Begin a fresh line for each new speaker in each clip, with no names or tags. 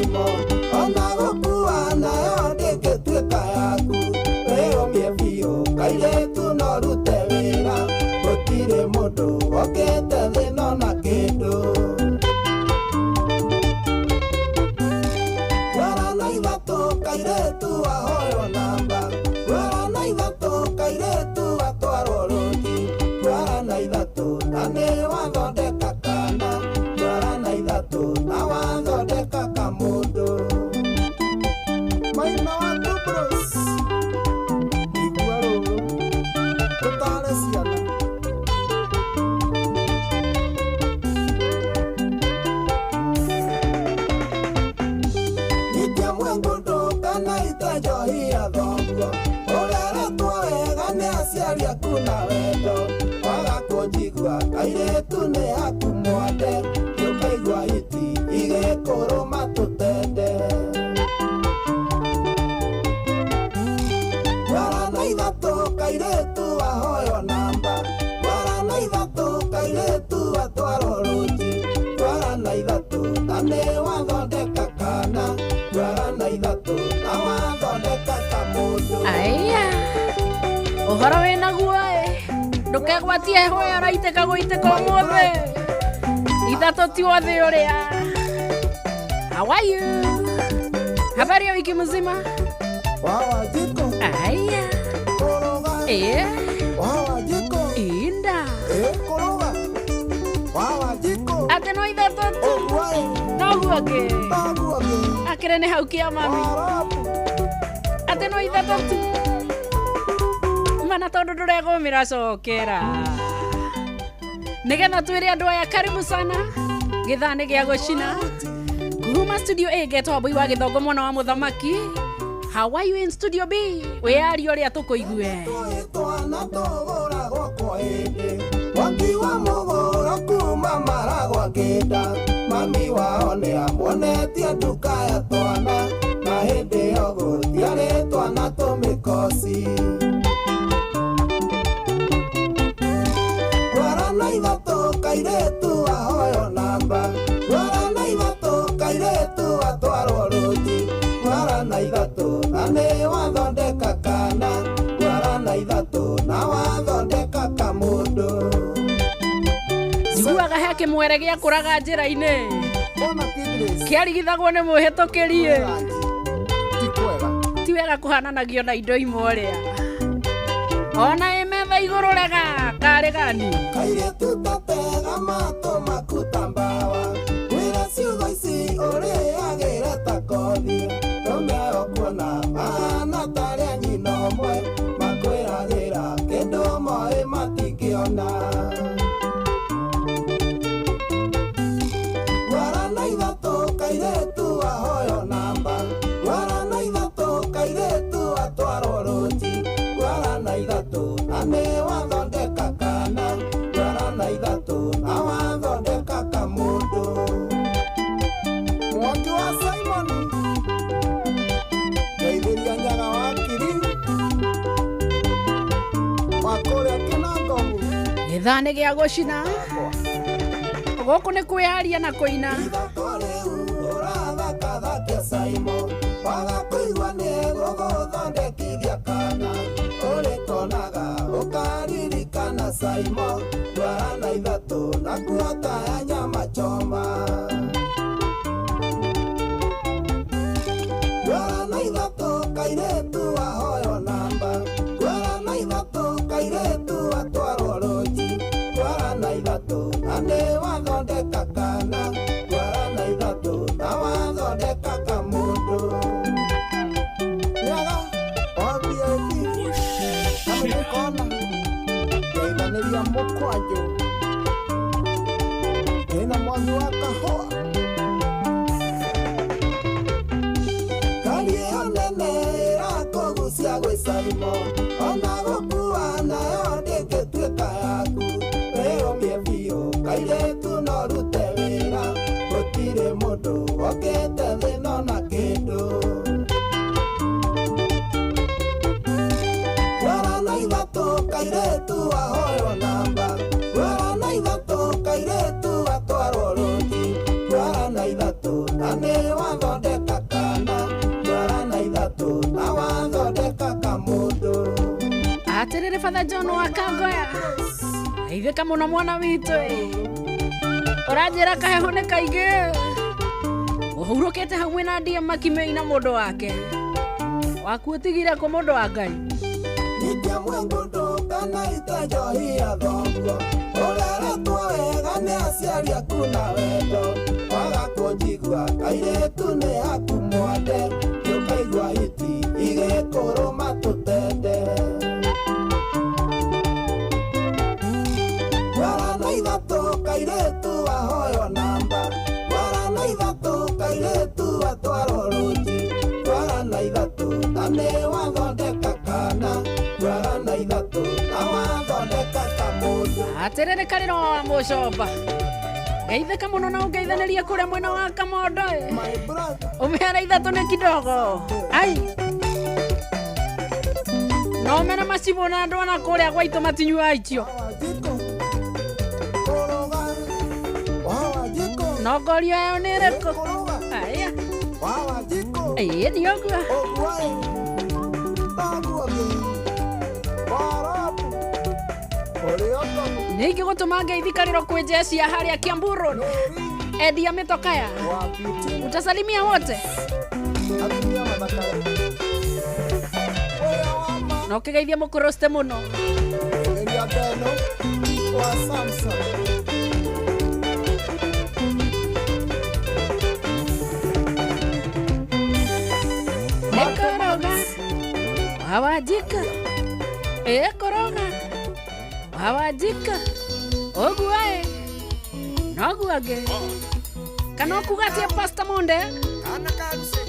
Saimo ona gũkua nayo ndĩngĩtuĩka yaku wĩyũmie biũ kairĩtu no rute wĩra gũtirĩ mũndũ okĩte thĩ nona kĩndũ gwara na ithatũ kairĩtu ahoyo namba gwara na ithatũ kairĩtu atwarwo rũnji gwara na ithatũ na nĩ wathondeka kana gwara na ithatũ na wathondeka kamũndũ maina waku bros igua rũrũ tũtare ciana ikamwe ngũndũ kana itanjohia thoguo ũreretwo wega nĩ aciari aku na wendo waga kũnjigua kairĩtu nĩ aku mwende ũkaigua hiti igĩkũrũma tũtende gwara na ithatũ kairĩtu ahoyo namba gwara na ithatũ kairĩtu atwarwo rũnji gwara na ithatũ na nĩ wathondeka kana gwara na ithatũ na wathondeka kamũndũ
aya ũhoro wĩnaguo ndũkegwatie heho araitĩka gũitĩka ũmũthĩ ithatũ ti wothe ũrĩa. How are you? Habari ya wiki mzima?
wawa jiko
Aya
koroga wawa jiko
inda
koroga wawa jiko
ate no ithatũ tu
ogwae
noguo ngĩ
taguage
akĩrĩ nĩ hau kia mami
warabu
ate no ithatũ tu mana tondũ ndũregũmĩra cokera nĩgetha twĩre andũ aya karibu sana gĩthanĩ gĩa gũcina kuma studio A getwo Wambui wa Gĩthongo mwana wa mũthamaki. How are you in studio B? Wĩyaria ũrĩa tũkũigue
twana tũgũragwo kwa hĩndĩ wakiwa mũgũro kuma maragwa kĩnda mami wao nĩ amuonetie nduka ya twana na hĩndĩ ĩyo gũtiarĩ twana tũmĩkoci gwara na ithatũ kairĩtu ahoyo namba gwara na ithatũ kairĩtu atwarwo rũnji gwara na ithatũ na nĩ wathondeka kana gwara na ithatũ na wathondeka kamũndũ
njiguaga he kĩmwere gĩa kũraga njĩra-inĩ
ona kidres
kĩarigithagwo nĩ mwĩhĩtũkĩrie
ti kwega
ti wega kũhananagio na indo imwe ũrĩa ona ĩ metha igũrũ rega karĩ gani
kairĩtu tatega matũ makuta mbawa wĩra ciugo ici ũrĩagĩre ta kothi tũmĩo kuona mahana tarĩa nyina ũmwe makwĩragĩra kĩndũ moĩ matingĩona gwara na ithatũ kairĩtu ahoyo namba gwara na ithatũ kairĩtu atwarwo rũnji gwara na ithatũ na nĩ wathondeka kana gwara na ithatũ na wathondeka kamũndũ mwaki wa Simon geithĩria nyaga wa kiri wa kũrĩa Kĩnangomu
gĩthanĩ gĩa gũcina gũkũ nĩ kwĩyaria na kũina
ithatũ rĩu ũrathakathakia Simon waga kũigua nĩ gũgũthondekithia kana ũrĩkonaga ũkaririkana Simon gwara na ithatũ na kuota ya nyama choma gwara na ithatũ kairĩtu ahoyo namba gwara na ithatũ kairĩtu atwarwo rũnji gwara na ithatũ na nĩ wathondeka kana gwara na ithatũ na wathondeka kamũndũ nyaga obiabi kamĩkona geithanĩria mũkwanjũ ĩna mwangi wa kahũa ngari ĩyo nene ĩrakũgucia gwĩ Simon ona gũkua nayo ndĩngĩtuĩka yaku wĩyũmie biũ kairĩtu no rute wĩra gũtirĩ mũndũ okĩte thĩ nona kĩndũ gwara na ithatũ kairĩtu ahoyo namba gwara na ithatũ kairĩtu atwarwo rũnji gwara na ithatũ na nĩ wathondeka
Father John wa Kangoya itheka muno mwana witu urajira kaheho ne kaige uhurukete hamwe na ndia makime na mundu wake wakutigire ko mundu wa Ngai
Nikia mwengundo kana itajohia thongo Urera tuwega ni aciari aku na wendo Waga kunjigua kairetu ni haku mwande Yukaigua hiti igekuruma tutende Wara na ithatu kairetu ahoyo namba Wara na ithatu kairetu atwaro ruji Wara na ithatu tane wathondeka kana Wara na ithatu tawathondeka kamundu
aterere kariro wa mucoba geitheka muno na ungeithaniria kuria mwena wa Kamondo
My brother
umehera ithatu ni kidogo ai no mena macibo na andu ana kuria gwaitu matinyua icio no gorio yo nireko aya ni ogua Niki gutuma ngeithikariro kwi Jesia haria Kiambu Road Edia Mitokaya utasalimia wote no kigeithia mukoroste muno Nekoroga Wawajika Ekoroga Wawajika Oguae Noguage Kanoku gatia Pastor Monde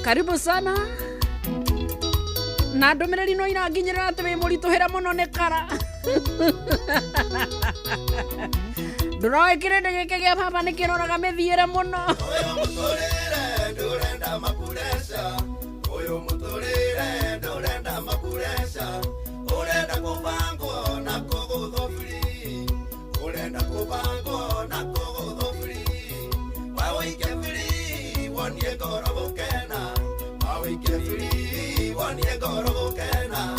Karibu sana na ndomereri no iraginyira atwe murituhira muno nekara Ndroe kirende gike gya papa nikiroraga methiire muno
Ndurenda makuresha Oyo mutorere ndurenda makuresha Urenda kubango na kogo free Urenda kubango na kogo free Wawike free wonye gorobokena Wawike free wonye gorobokena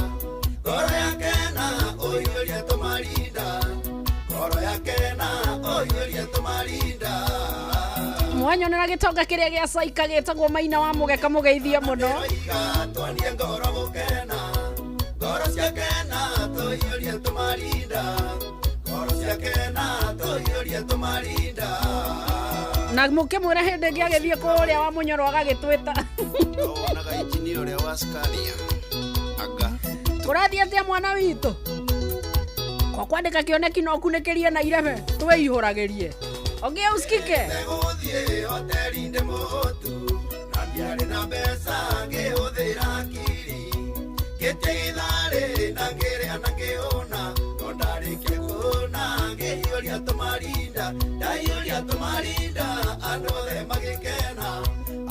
Goro yakena oyulie tumarinda Goro yakena oyulie tumarinda
Mwanyonera gitonga kiria gia saika gitagwo Maina wa Mugeka mugeithie muno
Twanie gorobokena Goro ciakena toyulie tumarinda Goro ciakena toyulie tumarinda
na mukimwira hindi ngi agithie kuria wa Munyoro agagitwita
Wonaga injini uria wa Scania aga
turathie atia mwana witu kwa kwandika kioneki no kunekerie na irebe twiihuragirie ogie usikike
Guthie hotelinde mutu na ndiari na mbeca ngihuthira kiri Gitithari na ngiria na ngiona no ndarikia kuona ngiyuria tumarinda ndayuria tumarinda andu othe magikena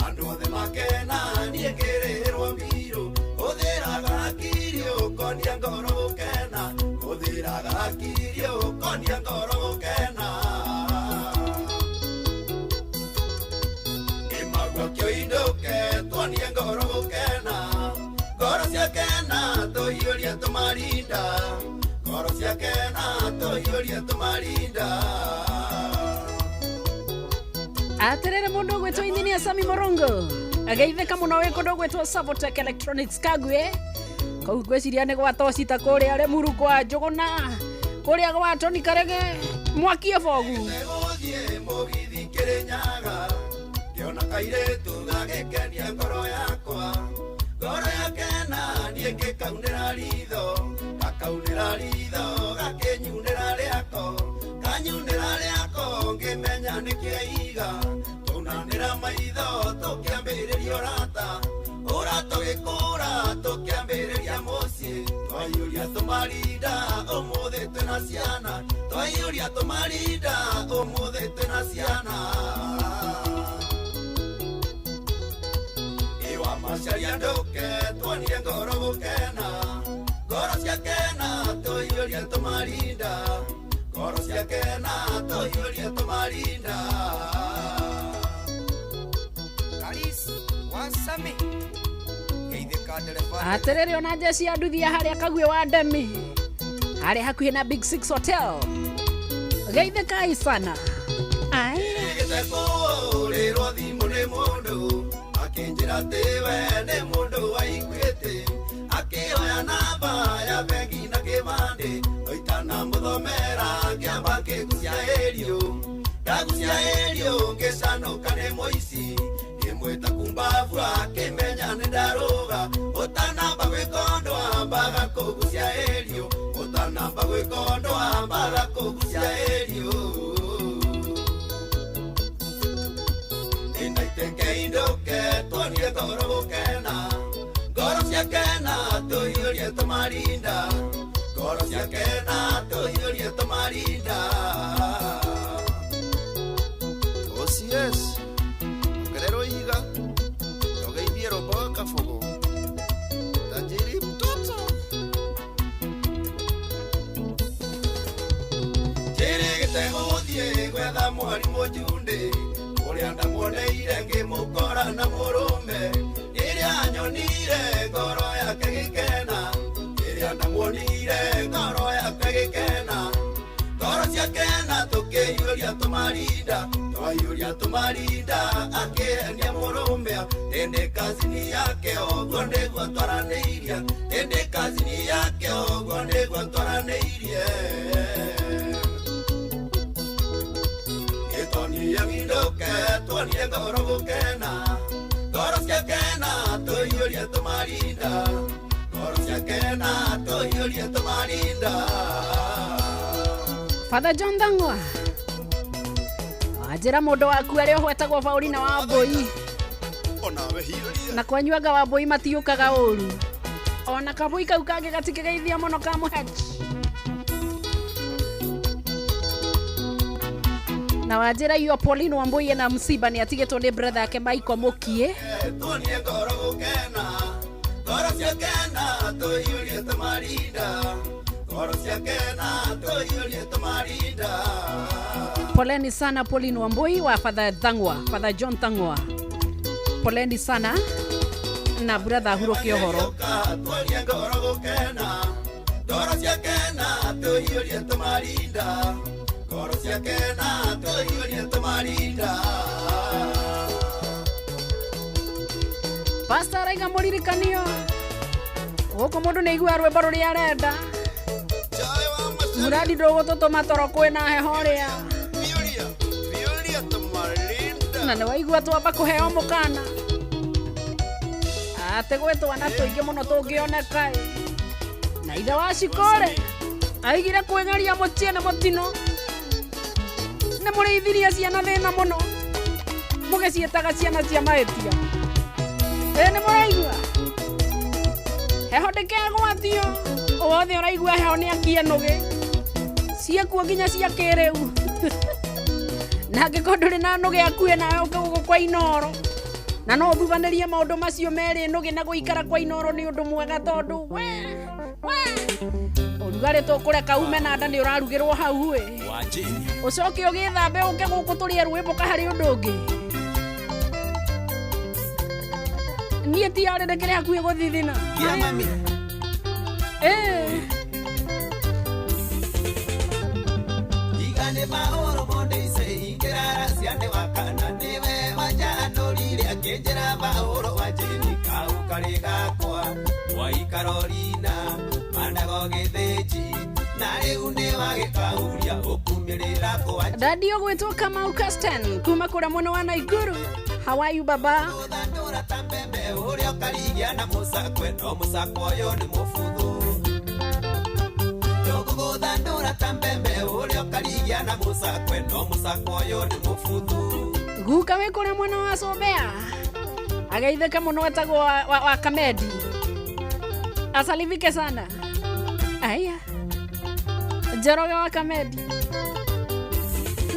andu othe makena nie ngirirwo mbiru uthiraga kirio konia ngoro gukena uthiraga kirio konia ngoro gukena Kyoindoke twanie ngoro gukena Goro ciakena toyuria tumarinda Goro ciakena toyuria tumarinda
aterere mundu gwetwo Engineer Sami Morongo ageitheka muno we kundu gwetwo Savotech Electronics Kagwe kou gweciria ni gwatocita kuria ari muru kwa Njuguna kuria gwa Tony Karege mwakie fogu
Guthie mugithi Kirinyaga Kiona kairetu gagikenia ngoro yakwa Goro yakena nie ngikaunira ritho Gakaunira ritho gakinyunira riako Kanyunira riako ngimenya nikiaiga Tunanira maitho tukiambiriria urata Urato gikura tukiambiriria mucii Twayuria tumarinda umuthe twina ciana Twayuria tumarinda umuthe twina ciana Macaria nduke twanie ngoro gukena Goro ciakena toyuria tumarinda Goro ciakena toyuria tumarinda Karis wasame Geithika ndereba
aterere ona Jesia nduthia haria Kagwe wa Ndemi Are hakuhi na Big Six Hotel. Gaithe kai sana. Ai.
Rero thimu ni mundu akinjira tiwe ni mundu waiguite akioya namba ya bengi na kibande oitana muthomera kiamba kigucia erio ndagucia erio ngicanuka ni muici imwita kumbavu akimenya ni ndaruga utanamba gwikondo ambaga kugucia erio utanamba gwikondo ambaga kugucia erio Indoke, Tony Goro Kena, Gorosia Kena, to Juliet Marinda, Gorosia Kena, to Juliet Marinda.
Oh, yes, Guerrero Iga, Toga Ibiero Boca Fogo, Tajiri Toto.
Jere tengo Diego, da Mori Mojunde. Anda muoneire ngimukora na murume iria nyonire ngoro yake gikena iria ndamuonire ngoro yake gikena ngoro ciakena tukiyuria tumarinda akihenia murume ende kazini yake oguo niguo twaranĩirie ende kazini yake oguo niguo twaranĩirie Tony Yamindoke, Tony Goro Kena, Gorosia Kena, to Julia Tomarinda, Gorosia Kena, to Julia Tomarinda.
Father John Dangwa. Ajira modo waku aria hwetagwo Paulina wa Mbui.
Ona we hiria.
Na kwanyuaga wa Mbui matiukaga uru. Ona kabui kau kage gatikegeithia muno ka muhechi. Na wajira hiyo Pauline Wambui na msiba ni atigetwo ni brother yake Michael Mukie.
Tony Goro Kena, Gorosia Kena, to Julia Tomarinda, Gorosia Kena, to Julia Tomarinda.
Poleni sana Pauline Wambui wa Father Thangwa, Father John Thangwa. Poleni sana na brother Huro Kiohoro.
Tony Goro Kena, Gorosia Kena, to Julia Tomarinda. Gorosia Kena, to Julia Tomarinda.
Pastor Aiga Moririkanio. Goko mundu ni igua rwimbo ruria arenda. Muradi dogo toto matoro kwena heho ria.
Violia Tomarinda.
Na ni waigua twamba kuheo mukana. Ate gwetwo na tuingi muno tungioneka. Na ithe wa Cikore aigire kwengeria mutie na mutino. Ne mureithiria ciana thina muno. Mugecietaga ciana cia maetia. Ne muraigua. Heho ndikegwatio. Othe uraigua heho ni akienuge. Ciekuo nginya cia kiriu. Na ngikonduri na nuge akue nawe ukagugo kwa inoro. Na no thubanirie maundu macio meri nuge na guikara kwa inoro ni undu mwega tondu we. Urugari tukureka ume na nda ni urarugirwo hau we.
Wajini.
Ucoke ugithambe uke guku turie rwimbo hari undu ungi. Nie ti arerekere hakuhi guthithina.
Kia mami.
Igane mahoro monde ise ingera ciande wakana niwe wajanurire akinjira mahoro wajini kau kari gakwa wai Carolina manago githiji na riu ni wagikauria ukumirira kwa
Radio gwetwo Kamau Kasten kuma kura muno wa Naikuru. How are you baba?
Thandura tambembe uria karigia na musakwe no musakwa yo ni mufuthu Jogo thandura tambembe uria karigia na musakwe no musakwa yo ni mufuthu
Guka we kura muno wa Sobea. Agaitheka muno wetagwo wa Kamedi. Asalivike sana. Aya. Jeroge wa Kamedi.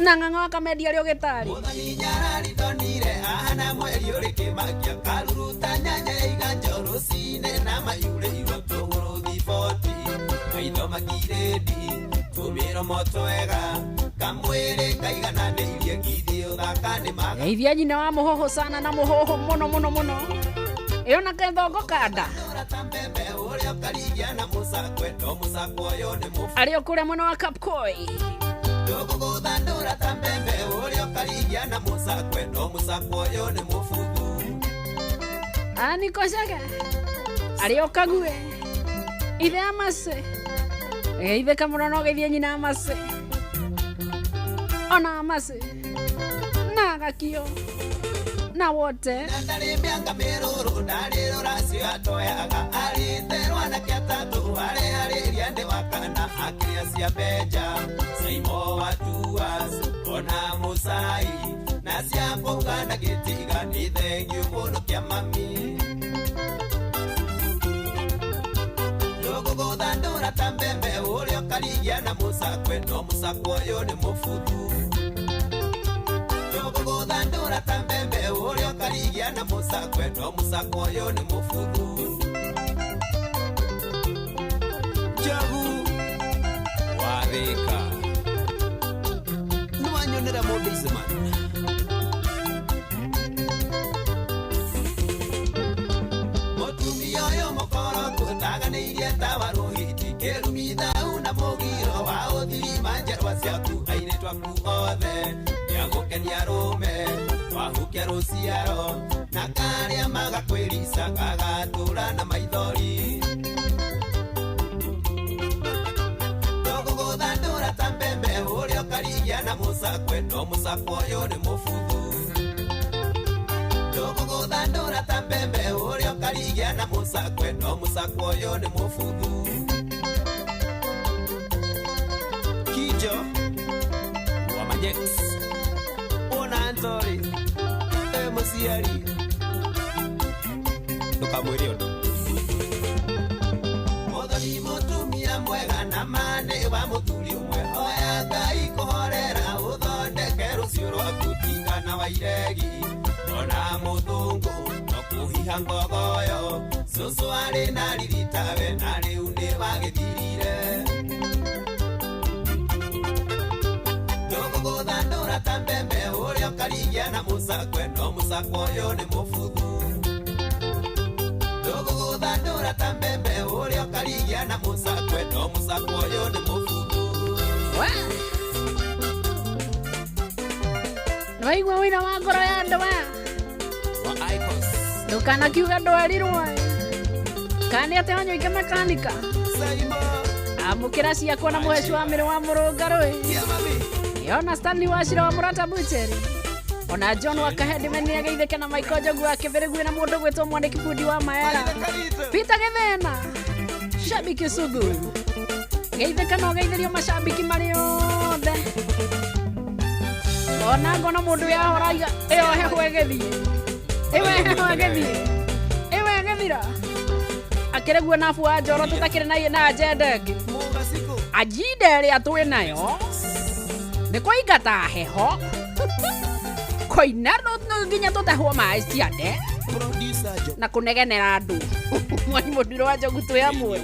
Nang'ang'a wa Kamedi alio gitari.
Muthani nyarari donire ana mweri uri kimakia karuruta nyanya iganjoro cine na mayure irotogoro thiboti maitho makiredi tumiro motwega kamwere kaigananirie githio thakani maga
Geithia nyina wa muhoho sana na muhoho muno muno muno. Iyo na kethogo kada.
tambembe uria karigiana musakwe no musakwo yo ni mufu
Ario kule mwana wa Kapkoi
Tuguguthandura ta mbembe urio karigiana musakwe no musakwo yo ni mufudu
Ani kosaga Ario kague Ide amase Ide kamurono geithie nyina amase Ona amase Naga kio Na wote
Nandari mianga miruru Nari rurasi atoyaga Aliterwa na kiatatu Ale riande wakana Akiria sia beja Saimo watuas Ona musai Nasia pongana gitiga Ni thank you muno kia mami Tuguguthandura ta mbembe Urio karigiana musakwe No musakwo yo ni mufudu Tuguguthandura ta mbembe Urio karigiana musakwe No musakwo yo ni mufudu Jagu Warika Nwanyonera modizimana Motumioyo mokoro kutaganeirie tawaruhiti Kerumitha una mogiro wa uthiri manjerwa ciaku aine twaku othe Yagukenia rume twahukia ruciaro Na karia magakwirisa gagatura na maithori Tuguguthandura ta mbembe urio karigiana musakwe No musakwo yo ni mufudu Tuguguthandura ta mbembe urio karigiana musakwe No musakwo yo ni mufudu Kijo wa Majex Ona Antori Musiari Tukamwiri ondo Mothoni mutumia mwega na mane wa muthuri umwe Hoya Ngai kuhorera uthondeke rucio rwaku tingana wa iregi Ona muthungu no kuhiha ngogoyo Susu ari na riritawe na riu ni wagithirire Tuguguthandura ta mbembe urio karigiana musakwe No musakwo yo ni mufudu Tuguguthandura ta mbembe urio karigiana musakwe No musakwo yo ni mufudu
Nwaigua wina wa ngoro ya andũ aya
Wa Icos
Ndũkanakiuga ndwarirwo Kani ate wanyoike mekanika
Saimo
Amũkĩra ciakwa na mũheci wa mĩrĩ wa mũrũngarũ
Kia mami
Yona Stanley Wachira wa Murata Butchery Ona John wa Kahedi menire geithĩke na Michael Njogu wa Kĩbĩrĩgu na mũndũ gwĩtwo mwandĩki bundi wa Maera Peter Gĩthĩna Shabiki sugu Geithĩka no geithĩrio mashabiki marĩ othe Ona ngona mũndũ yahoraiga ĩyo heho ĩgĩthiĩ Ewe heho ĩgĩthiĩ Ewe gĩthira Akĩrĩguo nabu wa njoro tũtakĩrĩ na agenda ĩngĩ Agenda ĩrĩa twĩ nayo Nĩ kũingata heho Koina nginya tũtahwo maĩ ciande Na kũnegenera andũ Mwarimũ Ndiro wa Njogu twĩ amwe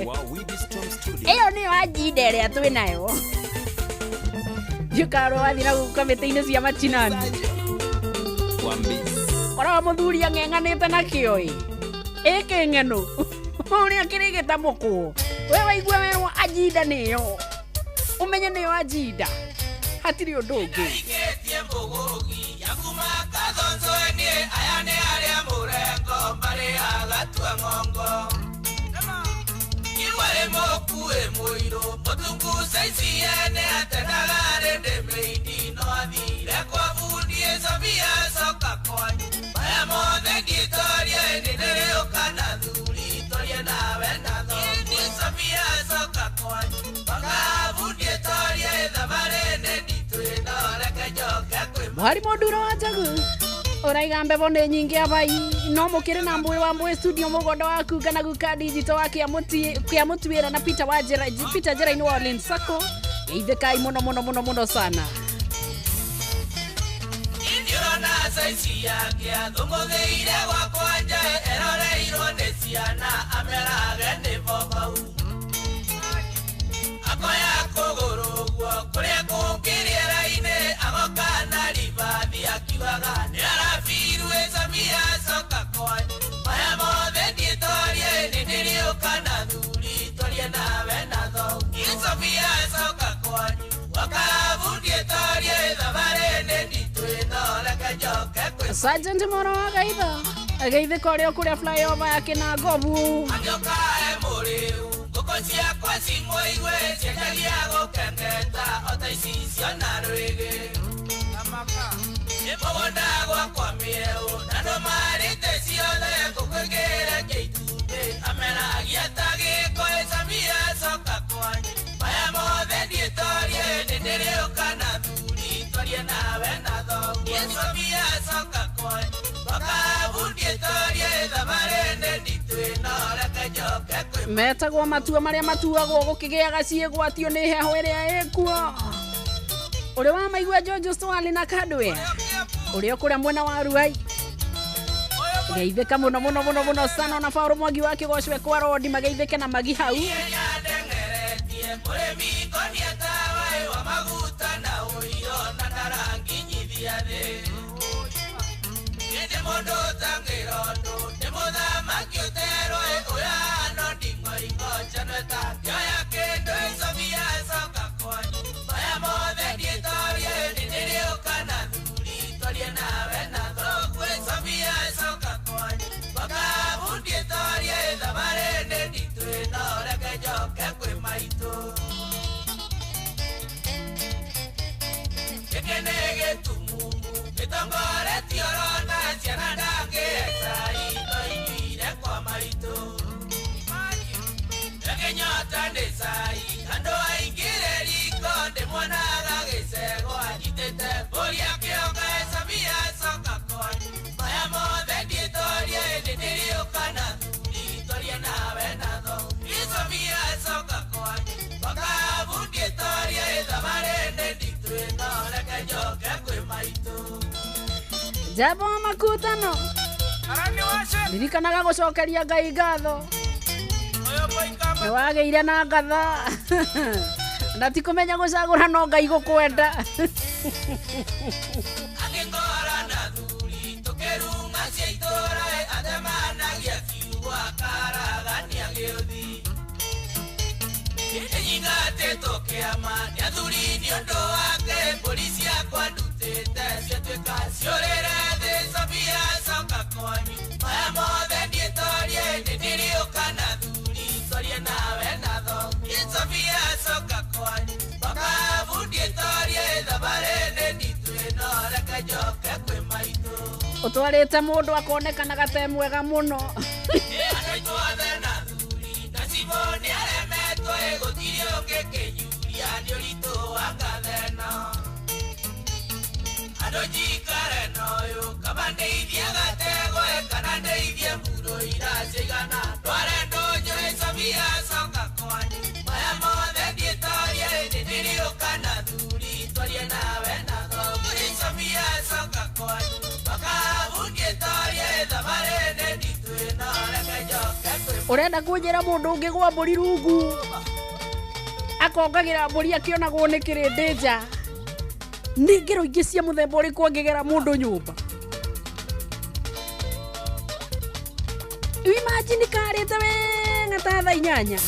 Ĩyo nĩyo agenda ĩrĩa twĩ nayo Jukarwo wathi na kamĩtĩ-inĩ cia macinani Korwo mũthuri ang'eng'anĩte na kĩo kĩng'eno Ũrĩa kĩrĩgĩta mũkũ We waigua werwo agenda nĩyo Ũmenye nĩyo agenda Hatirĩ ũndũ ũngĩ Mwarimũ Ndiro wa Njogu Ũraiga mbevo nĩ nyingĩ abai No mũkĩrĩ na mbũĩ wa mbũĩ studio mũgondo wa kuga na guka digital wa Kĩamũtuĩra na Peter Njĩra New Orleans Sako Geithĩkai mũno sana Indiona saici yake athũngũthĩire gwakwa nja eroreirwo nĩ ciana amerage nĩ vovau Akoya kũgũrũ guo kũrĩa kũngĩrĩera-inĩ agoka na ribathi akiugaga nĩ arabirwe Samia coka kwanyu maya mothe ndiĩtorie nĩ ndĩrĩũka na thuri Sergeant Moro agaithika uria kuria flyover ya Kinangobu metagwo matua maria matuagwo gukigiaga ciigwatio ni heho iria ikuo uri wa maigua George Swali na Kadwe uri okuria mwena wa Ruai geithika muno sana na Fauru Mwangi wa Kigoshwe kwa rodi mageithike na magi hau Jabo makutano ririkanaga gucokeria Ngai ngatho wageire na ngatha ndatikumenya gucagura no Ngai gukwenda utwarite mundu akonekana gate mwega muno urenda kunjira mundu ungi gwa mburi rungu akongagira mburi akionagwo ni kirindija ni ngero ingi cia muthemba uriku angigera mundu nyumba imagine karite wega ta thaa 8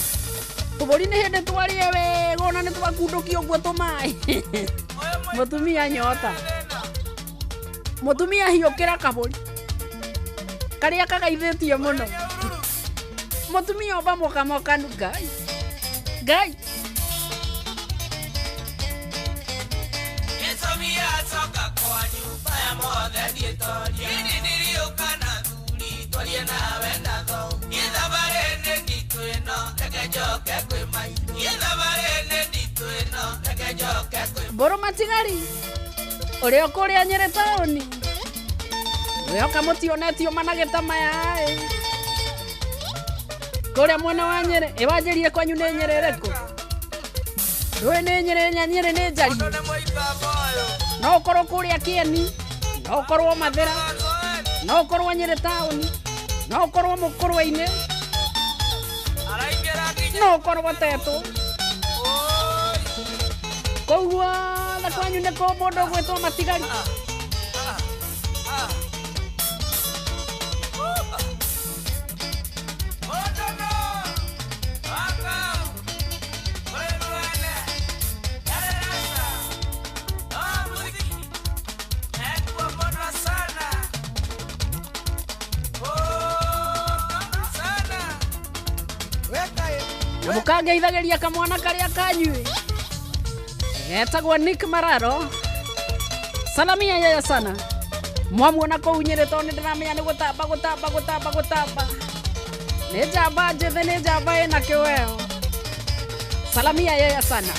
tuburi ni hindi twarie wega ona ni twakundukia uguo tumai mutumia nyota mutumia hiukira kaburi karia kagaithĩtie muno mutumia oba moka Ngai Boro matigari uri okuria Nyeri tauni weoka mutionetio manageta maya kuria mwena wa Nyeri iwanjirire kwanyu ni Nyeri reko ndui ni Nyeri ni njari no ukorwo kuria Kieni no ukorwo Mathira no ukorwo Nyeri tauni no ukorwo Mukurwe-ini no ukorwo Tetu koguo na kwanyu ni ko mundu gwitwo matigari mukangeithagiria kamwana karia kanyu getagwo Nick Mararo. Salamia yeye sana mwamuona kou Nyeri tondu ndiramenya ni gutamba ni njamba njithi ni njamba ina kiweo. Salamia yeye sana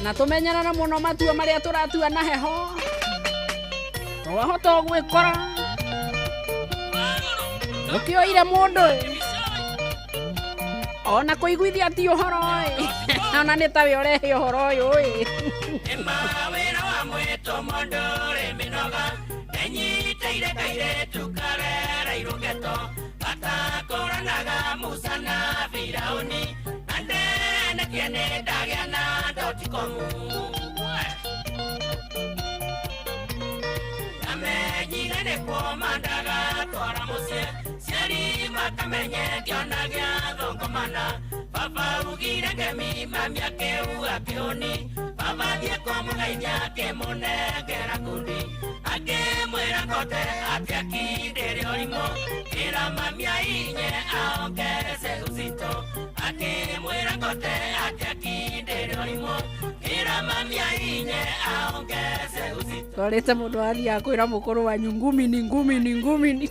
na tumenyana muno matua maria turatua na heho twahota gwikora ukioire mundu ona kuiguithia ti uhoro ona ni tawe urehe uhoro uyu mawira wa mwito mondore minoga enyiteire kaire tukarera irugeto atakoranaga musana Firauni ande kiene dagiana dotikomu amejire kwa mandaga twara musie siari makamenye kionagia thongomana baba ugire ngemi mamia keu akioni baba die kwa mugaija ke monegera kundi akemwera kote atiakindere orimo ira mamia inye aongeze uzito akemwera kote atiakindere orimo ira mamia inye aongeze uzito korete mundu athi akwira mukuru wa ngumi ni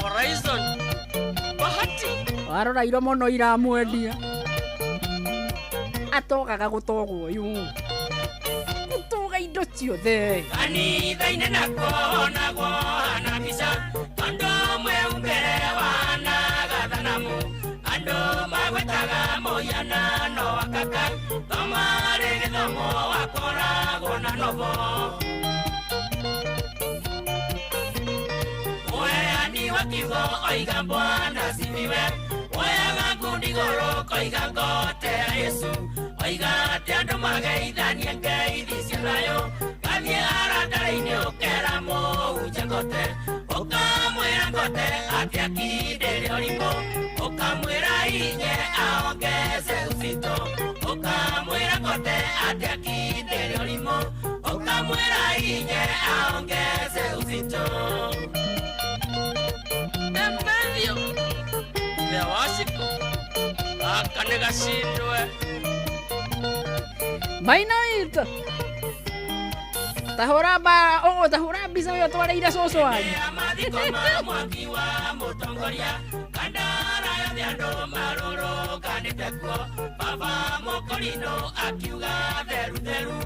Horizon bahati warora iro mono iramwendia atogaga gutogwo yu gutoga indo ciothe kanitha-inĩ nakuonagwo na mbica tondũ mweumbĩre wana gathanamu andũ magwĩtaga mũhianano wa kaka tomarĩ gĩthomo wakoragwo na novo weani wakiugo oiga Bwana sifiwe weaga ngundi goro koiga ngote ya Yesu oiga atĩ andũ mageithanie ngeithi cia thayũ gathiĩ arandara-inĩ ũkera mũhunjia ngote ũkamwĩra ngote atĩ akindĩre ũrimũ ũkamwĩra inye aongeze uzito ũkamwĩra ngote atĩ akindĩre ũrimũ ũkamwĩra inye aongeze uzito Demedio de Washiko akanega shindwe Mainoito tahura bisa yo twara ira soso wanyu mwakiwa mutongoria kandara ya ndiando maroro kanitekuo baba mokorino akiuga theru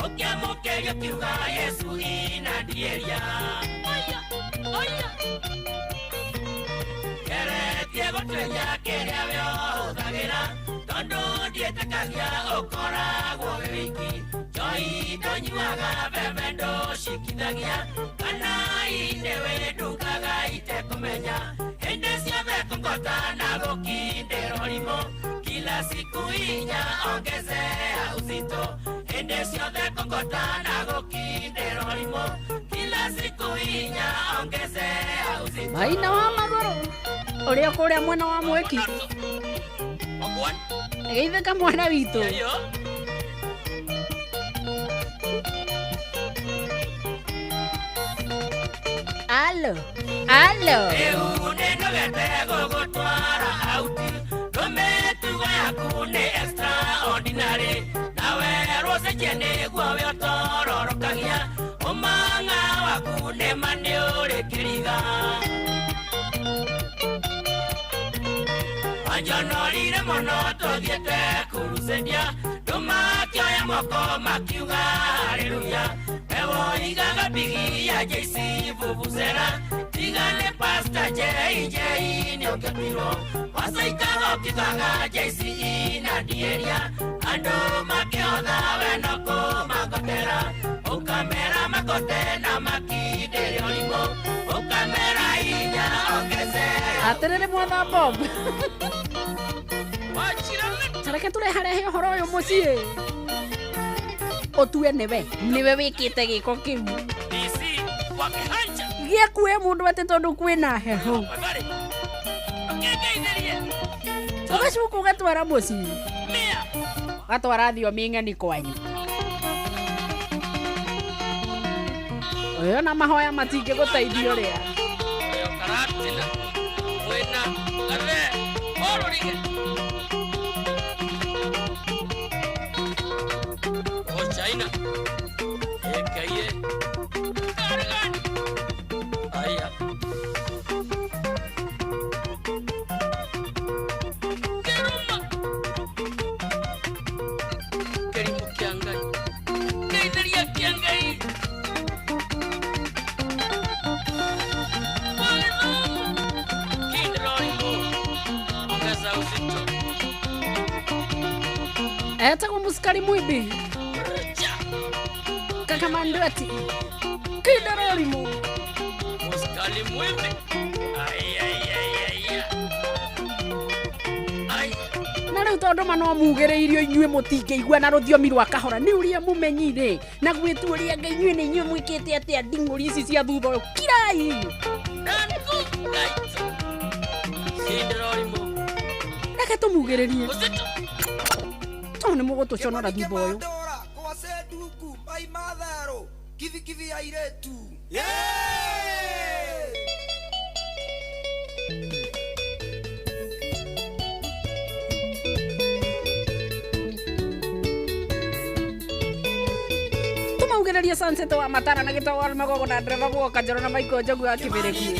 okiamukerio kiuga Yesu inandieria oya keretie gotwenya keria weo uthagira tondu ndietekagia ukoragwo wiki joi ndonyuaga bemendo shikithagia kana inewe ndugaga itekumenya hende ciothe kungota na gukindĩra ũrimũ kila siku inya ongezea uzito hende ciothe kungota na gukindĩra ũrimũ kila siku inya ongezea uzito Maina wa magoro uria kuria mwena wa mweki geithĩka mwana witũ Allo nĩnogete gũgũtwara auti rũmĩtugo yaku nĩ extraordinary nawe rũcenjie nĩguo we ũtororokagia ũmang'a waku nĩ ma nĩ ũrĩ kĩriga anjonorire mũno tũthiĩte kũrucendia ndũmakĩoya moko makiuga haleluya ewoigaga bigi ya JC vuvuzela tigane pasta JJ nĩ ũkĩpirwo wacaikaga ũkiugaga JC inandieria andũ makĩotha we no kũmangotera ũkamera makote na makindĩre ũrimũ ũkamera inya ongezea atĩrĩrĩ mwana Bob tareke tũreharehe ũhoro ũyũ mũciĩ otue nĩwe wĩkĩte gĩko kĩu gĩakue mũndũ atĩ tondũ kwĩna heho ũgacuka ũgatwara mũciĩ ũgatwara thiomi ng'eni kwanyu ũyũ na mahoya matingĩgũteithia ũrĩa Etagwo musikari mwibi kaka mandwati kidarolimu musikari mwibi na rĩu tondũ mano mugĩrĩirio inyuĩ mũtingĩigua na rũthiomi rwa kahora nĩ ũrĩa mũmenyire na gwĩtuũria Ngai inyuĩ nĩ inyuĩ mwĩkĩte atĩa nding'ũri ici cia thutha ũyũ kirai reke tũmugĩrĩrie nĩ mũgũtũconora thutha ũyũ
kivi airetu
tũmaugĩrĩrie Sunset wa Matara na Gĩtaũ Magogo na ndereba guoka Njoro na Maiko Njogu ya Kĩbĩrĩki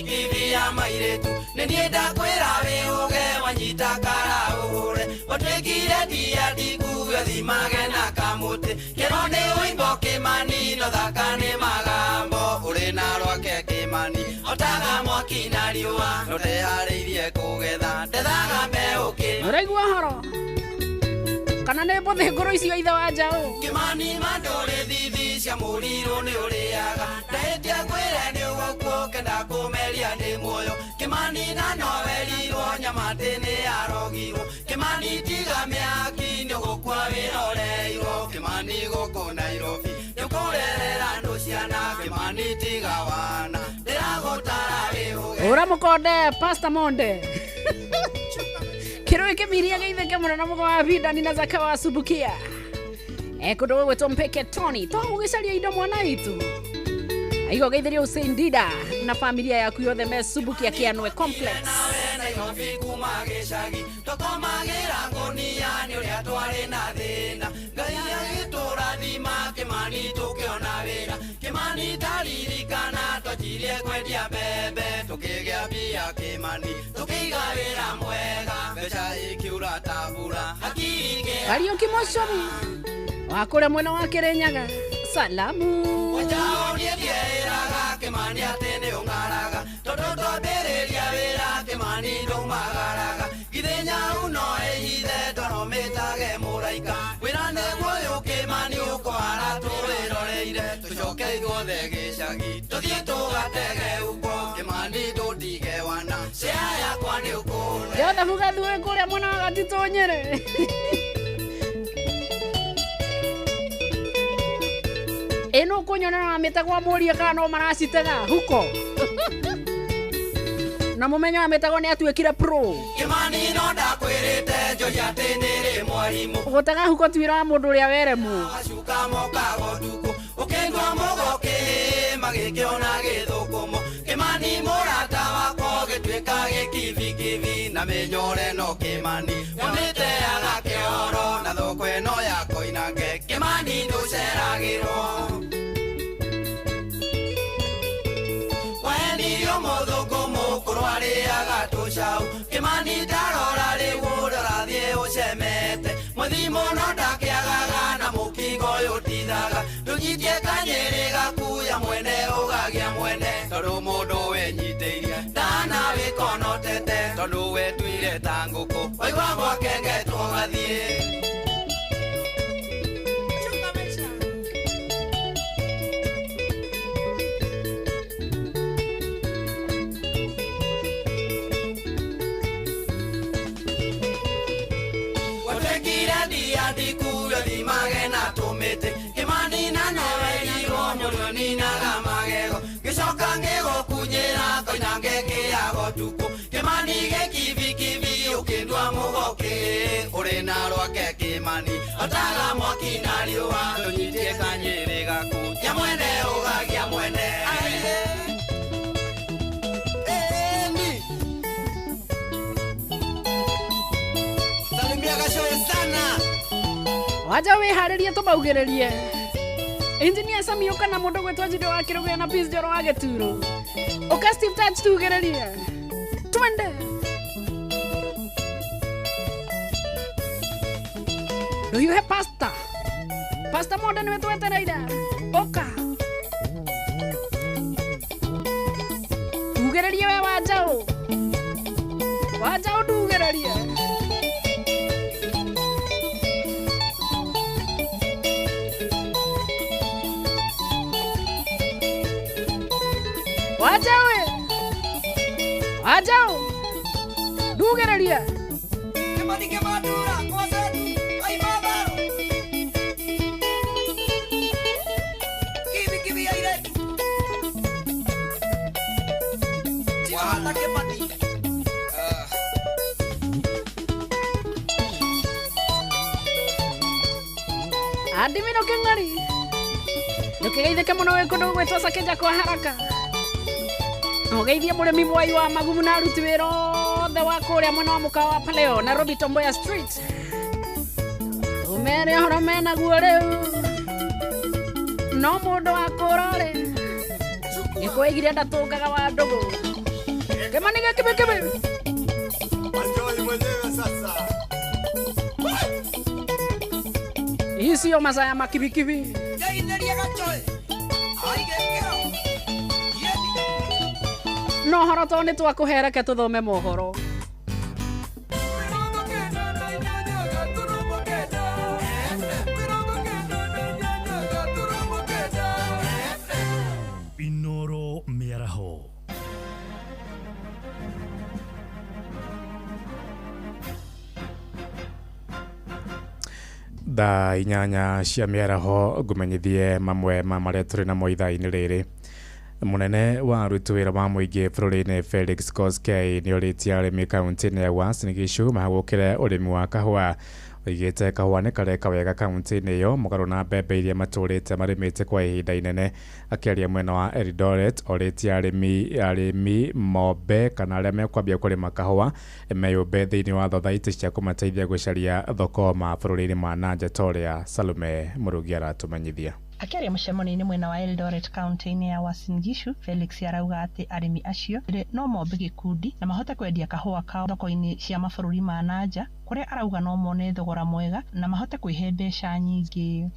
kivi ya mairetu nĩ niĩ ndakwĩra wĩũge wanyita kara ũhũre watwĩkire ndia ndikuo thimage na kamũtĩ kĩro nĩ wĩimbo kĩmanino thaka nĩ magambo ũrĩ na rwake kĩmani otaga mwaki na riũa nũteharĩirie kũgetha ndethaga mbeũ
ũraigua horo kana nĩ mbũthĩ ngũrũ icio ithe wa njaũ
kĩmani mandũrĩ thithi cia mũrirũ nĩ ũrĩaga ndahĩtia kwĩre nĩ ũgũkuo kenda kũmeria ndĩ muoyo kĩmani na nowerirwo nyamatĩ nĩ yarogirwo kĩmani tiga mĩaki nĩ ũgũkua wĩroreirwo kĩmani gũkũ Nairobi nĩ ũkũrerera andũ ciana kĩmani tiga wana ndĩragũtara wĩhũge
ũramũkonde Pastor Monde Kĩrũĩ kĩmiria geithĩke mũno na mũgo wa Vidani na Zaka wa Subukia kũndũ gwĩtwo Mpeke Tony to ũgĩcaria indo mwana itu aigo geithĩria Hussein Dida na familia yaku yothe me Subukia Kianwe Complex
Kĩmani taririkana twajirie kwendia mbembe tukĩgĩa mbia Kĩmani tukĩiga wĩra mwega mbeca ikiura tabura hakiri
Kariuki Mocomi wa kũrĩa mwena wa Kĩrĩnyaga salamu
wajao ndieraga Kĩmani atĩ nĩ ũng'araga tondũ twambĩrĩria wĩra Kĩmani ndũmagaraga githĩ nyau no ĩhithe toro mĩtage mũraika wĩra nĩ muoyo Kĩmani ũkwara tũwĩroreire tũcoke ithuothe gĩcagi tũthiĩ tũgatege uko Kĩmani tũtige wana cĩa yakwa nĩ ũkũne
yothe mũgathuĩ kũrĩa mwena wa Gatitũ Nyĩrĩ eno kunyona na metagwa mũria kana no maracitega huko na mũmenyo ametagwo nĩ atuĩkire pro
Kĩmani no ndakwĩrĩte njoya atĩ nĩrĩ mwarimũ
gũtega huko twĩra wa mũndũ ũrĩa weremũ
acuka mokago nduku ũkĩngwa mũgoke magĩkĩona gĩthũkũmo Kĩmani mũrata wako gĩtuĩka gĩkivikivi na mĩnyore no Kĩmani wamĩteaga kĩoro na thoko ĩno yako inange Kĩmani ndũceragĩrwo wendirio mũthũngũ mũkũrũ arĩaga tũcaũ Kĩmani ndarora rĩu ũrathiĩ ũcemete mũthimo no ndakĩagaga na mũkingo yũtithaga ndũnyitie kanyĩrĩ gakuya mwene ũgagĩa mwene tondũ mũndũ wenyitĩirie ndana wĩkonotete tondũ wetuire ta ngũkũ waigua gwakenge tũgathiĩ ndikuyo thimage na tũmĩtĩ Kĩmani na nowerirwo mũrĩo ninaga magego gĩcoka ngĩgũkunyĩra koinange kĩago tuku Kĩmani gĩkivikivi ũkĩndua mũgoke ũrĩ na rwake Kĩmani otaga mwaki na riũa ndũnyitie kanyĩrĩ gaku ya mwene ũgagĩa mwene
waja we hariria tumaugererie engineer Sami ukana mundu gwetwa Jido wa Kirugu na Peace Joro wa Geturo oka Steve Touch tugererie twende do you have pasta modern wetu wetereira oka tugererie we wajao tugererie wajao dugereria
Kemani kemadura kosetu ai baba kibi aire wala kemani
adimino kengari nukigeithe kemuno wekondo gwetwa Sakeja kwa haraka Ogeithia muremi mwai wa magumu na aruti wĩra othe wa kũrĩa mwena wa mũkawa wa Paleo Nairobi Tomboya Street umere horo mena guo rĩu no mũndũ wa kũrore gĩkũigire ndatũngaga wa ndũgũ Kĩmani gĩkĩbĩkĩbĩ
Manjoi mwenyewe sasa.
Isiyo masaa ya makibikibi
Ndaineria gachoe aigekero
no horo to nĩ twakũhereke tũthome mohoro
Inoro Miaraho.
Thaa inyanya cia mĩaraho ngũmenyithie mamwe ma marĩa tũrĩ namo ithaa-inĩ rĩrĩ munene wa aruti wĩra wa mũingĩ bũrũri-inĩ Felix Koskei nĩ orĩtie arĩmi kaunti-inĩ ya Uasin Gishu mahagũkĩre ũrĩmi wa kahũa oigĩte kahũa nĩ kareka wega kaunti-inĩ ĩyo mũgarũ na mbembe iria matũrĩte marĩmĩte kwa ihinda inene akĩaria mwena wa Eldoret orĩtie arĩmi mombe kana arĩa mekwambia kũrĩma kahũa meyũmbe thĩinĩ wa thothaitĩ cia kũmateithia gũcaria thoko mabũrũri-inĩ ma nanja torĩa Salome Mũrugi aratũmenyithia
Akiaria mũcemanio-inĩ mwena wa Eldoret kaunti-inĩ ya Uasin Gishu, Felix arauga atĩ arĩmi acio no mombe gĩkundi na mahote kwendia kahũa kao thoko-inĩ cia mabũrũri ma nanja kũrĩa arauga no mone thogora mwega na mahote kwĩhe mbeca nyingĩ.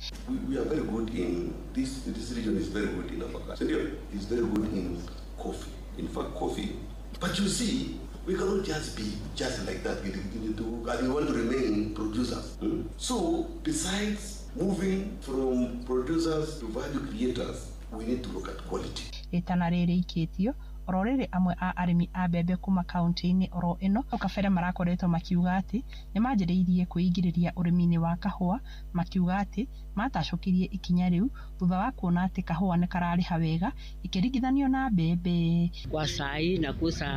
We are very good in this region is very good in Africa. Senor is very good in coffee. In fact, coffee. But you see, we cannot just be just like that. We want to remain producers. So besides moving from producers to value creators, we need to look at quality.
Itana rĩrĩ ikĩtio oro rĩrĩ amwe a arĩmi a mbembe kuma kaunti-inĩ oro ĩno kabere marakoretwo makiuga atĩ nĩ manjĩrĩirie kwĩingĩrĩria ũrĩmi-inĩ wa kahũa makiuga atĩ matacũkirie ikinya rĩu thutha wa kuona atĩ kahũa nĩ kararĩha wega ikiringithanio na mbembe.
Kwa sai nakuza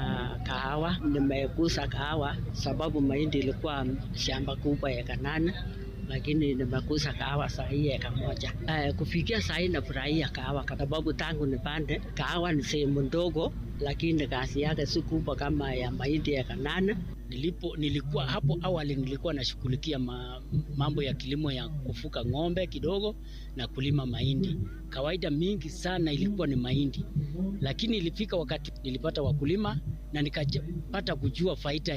kahawa, nimekuza kahawa sababu mahindi ilikuwa shamba kubwa eka 8 lakini nimekuza kahawa sahi eka 1. Kufikia sahi nafurahia kahawa kwa sababu tangu nipande kahawa ni sehemu ndogo lakini kazi yake si kubwa kama ya mahindi eka 8. Nilikuwa hapo awali nilikuwa nashughulikia mambo ya kilimo ya kufuka ng'ombe kidogo na kulima mahindi. Kawaida mingi sana ilikuwa ni mahindi. Lakini ilifika wakati nilipata wakulima na nikapata kujua faida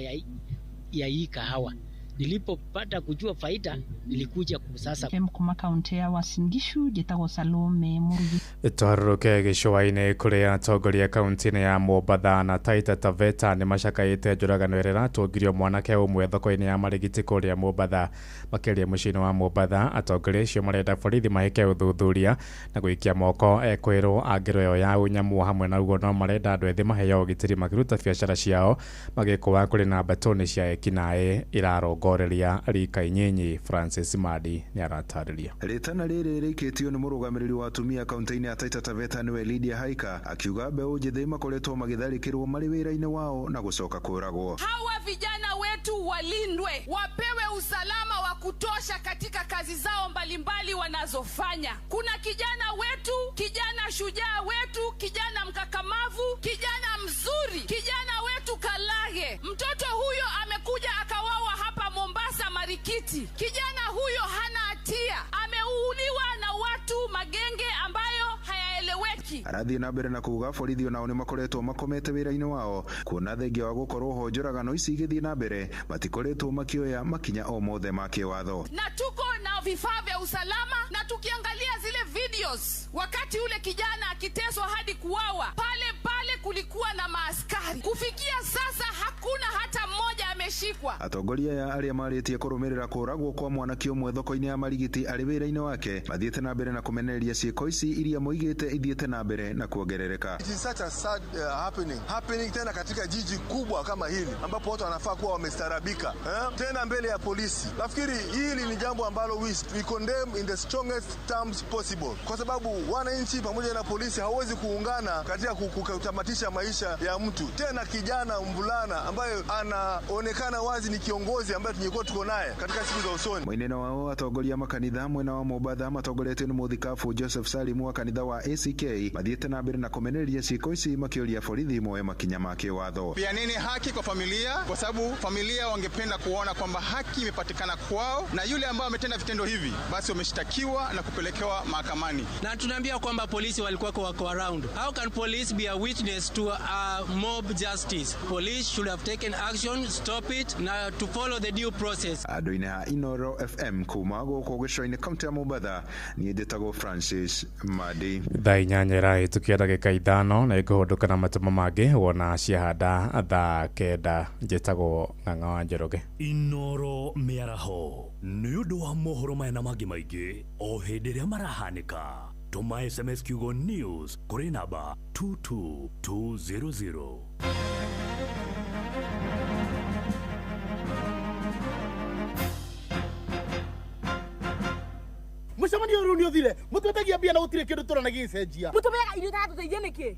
ya hii kahawa. Nilipopata kujua faida nilikuja sasa
kuma kaunti ya Uasin Gishu jetagwo Salome Mũrugi.
Twaruke gĩcũa-inĩ kũrĩa atongoria kaunti-inĩ ya Mombatha na Taita Taveta nĩ macakaĩte njũragano ĩrĩa ĩratongirio mwanake ũmwe thoko-inĩ ya marigiti kũrĩa Mombatha makĩria mũciĩ-inĩ wa Mombatha. Atongoria acio marenda borithi mahĩke ũthuthuria na gũikia moko ekwĩrwo angĩro ĩyo ya ũnyamu hamwe na ũguo no marenda andũ ethĩ maheo ũgitĩri makĩruta biacara ciao magĩkũwa kũrĩ na mbatoni cia ekinaĩ irarongoreria rika inyinyi. Francis Madi nĩ aratarĩria.
Ritana rĩrĩ rĩikĩtio nĩ mũrũgamĩrĩri wa atumia kaunti-inĩ ya Taita Taveta nĩwe Lydia Haika akiuga mbeũ njĩthĩ makoretwo magĩtharĩkĩrwo marĩ wĩra-inĩ wao na gũcoka kũragwo.
Hawa vijana wetu walindwe, wapewe usalama wa kutosha katika kazi zao mbalimbali wanazofanya. Kuna kijana wetu, kijana shujaa wetu, kijana mkakamavu, kijana mzuri, kijana wetu Kalage. Mtoto huyo amekuja akawawa hapa Mombasa Marikiti. Kijana huyo hana hatia. haki.
Arathi na mbere na kuuga borithi onao nimakoretwo makomete wira-ini wao kuona thengia wa gukorwo ho njoragano ici igithii na mbere matikoretwo makioya makinya o mothe ma kiwatho.
Na tuko na vifaa vya usalama, na tukiangalia zile videos wakati ule kijana akiteswa hadi kuwawa, pale kulikuwa na maaskari. Kufikia sasa hakuna hata mmoja ameshikwa.
Atongoria ya aria maritie kurumirira kuragwo kwa mwanake umwe thoko-ini ya Marigiti ari wira-ini wake mathiete na mbere na kumenereria ciiko ici iria moigite ithiete na mbere na kuongerereka.
It is such a sad happening tena katika jiji kubwa kama hili ambapo watu wanafaa kuwa wamestarabika tena mbele ya polisi. Nafikiri hili ni jambo ambalo we condemn in the strongest terms possible, kwa sababu wananchi pamoja na polisi hawezi kuungana katika kutamatisha maisha ya mtu, tena kijana mvulana ambaye anaonekana wazi ni kiongozi ambaye tungekuwa tuko naye katika siku za usoni.
Mwinene wao atongoria makanitha mwena wa Mombasa matongoretio ni muthikabu Joseph Salim wa kanitha wa ACK mathiete na mbere na kumenereria ciiko ici makioria borithi moe makinya ma kiwatho.
Pia nini haki kwa familia, kwa sababu familia wangependa kuona kwamba haki imepatikana kwao, na yule ambaye ametenda vitendo hivi basi wameshtakiwa na kupelekewa mahakamani.
Na tunaambia kwamba polisi walikuwa wako around. How can police be a witness to a mob justice? Police should have taken action, stop it, na to follow the due process.
Adoine ha Inoro FM kuma guko gicoi-ini kaunti ya Mombasa ni ndetagwo Francis Madi.
Thaa inyanya itukia ndagika 5 na iguhunduka na matumo mangi wona ciahanda thaa 9 njitagwo Ng'ang'a wa Njoroge.
Inoro miaraho ni undu wa mohoro mena mangi maingi o hindi ria marahanika. Tuma SMS kiugo news kuri namba 22200.
Mucamanio ru ni uthire mutwetagia bia na gutire kindu turana gicenjia
mutubega irio ta tuteithie niki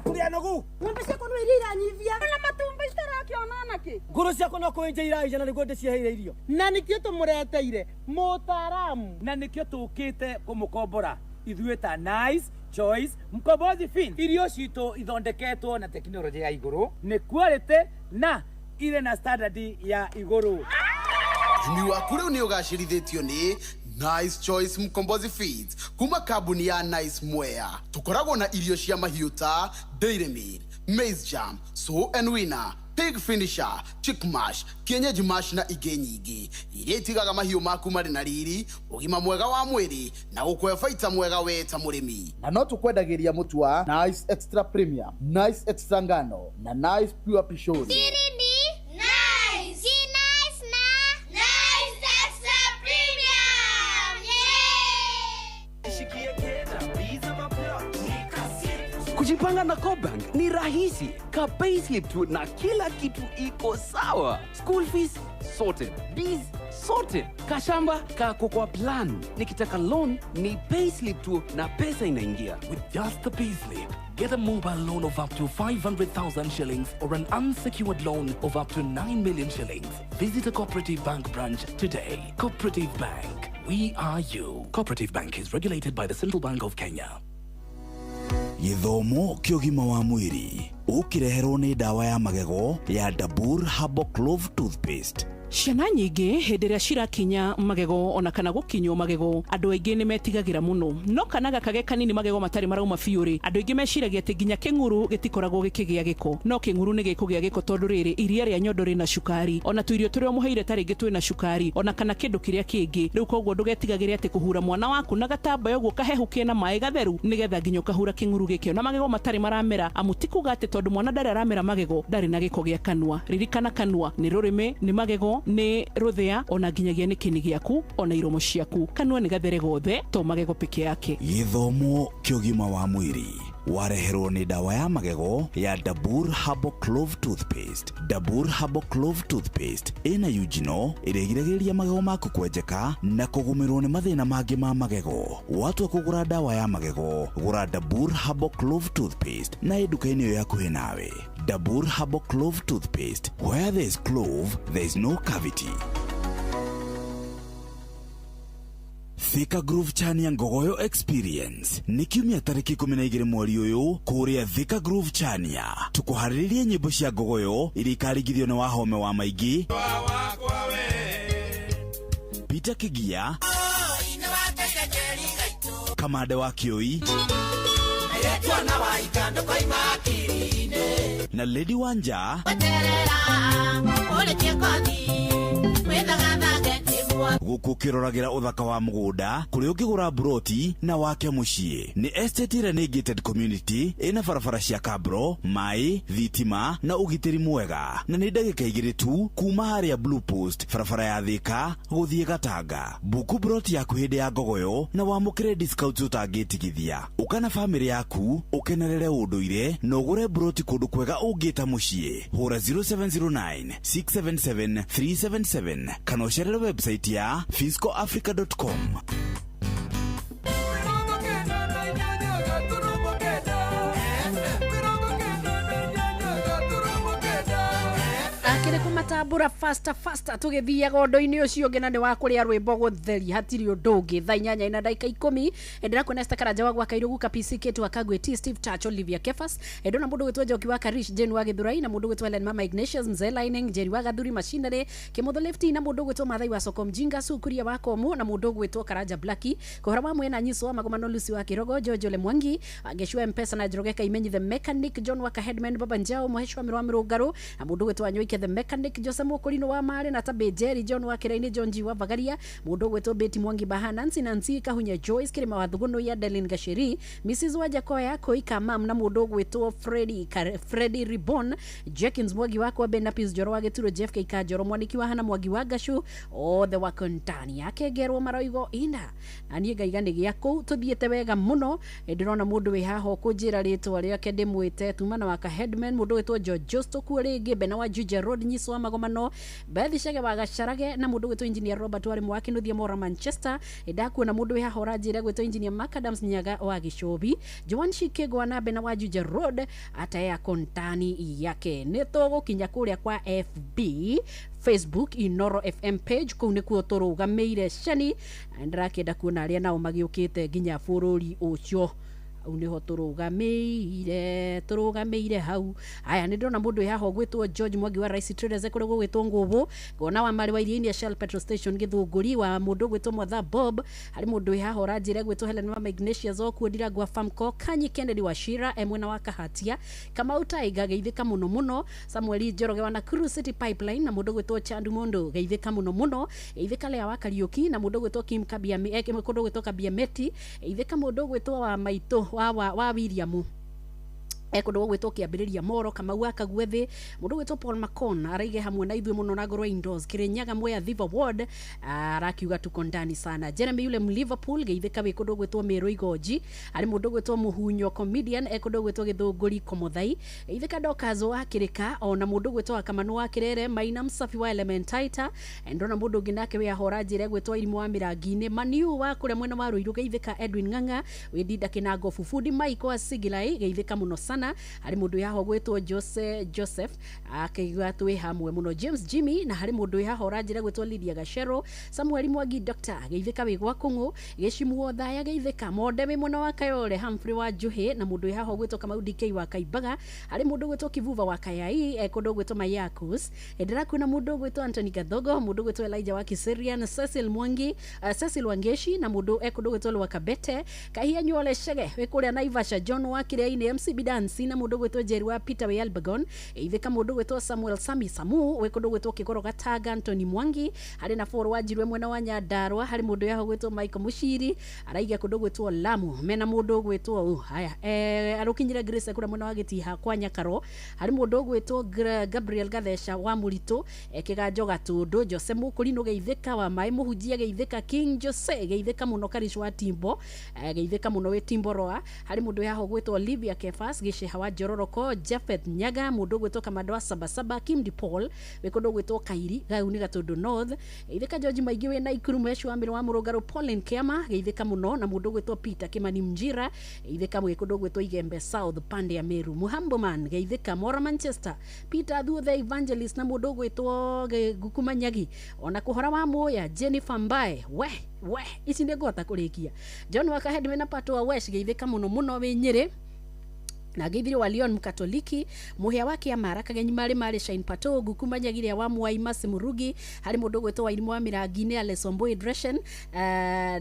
turi anogu
ng'ombe ciakwa no iria iranyithia na matumba citarakionana ki
nguru ciakwa no kuenja iraija na niguo ndiciheire irio na nikio tumureteire mutaramu na nikio tukite kumukombora ithuĩ ta Nice Choice Mkombozi Fin. Irio citũ ithondeketwo na teknolojia ya igũrũ, nĩ quality na ile na standard ya igũrũ.
Ni waku rĩu nĩ ũgacĩrithĩtio nĩ Nice Choice Mkombozi Feeds kuma kambuni ya Nice Mwea. Tukoragwo na irio cia mahiũ ta Dairy Meal, Maize Jam, So and Winner, Pig Finisher, Chick Mash, Kienyeji Mash na ingĩ nyingĩ iria itigaga mahiũ maku marĩ na riri, ũgima mwega wa mwĩrĩ na gũkũhe baita mwega we ta mũrĩmi.
Na no tukwendagĩria mũtu wa Nice Extra Premium, Nice Extra Ngano na Nice Pure Pishori.
Siri ni Nice. Si Nice na Nice Extra Premium.
Kujipanga na Cobank ni rahisi. Ka payslip tu na kila kitu iko sawa. School fees sorted, bills sorted, kashamba kako kwa plan. Nikitaka loan ni payslip tu na pesa inaingia.
With just the payslip, get a mobile loan of up to 500,000 shillings or an unsecured loan of up to 9 million shillings. Visit a Cooperative Bank branch today. Cooperative Bank, we are you. Cooperative Bank is regulated by the Central Bank of Kenya.
Githomo kiogima wa mwiri ukireherwo ni dawa ya magego ya Dabur Herbal Clove Toothpaste.
Ciana nyingĩ hĩndĩ ĩrĩa cirakinya magego ona kana gũkinywo magego andũ aingĩ nĩ metigagĩra mũno, no kana gakage kanini magego matarĩ marauma biũ-rĩ andũ aingĩ meciragia atĩ nginya kĩng'uru gĩtikoragwo gĩkĩgĩa gĩko, no kĩng'uru nĩ gĩkũgĩa gĩko tondũ rĩrĩ iria rĩa nyondo rĩna cukari, ona tũirio tũrĩa mũheire ta rĩngĩ twĩna cukari, ona kana kĩndũ kĩrĩa kĩngĩ. Rĩu koguo ndũgetigagĩre atĩ kũhura mwana waku na gatambaya ũguo kahehukie na maĩ gatheru nĩgetha nginya ũkahura kĩng'uru gĩkĩo na magego matarĩ maramera, amu ti kuga atĩ tondũ mwana ndarĩ aramera magego ndarĩ na gĩko gĩa kanua. Ririkana kanua nĩ rũrĩmĩ, nĩ magego, nĩ ruthia, ona nginyagia nĩ kĩni gĩaku, ona iromo ciaku. Kanua nĩ gathere gothe to magego peke yake.
Githomo kiogima wa mwiri wareherwo ni dawa ya magego ya Dabur Herbal Clove Toothpaste. Dabur Herbal Clove Toothpaste ina eugino irigiragĩrĩria magego maku kwenjeka na kũgũmĩrwo nĩ mathĩna mangĩ ma magego. Watua kũgũra dawa ya magego, gũra Dabur Herbal Clove Toothpaste na nduka-inĩ ĩyo yakuhĩ nawe. Dabur Herbal Clove Toothpaste, where there is clove, there is no cavity. Thika Groove Chania Ngogoyo Experience ni kiumia tariki 12 mweri uyu kuria Thika Groove Chania tukuhariririe nyimbo cia ngogoyo iria ikarigithio ni Wahome wa Maigi, Peter Kigia, Kamande wa Kioi,
twana wa ikando kwa imakirine
na Lady Wanja guku kiroragira uthaka wa mugunda kuri ukigura broti na wake mucii ni estate renegated community ina barabara cia kabro mai thitima na ugitiri mwega na ni ndagika 2 tu kuma haria Blue Post barabara ya Thika guthie Gatanga buku broti yaku hindi ya ngogoyo na wamukire discount utangitigithia ukana family yaku ukenerere unduire na ugure broti kundu kwega ungita mucii hura 0709 677 377 kana ucerere website ya fiscoafrica.com.
akire kumatambura faster tugithiaga undu-ini ucio ngena ni wa kuria rwimbo gutheri hatiri undu ungi thaa 8 na dakika 10 endera kwena Karanja wa Gwaka Irugu PC Ketu Akagwe T Steve Church Olivia Kefas endona mundu wetwa Joki wa Karish Jane wa Githurai na mundu wetwa Ellen Mama Ignatius Mzee Lining Jerry wa Gathuri Machinery Kimotho Lefty na mundu wetwa Mathai wa Soko Mjinga Sukuria wa Komu na mundu wetwa Karanja Blacki kohora wa mwena Nyiso wa Magomano Lucy wa Kirogo Jojo Le Mwangi ageshwa Mpesa na Jorogeka Imenyi the Mechanic John wa Headman Baba Njao Moheshwa Mirwa Mirugaro na mundu wetwa Nyoike the Mechanic Joseph Mokorino wa Mare na Tabe Jerry John wa Kiraini John G wa Bagaria mundu wetwa Betty Mwangi Bahana Nancy Kahunya Joyce Kirima wa Thuguno ya Delin Gasheri Mrs Wajakoya Koika Mam na mundu wetwa Freddy Ribbon Jenkins Mwagi wako Benapis Joro wa Geturo Jeff K Joro Mwaniki wa Hana Mwagi wa Gashu o the wakontani yake gerwo maroigo ina na nie gaigani giako tuthiete wega muno ndirona mundu wi haho kunjira ritwa riake ndimwite tumana wa Headman mundu wetwa George Justo kuringi Bena wa Juja Road Nyiso wa Magomano Bethi Shege wa Gacarage na mundu wetwa Engineer Robert wari mwaki nuthia mora Manchester ndaku na mundu wi haho rajire gwetwa Engineer Macadams Nyaga wa Gishobi Joan Shikegwa na Bena wa Juja Road ataya kontani yake nito gukinya kuria kwa FB Facebook Inoro FM page kuu nikuo turugameire ceni ndirakenda kuona aria nao magiukite nginya bururi ucio au niho turugameire hau aya ni ndona mundu yaho gwitwo George Mwangi wa Rice Traders ekore gwitwo nguvu ngona wa mari wa iria Shell Petrol Station Githunguri wa mundu gwitwo Mother Bob hari mundu yaho rajire gwitwo Helen Mama Ignatius okuodira gwa Famco Kanyi Kennedy wa Shira emwena wa Kahatia kama utaiga geithika muno Samuel Joroge wa Nakuru City Pipeline na mundu gwitwo Chandu Mondo geithika muno geithika Lea wa Kariuki na mundu gwitwo Kim Kabiami mundu gwitwo Kabiameti geithika mundu gwitwo wa Maito wa William ekundu gwitwo kiambiriria Moro kama waka gwethi mundu gwitwo Paul Macon araige hamwe na ithwe muno na Goro Indoors Kirinyaga Mwea Thiva Ward arakiuga tuko ndani sana Jeremy yule Liverpool geithika wikundu gwitwo Mero Igoji ari mundu gwitwo Muhunyo comedian ekundu gwitwo Githunguri Komuthai geithika Dokazo wa Kirika ona mundu gwitwo Kamanu wa Kirere Maina Msafi wa Elementaita endona mundu nginake we ahora jire gwitwo Irimu wa Mirangine Maniu wa kure mwena wa Ruiru geithika Edwin Nganga Wedida Kinago Fufudi Mike wa Sigilai geithika muno sana hari mundu yaho gwitwo Joseph akigwa twi hamwe muno James Jimmy na hari mundu yaho rajire gwitwo Lydia Gashero Samuel Mwangi Dr geithika wigwa kungu geshimuo thaya geithika Modemi muno wa Kayole Humphrey wa Juhe na mundu yaho gwitwo Kamau DK wa Kaibaga hari mundu gwitwo Kivuva wa Kayai ekundu gwitwo Mayakus endera kuna mundu gwitwo Anthony Gadhogo mundu gwitwo Elijah wa Kiserian Cecil Mwangi Cecil Wangeshi na mundu ekundu gwitwo wa Kabete Kahia Nyole Shege wekuria Naivasha John wa Kireine MC Bidan na mundu gwitwo Jerry wa Peter wa Albagon ithika mundu gwitwo Samuel Sami Samu wekundu gwitwo Kigoro Gataga Anthony Mwangi hari na foro wajirwe mwena wa Nyandarua hari mundu yaho gwitwo Michael Mushiri araiga kundu gwitwo Lamu mena mundu gwitwo haya arukinyira Grace kura mwena wa Gitiha kwa Nyakaro hari mundu gwitwo Gabriel Gathesha wa Murito ekiganjo gatundu Jose Mukurino geithika wa Mai Muhujia geithika King Jose geithika muno Karish wa Timbo geithika muno we Timbo Roa hari mundu yaho gwitwo Olivia Kefas hawa Jororoko Jafet Nyaga mundu gwitwo Kamadwa Sabasaba Kim Paul wekundu gwitwo Kairi gauni gatundu North geithika George Maigi we na Ikuru Mweshu wa Mbiro wa Murugaro Pauline Kema geithika muno na mundu gwitwo Peter Kimani Mjira geithika wekundu gwitwo Igembe South pande ya Meru Muhambo Man geithika Mora Manchester Peter Thu the Evangelist na mundu gwitwo Gukumanyagi ona kuhora wa Moya Jennifer Mbae we ici nĩ ngota kurikia John wa Kahedwe na Pato wa West geithika muno we Nyeri na geithiri wa Leon Mkatoliki muhia wake amara kagenyi mari Shine Pato gukumanyagire awamu wa Imasi Murugi hari mundu gwetwo wa irimu wa Mirangine Alesomboy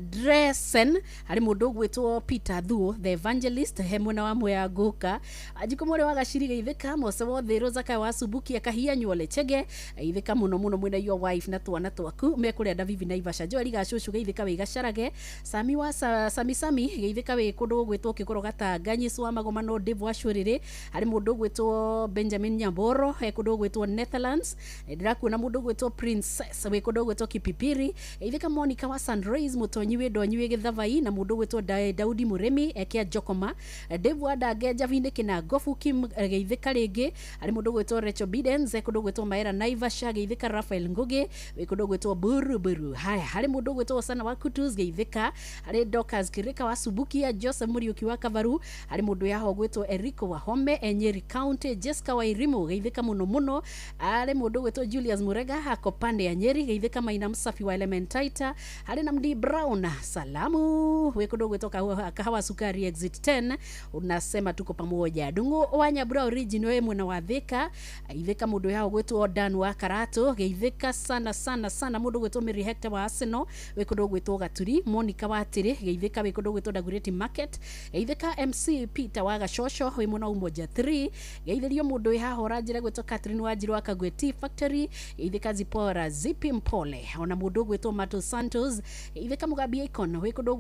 Dressen hari mundu gwetwo Peter Thuo the Evangelist hemwe na wamu ya Guka ajikomore wa Gashiri geithika mose wothe Rozaka wa Subuki akahia nyole chege ithika muno mwena your wife na twana twaku mekure Davivi na Ivasha Joeli gacushu geithika we gacarage Sami wa Sami geithika we kundu gwetwo kikoro gatanganyi swa magomano Ashurire hari mundu gwetwo Benjamin Nyamboro he kundu gwetwo Netherlands ndirakuona mundu gwetwo Princess we kundu gwetwo Kipipiri ithika Monica wa Sunrise mutonyiwe donyiwe githavai na mundu gwetwo Daudi Muremi ekia Jokoma Devu Adage Javinde kina Gofu Kim geithika ringi hari mundu gwetwo Rachel Bidens he kundu gwetwo Maera Naivasha geithika Rafael Ngugi we kundu gwetwo Buru haya hari mundu gwetwo Sana wa Kutus geithika hari Dokas Kirika wa Subukia Joseph Muriuki wa Kavaru hari mundu yaho gwetwo Rico wa Home Nyeri County Jessica wa Irimo geithika muno ari mundu gwetwo Julius Murega hako pande ya Nyeri geithika Maina Msafi wa Elementaita hari na Mdi Brown salamu we kundu gwetwo Kahawa Sukari Exit 10 unasema tuko pamoja Dungu wanya bra original we mwana wa Thika geithika mundu yao gwetwo Dan wa Karato geithika sana mundu gwetwo Mary Hector wa Arsenal we kundu gwetwo Gaturi Monica wa Tiri geithika we kundu gwetwo Dagoretti Market geithika MC Peter wa Gashosho we mwana umoja 3 geithirio mundu ihahora njira gwetwo Catherine Wanjiru akagweti factory geithika Zipora Zipi Mpole ona mundu gwetwo Mato Santos geithika Mugabi Icon we kundu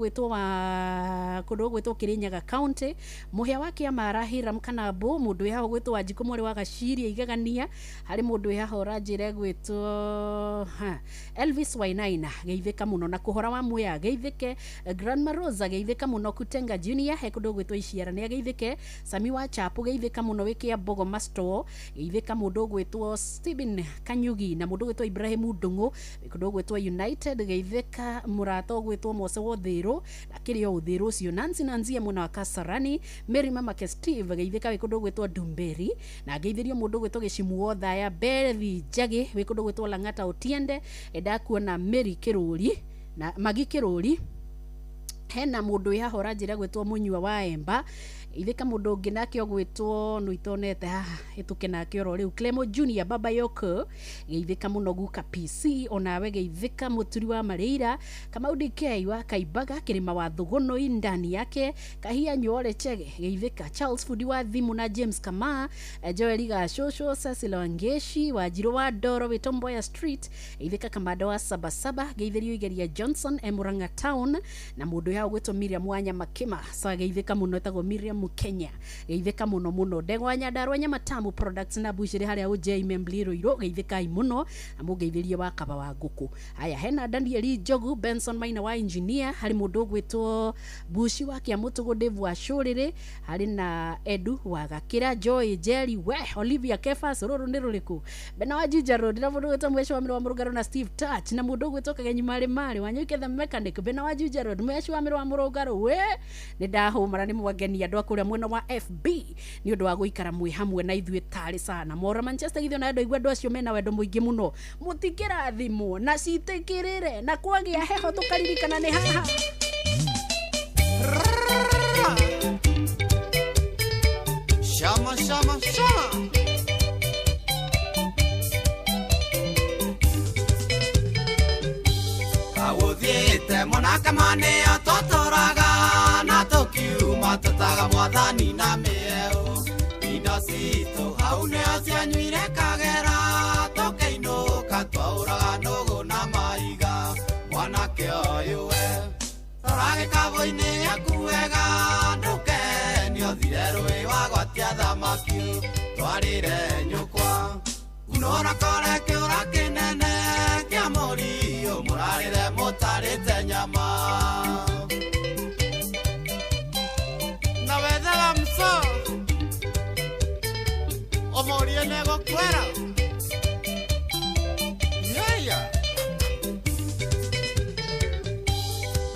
gwetwo Kirinyaga County muhia wake amara Hiram Kanabo mundu ihaho gwetwo Wajikomore wa Gashiria igagania hari mundu ihahora njira gwetwo Elvis Wainaina geithika muno na kuhora wa muya geithike Grandma Rosa geithika muno Kutenga Junior he kundu gwetwo Iciara ne geithike Sami wa Chapu geithika muno wikia Bogo Master geithika mundu gwetwo Steven Kanyugi na mundu gwetwo Ibrahim Dungu kundu gwetwo United geithika murato gwetwo Mose Wothiru akirio Uthiru ucio Nancy muna wa Kasarani Mary Mama ke Steve geithika kundu gwetwo Dumberi na geithirio mundu gwetwo Gishimu wotha ya Bethi Jagi kundu gwetwo Langata Otiende edakuona Mary Kiruri na Magi Kiruri hena mundu yahora njira gwetwo Munywa wa Emba ithika mundu ungi nake ogwetwo nuitonete haha hituke nake oro riu Clemo Junior Baba Yoko geithika muno Guka PC onawe geithika muturi wa Mareira kama UDK wa Kaibaga kirima wa Thuguno indani yake kahia Nyore Chege geithika Charles Fudi wa Thimu na James Kama Joel Gashosho Cecil Wangeshi wa Jiro wa Doro Witomboya Street geithika Kamado wa Sabasaba geithirio Igeria Johnson Emuranga Town na mundu ya gwetwo Miriam Wanya Makima sa geithika muno tago Miriam Kenya geithika muno Ndegwa Nyandarua Nyamatamu Products na Bushiri haria UJ Membliro iro geithika muno amugeithirie wa Kaba wa Nguku haya hena Daniel Jogu Benson Maina wa Engineer hari mundu gwetwo Bushi wa Kiamutugo Devu wa Shorire hari na Edu wa Gakira Joy Jerry we Olivia Kefas roro niruriku bena wa Juja Road na mundu gwetwo Mwesho wa Murugaro na Steve Touch na mundu gwetwo Kagenyi mari Wanyuke the Mechanic bena wa Juja Road Mwesho wa Murugaro we ni ndahumara ni mwageni andu akuria mwena wa FB ni undu wa guikara mwe hamwe na ithue tari sana mora Manchester githio na andu igwa andu acio mena wendo muingi muno mutikira thimu na citikirire na kwagia heho tukaririkana ni haha
shama awothiete monaka mane atotoraga na tokiuma tataga mwathani na mieo indo cito hau nio cianyuire kagera tokeinuka twauraga nũgũ na maiga mwanake ũyũ we torage kabo-inĩ yaku wega ndũkenio thire rũĩ wagwatia thamaki twarĩre nyũkwa kunora kore kĩũra kĩnene kĩa mũriũ mũrarĩre mũtarĩte nyama na wethaga mso omorie nego kwera yeya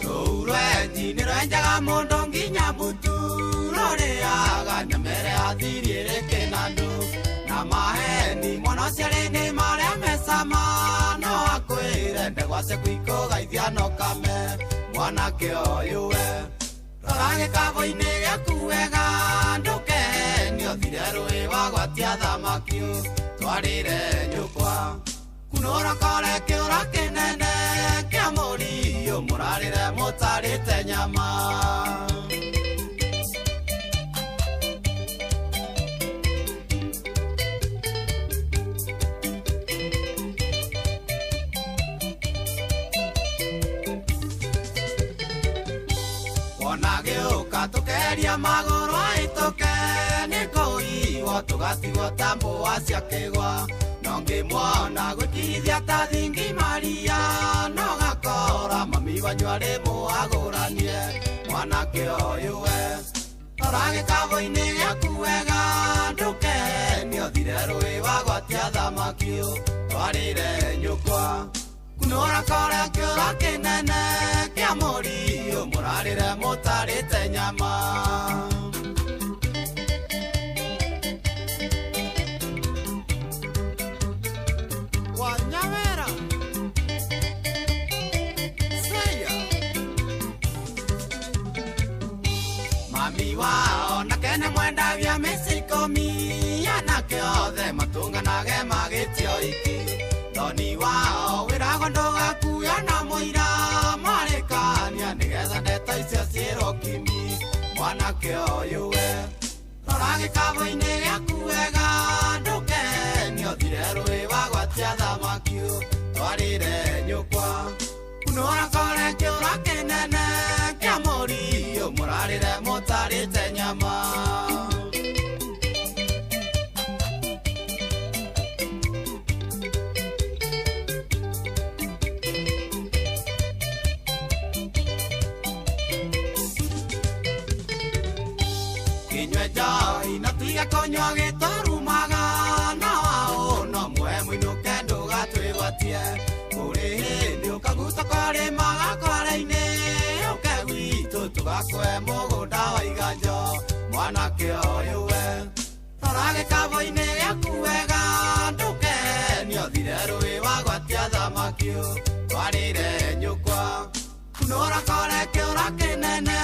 rũrwenji nĩrwenjaga mũndũ nginya mbutu rũrĩaga nyamere athirie rĩkĩnandũ na maheni mwana ciarĩ nĩ marĩa mesama no akwĩre ndegwace kwikũgaithia no kame mwanake ũyũ we rora gĩkabo-inĩ gĩaku wega ndũke wagwatia thamakio twarire nyukwa kunora kore kiura kinene kia murio murarire mutarite nyama Wanageuka tukeria magoro aitoke nikoiwo tugatigwo tambo wacia kigwa nongimwona gwikithia ta thingi maria no gakora mami wanyua rimu aguranie mwanake uyu we torage kavo-ini giaku wega ndukeni othire rui wagwatia thamakio twarire nyukwa kunora kore kiura kinene kia murio murarire mutarite nyama Wanyawera Seya Mami wao nakene mwenda vya misikomi anake othe matunganage magitio iki Doni wao wirago ndoga kuya na moira marekania nigetha ndeto icio cirokimi mwanake uyu we rorage kavo-ini giaku wega ndukeni othire rui wagwatia thamakio twarire nyukwa kunora kore kiura kinene kia murio murarire mutarite nyama Kinywe inatiga konywa gitarumaga na wao no mwe mwinuke ndugatwibatie kuri hindi ukaguta kore maga kore-ini ukegwitu tugakwe mugunda wa iganjo mwanake uyu we torage kavo-ini giaku wega ndukeni othire rui wagwatia thamakio twarire nyukwa kunora kore kiura kinene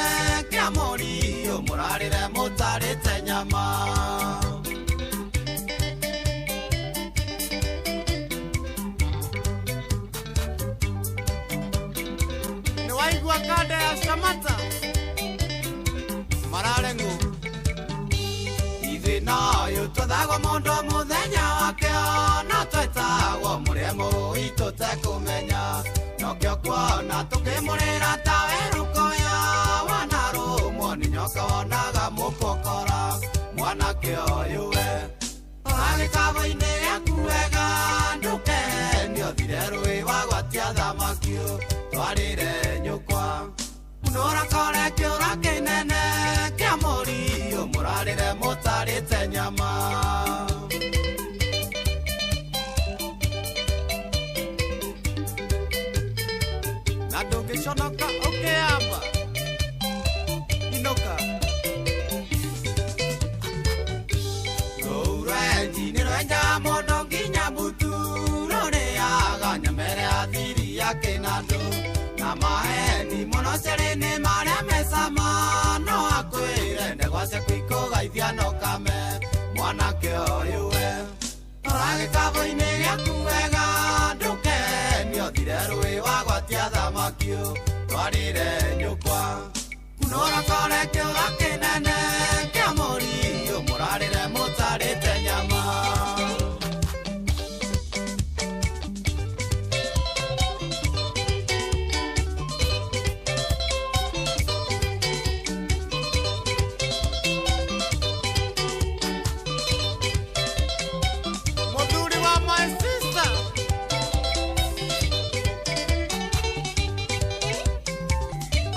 kia murio murarire mutarite nyama niwaigua kanda ya Shamata mararengu ithina uyu tuthagwo mundu muthenya wakio no twetagwo muremu itu tekumenya nokio kuona tukimurira ta werukoya wanarumwo ni nyoka wonaga mupokora mwanake uyu we torage kavo-ini giaku wega ndukeni othire rui wagwatia thamakio twarire nyukwa kunora kore kiura kinene kia murio murarire mutarite nyama na ndungiconoka ukiamba inoka rũrenji nĩ rwenja mũndũ nginya mbutu rũrĩaga nyamere athiri ya kĩnandũ na maheni mũno cĩrĩ-inĩ marĩa mecama no akwĩre ndegwa ciaku ikũgaithia no kame mwanake ũyũ we torage kavo-ini giaku wega ndukeni othire rui wagwatia thamakio twarire nyukwa kunora kore kiura kinene kia murio murarire mutarite nyama muthuri wa my sister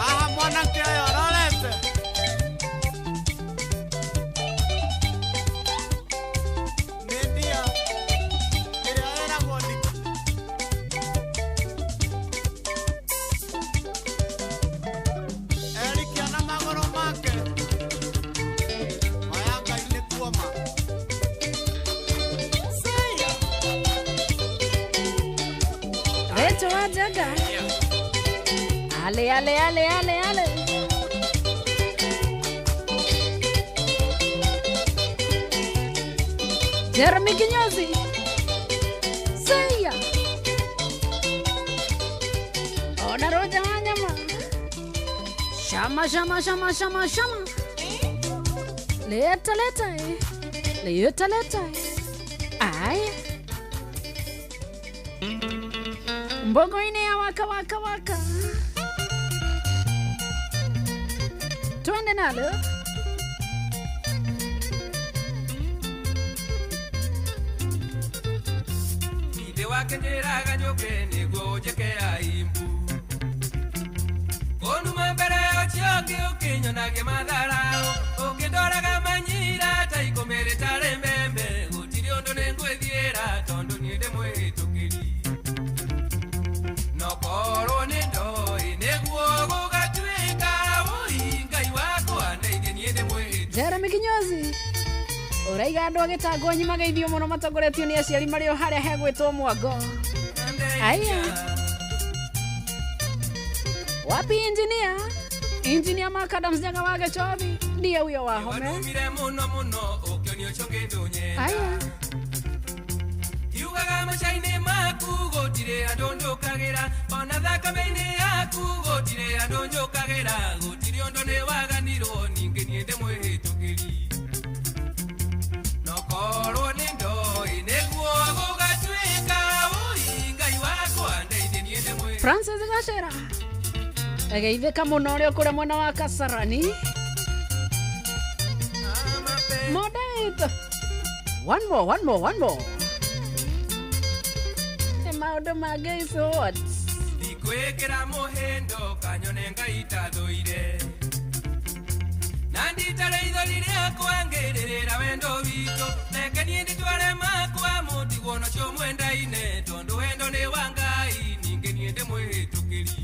aha mwanake uyu arorete
Jaga. Ale, ale, ale, ale, ale. Jeremy Kinyozi. Seya. Ona roja wanyama. Shama. Leta. Ay. Mbogo ine ya waka. Twende nalo.
Ide wakenjeraga njoke niguo njekera imbu. Onuma mbere ochionge ukinyonage matharao. Ukindoraga manyira taikomereta remembe. Gutiri undu ningwithiira tondu nie ndi mwitukiri. Nokorwo ni ndoi niguo gugatuika ui Ngai wakwa ndeithie nie ndi mwitukiri.
Jeremy Kinyozi. Uraiga andu agitangwo nyima geithio muno matongoretio ni aciari mario haria hegwitwo mwango. Aya. Wapi engineer Macadams nyaga wage chobi ndiye huyo wa home. Aya.
Yugaga machaine maku gotire andonjokagera ona thakame-ini yaku gotire andonjokagera gotire ondo ni waganirwo ninge nie ndi mwitukiri. Nokorwo ni ndoi niguo gugatuika ui Ngai wakwa ndeithie nie ndi mwitukiri.
Francis Gachera. Ageitheka muno uri kure mwena wa Kasarani. Modest. One more. Maundu mage is what?
Ndikwikira muhindo kanyone Ngai tathuire. Nanditare ithori riakwa ngirira wendo witũ. Reke niĩ nditware makwa mũtigwo nacio mwendaine. Tondu wendo nĩ wa Ngai ninge niĩ ndĩ mwĩhĩtũkĩri.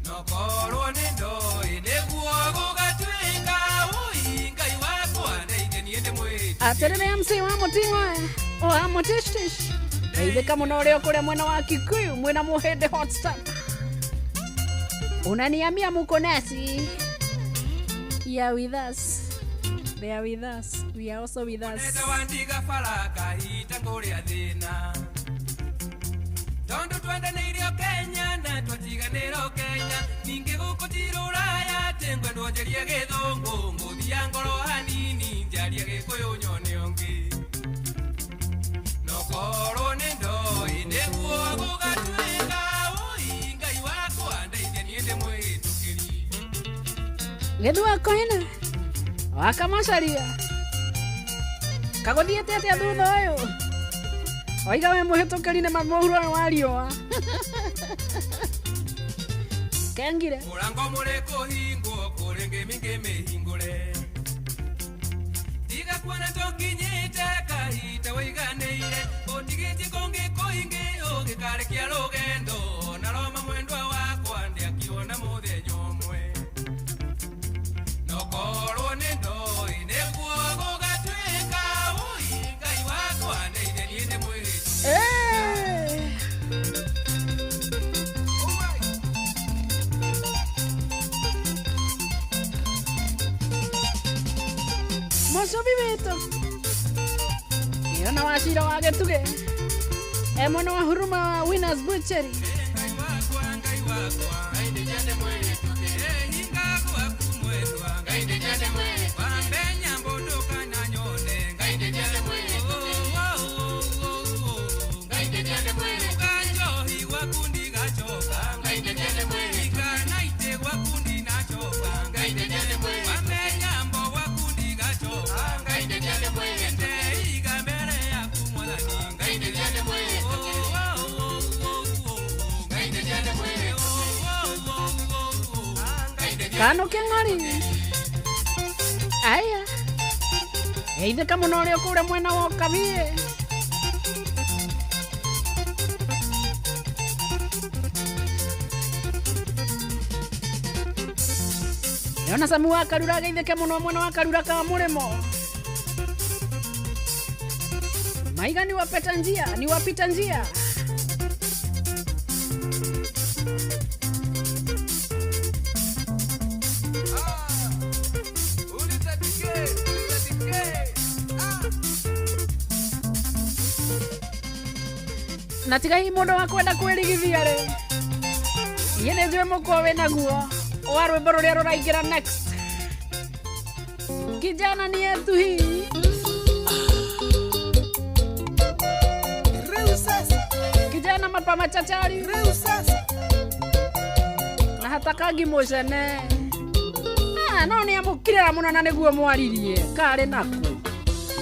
Nokorwo nĩ ndoi nĩguo gũgatuĩka ui Ngai wakwa ndeithie niĩ ndĩ mwĩhĩtũkĩri.
Aterere MC wa Muting'oe wa Mutishtish. Aitheka muno uri kure mwena wa Kikuyu mwena muhende hotstop. Unaniambia muko nasi. You are with us. They are with us. We are also with us.
Nenda wandiga faraka hita nguria thina. Tondu twendaneirio Kenya na twatiganĩrwo Kenya. Ningi guku ti Rũraya tengwe ndwanjerie gĩthũngũ. Ngũthia ngoro hanini njarie gĩkũyũ nyone ũngĩ. Nokorwo nĩ ndoi nĩguo gũgatuĩka ui Ngai wakwa ndeithie niĩ ndĩ mwĩhĩtũkĩri.
Githua koina. Wakamacaria. Kagothiete atia thutha uyu. Oiga we muhitukiri ni mamuhuro wa riua. Kengire.
Murango muri kuhingwo kuringi mingi mihingure. Tiga kuona tonginyite kahita wiganeire. Otigiti kongi koingi ogikarekia rugendo. Na Roma mwendwa wakwa ndiakiona muthenya umwe. Nokorwo nĩ ndoi nĩguo gũgatuĩka ui Ngai wakwa ndeithie niĩ ndĩ mwĩhĩtũkĩri.
Mocobi witũ. Yona wacira wa Gĩtugĩ. Mwena wa Huruma wa Winners Butchery.
Ngai wakwa Ngai ndeithie ndĩ mwĩhĩtũkĩri. Hinga gwaku mwendwa Ngai ndeithie ndĩ mwĩhĩtũkĩri. Wambenya mbũndũ kana nyone Ngai ndeithie ndĩ mwĩhĩtũkĩri. Ngai ndeithie ndĩ mwĩhĩtũkĩri. Njohi gwaku ndigacoka Ngai ndeithie ndĩ mwĩhĩtũkĩri. Ikanaite gwaku ndinacoka Ngai ndeithie ndĩ mwĩhĩtũkĩri. Wamenya mbo gwaku ndigacoka Ngai ndeithie ndĩ mwĩhĩtũkĩri. Iga mbere yaku Mwathani Ngai ndeithie ndĩ mwĩhĩtũkĩri. Ngai ndeithie ndĩ mwĩhĩtũkĩri.
Kano Keng'ori. Aya. Geitheka muno uri kure mwena wa Kabie. Yona Samu wa Karura geitheke muno mwena wa Karura ka Murimo. Maiga ni wapita njia. na tiga hi mundu wa kwenda kwirigithia ri yene njwe mukwa we naguo wa rwimbo ruria ruraingira next kijana ni yetu hii kijana mapa machachari na hatakangi mucene no ni amukirira muno na niguo mwaririe kare naku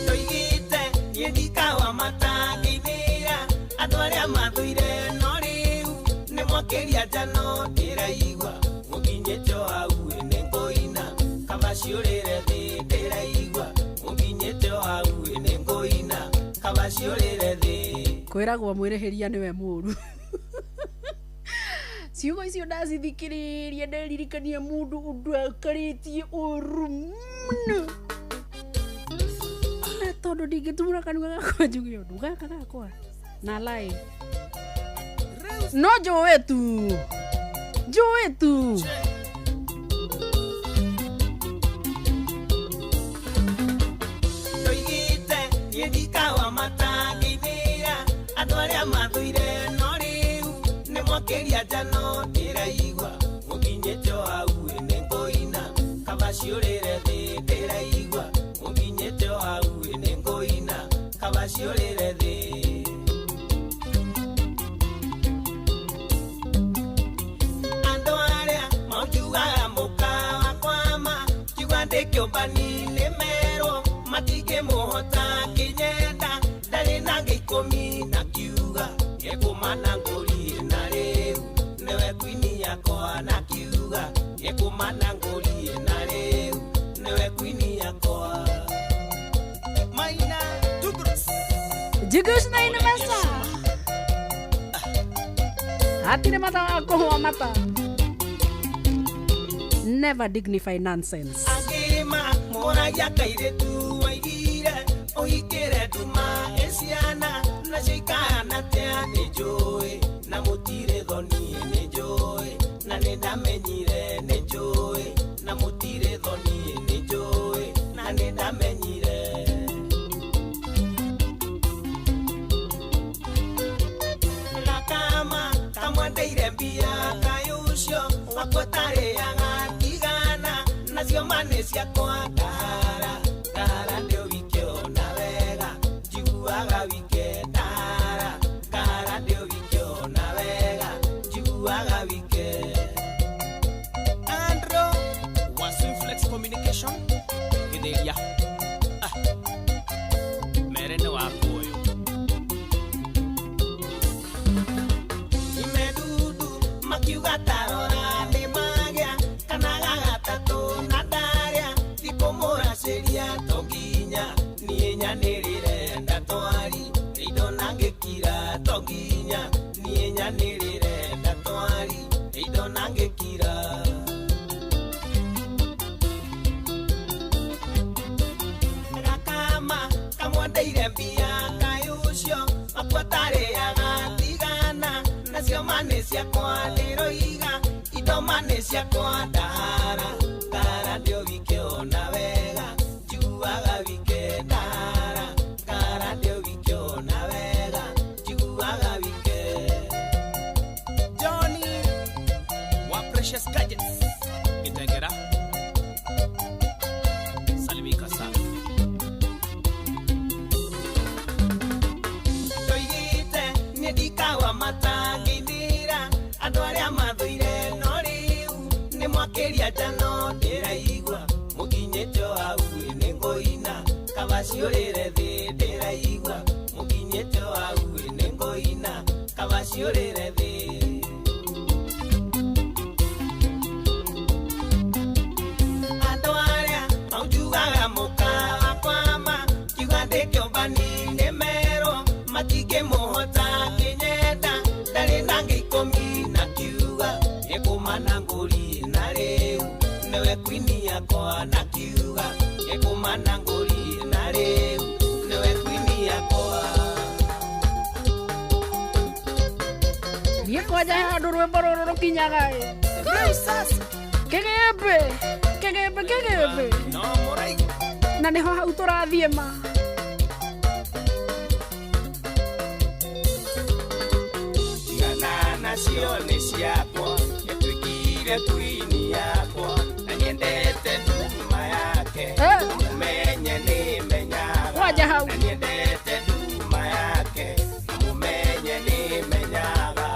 toigite yedikawa mataginira andu aria mathuire no riu ni mwakiria jano ndiraigua mukinyite hau ni ngoina kaba ciurire thi ndiraigua mukinyite hau ni ngoina kaba ciurire thi
kwiragwo mwirihiria niwe muru ciugo icio ndacithikiririe nderirikania mundu undakaritie uru muno na tondu ndingitura kanua gakwa njuge undu gaka gakwa na lai no njuwe tu
toigite yedikawa mataginira andu aria mathuire no riu ni mwakiria jano ndiraigua mukinyite hau ni ngoina kaba ciurire thi ndiraigua mukinyite hau ni ngoina kaba ciurire thi andu aria maujugaga mukawa kwama kiuga ndikiumbani ni merwo matige muhota kinyenda ndari na gikumi na kiuga ekumana nguri na riu niwe kwini yakwa na kiuga ekumana nguri na riu niwe kwini yakwa maina tugrus
jigus na ina masa hatire mata wako mata never dignify nonsense
agima mora yakairetu waigire ohikire duma esiana na shikana tea ni joy na mutire dhoni ni joy na nendamenyire ni joy na mutire dhoni ni joy na nendamenyire na kama ndeire mbia kayusho wakotare yanga tigana na sio mane cia kwa dara ndio wikio na wega jiguaga wike dara ndio wikio na wega jiguaga wike Andro Wasinflex Communication Gidelia merene wako yo imedudu makiuga tarora ni magia kanaga gatatu na daria dikomora seria toginya nienya nirire ndatwari indo nangekira toginya nienya nirire ndatwari indo nangekira kama kamwandeire mbia kayucio akwatare agatigana nacio mane ciakwa ndiroiga indo mane ciakwa dara ndio wikio na wega jiguaga wike dara ndio wikio na wega jiguaga wike Johnny wa Precious Gadgets Kitengera salimika sana toigite nidikawa mataginira andu aria mathuire no riu ni mwakiria jano ndiraigua mukinyite hau ni ngoina kaba ciurire thi ndiraigua mukinyite hau ni ngoina kaba ciurire thi andu aria maujugaga mukawa kwama kiuga ndikiombani ni merwo matige muhota kinyenda ndari na gikumi na kiuga ekumana nguri na riu niwe kwini yakwa na kiuga ekumana nguri na riu niwe kwini yakwa
yekwaja handu rwimbo ruru rukinyaga kegebe
no morai
na niho hau turathie ma
icio nĩ ciakwa nĩtwĩkire twini yakwa na niendete nduma yake mumenye nĩmenyaga
waja hau
na niendete nduma yake mumenye nĩmenyaga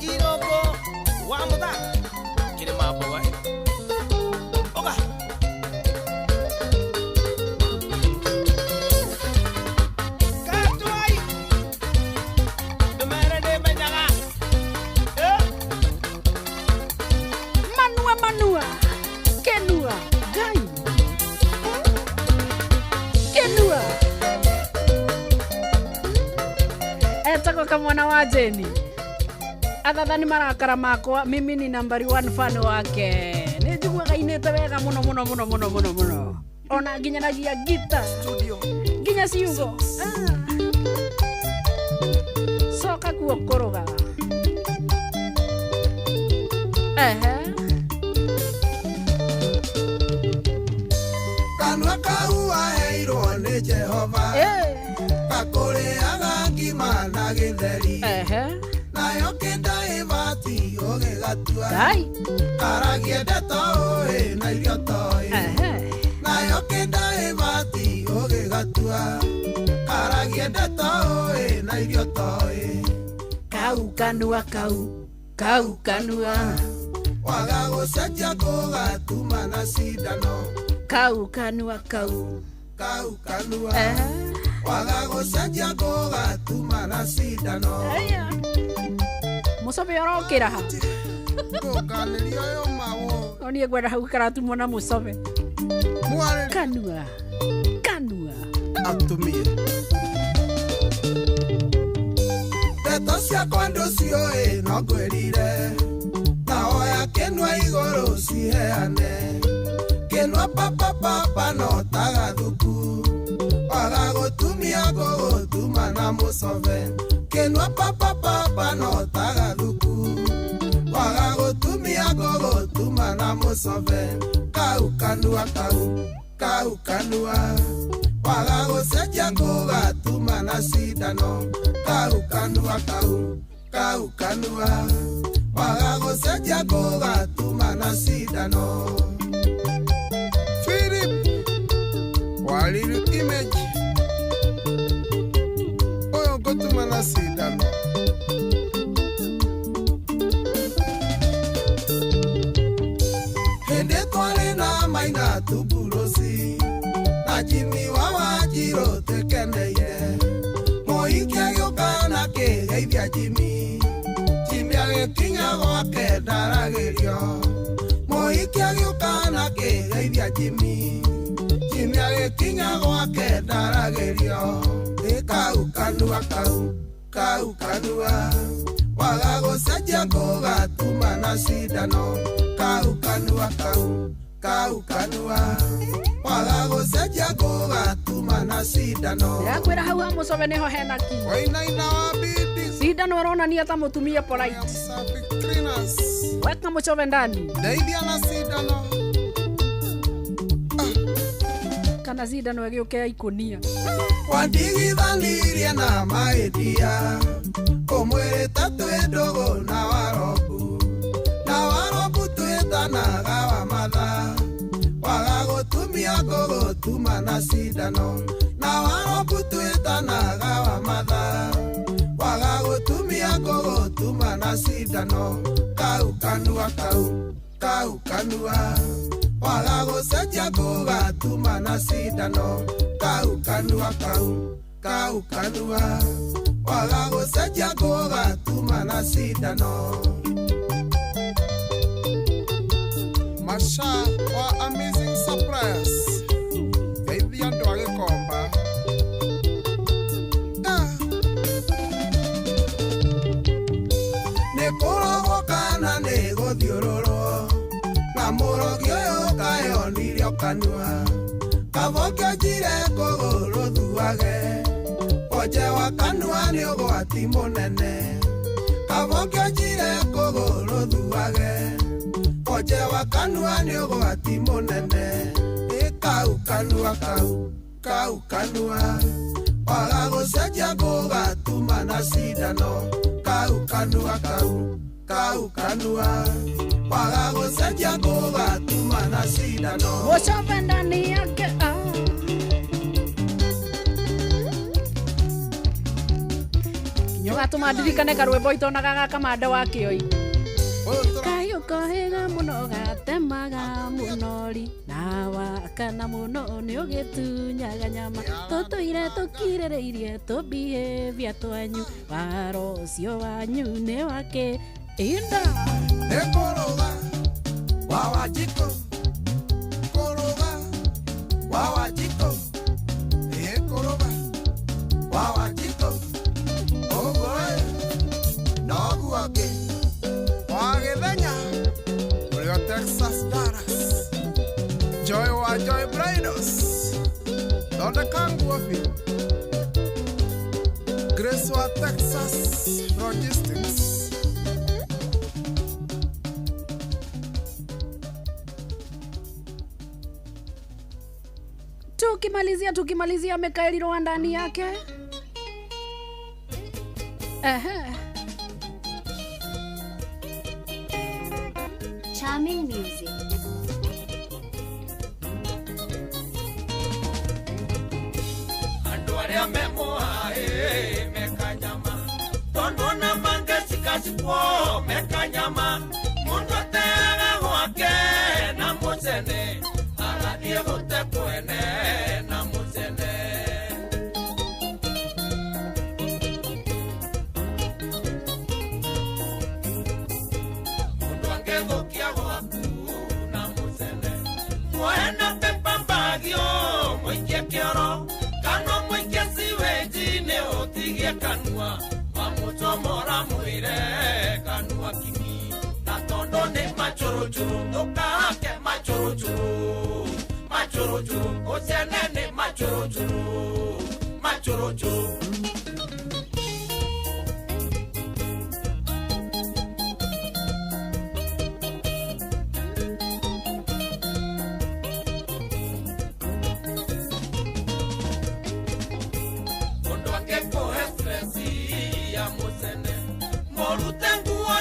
Iroko wa muthaka kiri mambo wa oga katwai dumere de menyaga
manua kenua gai kenua etako kamwana wa Jeni athathani marakara makwa mimi ni nambari 1 fan wake ni njiguaga inete wega muno ona nginyanagia gita studio nginya ciugo soka kuo koroga
kanua kau aheirwo nĩ Jehova gakũrĩaga ngima na gĩtheri nayo kĩnda ĩbati ũgĩgatua karagia ndeto ũĩ na irio toĩ nayo kĩnda ĩbati ũgĩgatua karagia ndeto ũĩ na irio toĩ
kau kanua
waga gũcenjia kũgatuma na cindano
kau kanua
waga gũcenjia kũgatuma na cindano
musobe orokira ha
gũkanĩria yo mawo
onie gwera hau karatumwo na musobe kanua
atumie ndeto ciakwa ndũciũĩ no ngwĩrire na hoya kĩnua igũrũ ciheane kĩnua papa no tagathuku waga gũtumia ngũgũtuma na mũcobe kĩnua papa no tagathuku waga gũtumia ngũgũtuma na mũcobe kau kanua waga gũcenjia ngũgatuma na cindano kau kanua waga gũcenjia ngũgatuma na cindano Philip Waliru image oyo ngũtuma na cindano hĩndĩ twarĩ na Maina Tumburosi na Jimmy wa Wanjirũ tũkeneire mũhiki agĩũka na kĩgeithia Jimmy agĩkinya gwake ndaragĩrio mũhiki agĩũka na kĩgeithia Jimmy agĩkinya gwake ndaragĩrio kau kanua waga gũcenjia ngũgatuma na cindano kau kanua waga gũcenjia ngũgatuma na cindano
yakwĩra hau ha mũcobe nĩho hena ki
wainaina wa bidi
cindano aronania ta mũtumia polite weka mũcobe ndani
ndeithia na cindano
kana cindano ĩgĩũke ikonia
wandigithanirie na mahĩtia ũmwĩrĩte twĩ ndũgũ na warobu twĩtanaga wa matha waga gũtumia ngũgũtuma na cindano na warobu twĩtanaga wa matha waga gũtumia ngũgũtuma na cindano kau kanua waga gũcenjia ngũgatuma na cindano kau kanua waga gũcenjia ngũgatuma na cindano Masha wa Amazing Suppliers geithia andũ a Gĩkomba nĩ kũrogwo kana nĩ gũthiũrũrwo na mũrogi ũyũ kayonirio kanua kabokio njire kũgũrũ thuage oje wa kanua nĩ ũgwati mũnene kabokio njire kũgũrũ thuage oje wa kanua nĩ ũgwati mũnene kau kau kanua waga gucenjia ngugatuma na cindano kau kanua kau kanua waga gucenjia ngugatuma na cindano
Mucobe ndani yake Nyogatuma ndirikane karwimbo itonaga gaka manda wa kioi Kayo kohega muno gatemaga munori na wakana muno ni ugitunyaga nyama tutuire tukirereirie tu behavior twanyu waro cio wanyu ni wake inda
nekoroga wawajiko koroga wawajiko nekoroga wawajiko ogoe noguake wagethenya urio Texas Dallas Joy wa Joy Bridals donde kanguafi Grace wa Texas Logistics
tukimalizia amekaelirwa ndani yake
Charming music.
Andu aria memoae mekanyama tondo na mangesikasipwo mekanyama mundu ateaga gwake na mucene agathie gute kwene na mucene mundu angethukia gwaku na mucene mwena pepambagio muikie kioro kanwa muikie siwejini utigie kanua mamuchomora mwire kanua kimi na tondo ni machuruchuru ndukake machuruchuru machuruchuru ucene ni machuruchuru machuruchuru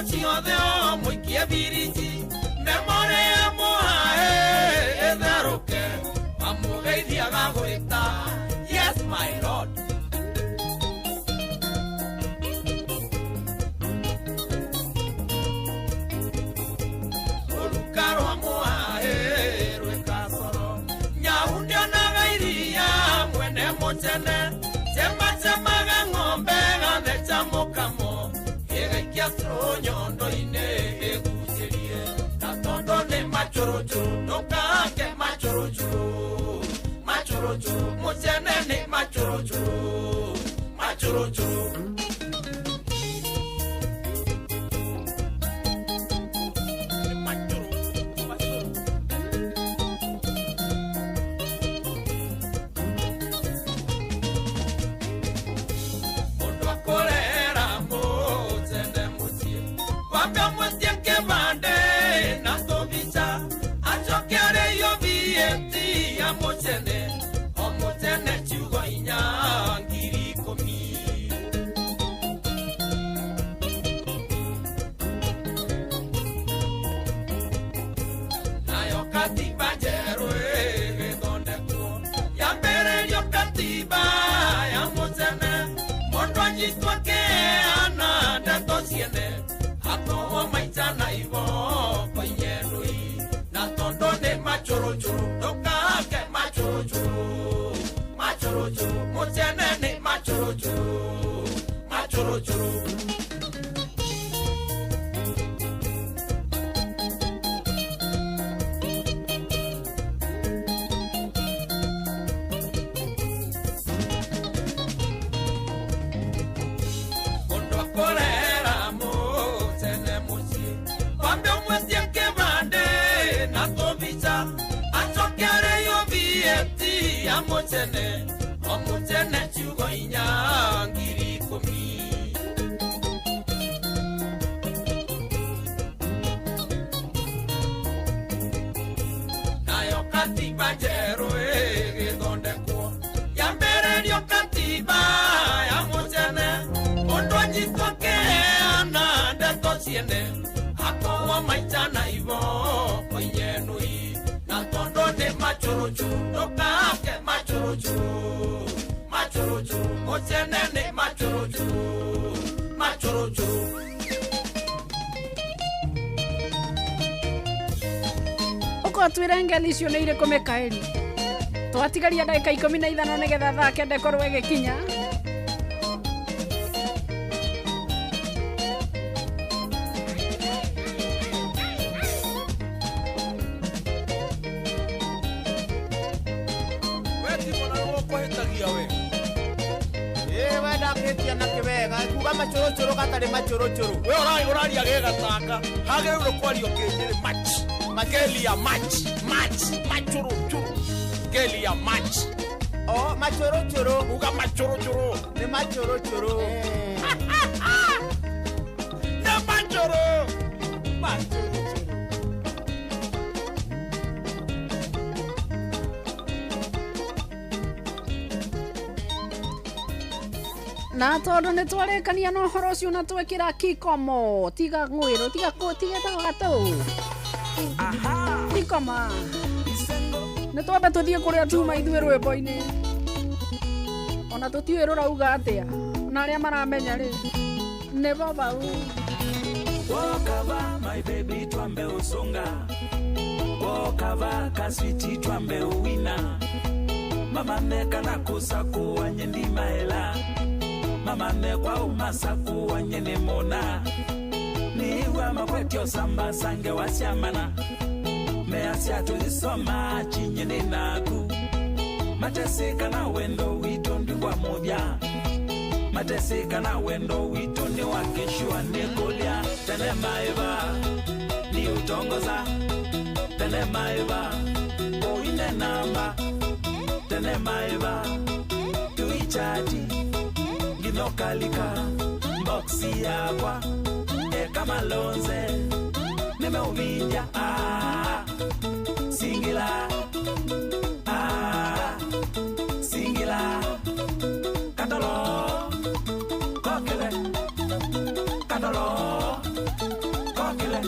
Ciothe muikie biriji memore moae etharuke amugeithiaga gwita yes my lord urukarwa moae rwekasoro nyahundionaga iria mwene mucene cemaga ng'ombe gatheca mukamo Kiastro nyondo ine egujerie na tondo ne machuruchuru ndokake machuruchuru machuruchuru mucene ne machuruchuru machuruchuru Omutene chugo inyangiri komi Nayo kati bajero ege donde kwa tiende Atowa maitana ivo Oyenui Na tondo ne machuruchu Nokake machuruchu Machuruchu Motiene ne machuruchu Machuruchu
Uko twirengeli cio nĩ irĩkũ Mikaeli twatigaria ndagĩka 15 nĩgetha thaa kenda ĩkorwo ĩgĩkinya
Machuruchuru katari machuruchuru we oraria gegataka hagerulo kwario kenyere match mageli ya match machuruchuru geli ya match oh machuruchuru uga machuruchuru ni machuruchuru na machuruchuru
na tondu nĩ twarĩkania na ũhoro ũcio na twekĩra kikomo tiga ngwĩrũ tiga gatũ kikoma nĩ twambe tũthiĩ kũrĩa tuma ithuĩ rwĩmbo-inĩ ona tũtiũĩ rũrauga atĩa na arĩa maramenya rĩ nĩ bobau
Wokava my baby twambe usonga Wokava kaswiti twambe uwina Mama neka na kusaku wanyendi maela Mama nekwa umasaku wanyene mona Niwa makwetyo samba sange wasiamana Measia tulisoma chinyene naku Mateseka na wendo witondi kwa mobya Mateseka na wendo witondi wakeshua nekolia Tene maiva ni utongoza Tene maiva oine namba Tene maiva tuichati Ginokalika boxi yakwa Eka malonze Nimeuvinja Singila Singila Katolo Kokele Katolo Kokele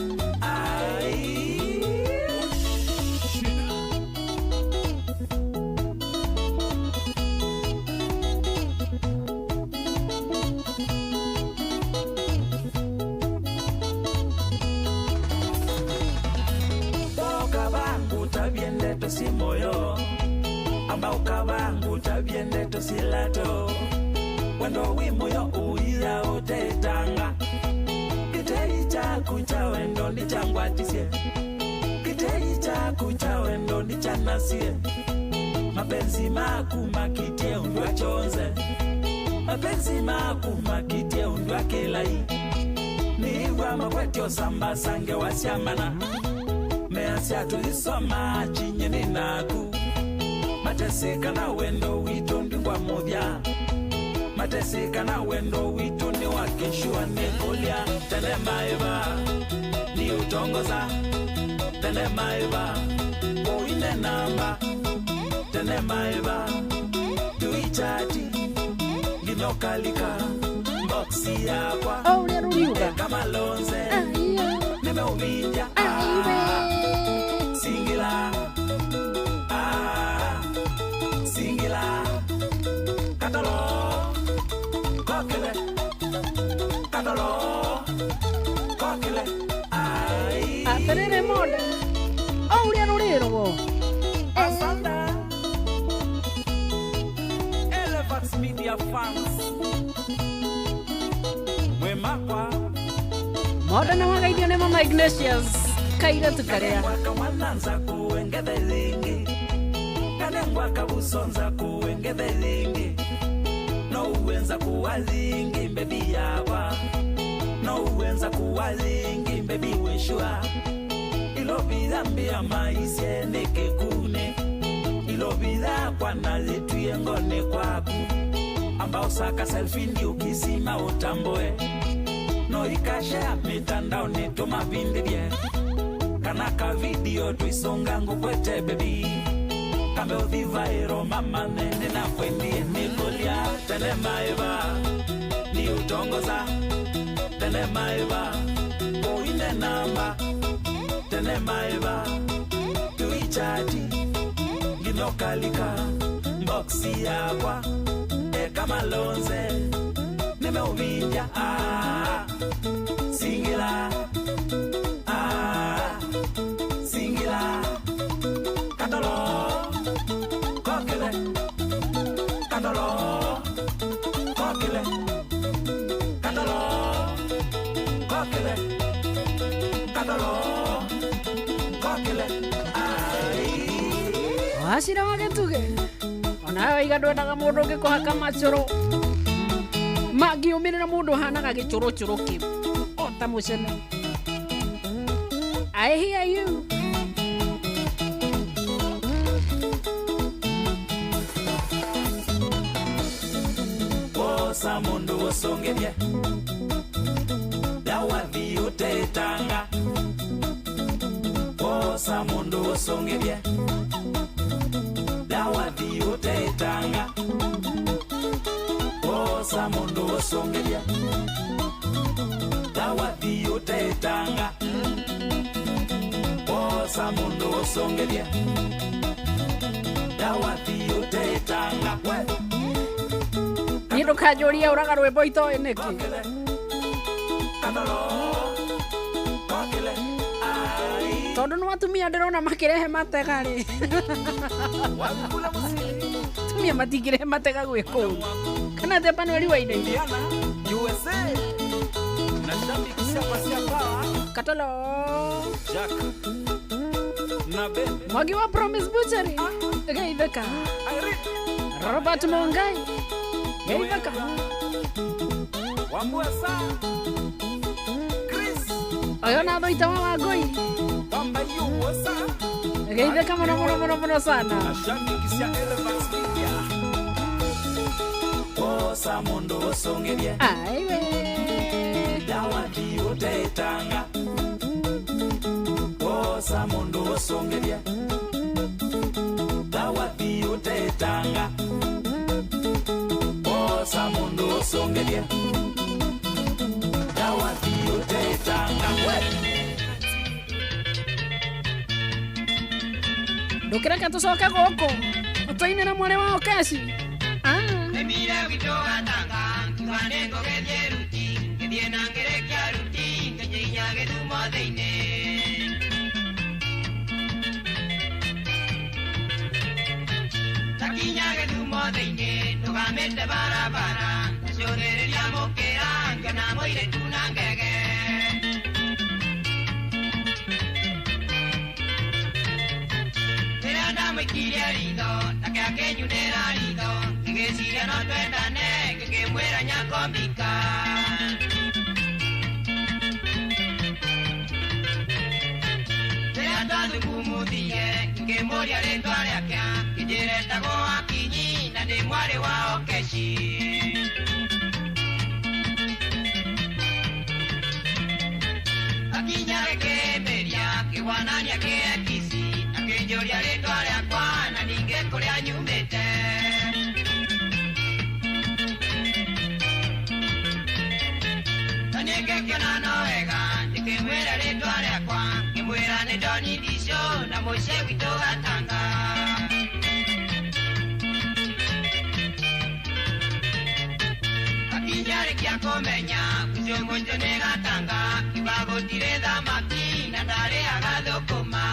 Si moyo ambao kavangu tabiende tosilato wendo wimoyo uya utetanga kitei chaku cha wendo ni changwatisie kitei chaku cha wendo ni chanasie mapenzi maku makitie undwa chonze mapenzi maku makitie undwa kelai niwa makwetyo samba sange wasiamana Measia tulisoma chinyene naku Mateseka na wendo witondi kwa mobya Mateseka na wendo witondi wakeshua nekolia Tene maiva ni utongoza Tene maiva oine namba Tene maiva tuichati Ginokalika boxi yakwa Eka malonze Nimeuvinja Singila Singila Katalo Kokele Katalo Kokele
Aterere moda Auria ruriro
Asanda Elevax Media Fans Mwemakwa
Moda na wagaithio nĩ Mama Ignatius kairatu karĩa
Kamananza kuengede lingi Kanengwa kabusonza kuengede lingi No uwenza kuwa lingi mbebi yawa No uwenza kuwa lingi mbebi weshua Ilobida mbia maisye neke kune Ilobida kwa nazitu yengone kwaku Ambao saka selfie ndi ukisima utamboe No ikashare mitandao neto mavindi bie Kanaka video tuisongangu kwete baby Kambe udhivairo mama nene na kwendi nikolia Tene maiva ni utongoza Tene maiva namba tene maiba tuichati nginokalika boxi yakwa kama lonze nimeuvinja singila singila kadolo kokele kadolo kokele kadolo kokele kadolo kokele
washira wagetuge onawe igadwendaga mundu ngikuhaka macuru magiumirira mundu hanaga gicurucuru kiu ota mucene. I hear you.
Bosa mundu osongerie dawa viutetanga bosa mundu osongerie dawa viutetanga bosa mundu osongerie dawa viutetanga bosa mundu osongerie dawa viutetanga
Nindo kajoria uraga rwimbo itoe niki tondu no atumia ndirona makirehe matega ri tumia matikirehe matega gwikuru kana themba no riwaine
USA na shambiki siapa
katalo
Jack na Ben
Mwagi wa Promise Butchery geitheka Robert Mongai geitheka
Wambuasa Chris
ayona doita wa Ngoi
Bamba yuosa
geitheka mono sana
shambiki sia Elephant Media bosa mundo osongerie
aiwe
dawa viutetanga bosa mundo osongerie dawa viutetanga bosa mundo osongerie dawa viutetanga
ndukireka tucoke guku utoinira mwari wa Okesi
Emira witogatanga tubanengo gedieruti gediena ngerekia ruti ngejinya gedumo deine takinya gedumo deine tugamete barabara shoreria mokera ngana moire tunangege Terana mekiria rido takia nyunera rido Ngesiria no twendane ngekemwera nyakombika Tea twathugumuthie ngĩmũria rĩtwa rĩake kĩnjĩre etagwo Akinyi na ndĩ mwarĩ wa Okeci Akinya gĩkĩmĩria kĩgwanania kĩekisi akĩnjũria rĩtwa rĩakwa na ningĩ kũrĩa nyumĩte Ningekena no wega nikimwira rĩtwa rĩakwa ngĩmwĩra nĩ Doni Disho na mũici witũ Gatanga akinyarĩkia kũmenya ũcio mũico nĩ Gatanga kiuga gũtirĩ thamaki na ndarĩaga thũkũma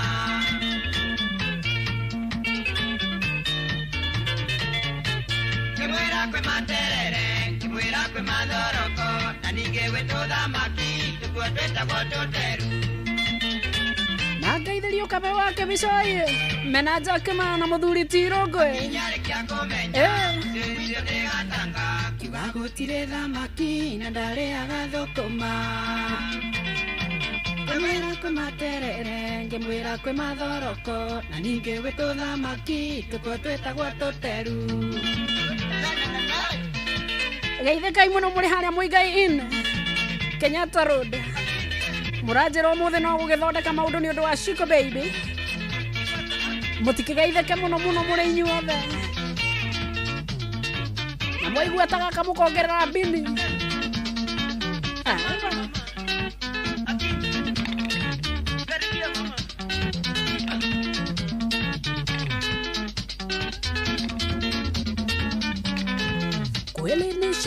ngĩmwĩra kwĩ materere ngĩmwĩra kwĩ mathoroko na ningĩ gwĩtũ thamaki tũkuo twĩtagwo tũteru
na ngeithĩrio kabe wake bicoi menaja kĩmana mũthuri tirũngwe
kinyarĩkia kũmenya ũcio nĩ Gatanga kiuga
gũtirĩ thamaki na ndarĩaga thũkũma ngĩmwĩra kwĩ materere ngĩmwĩra kwĩ mathoroko na ningĩ gwĩtũ thamaki tũkuo twĩtagwo tũteru geithĩkai mũno mũrĩ harĩa Muigai Inn Kenyatta Road mũranjĩra ũmũthĩ no gũgĩthondeka maũndũ nĩ ũndũ wa Shiko Baby mũtikĩgeithĩke mũno mũrĩ inyuothe na mwaigua ta gaka mũkongerera bindi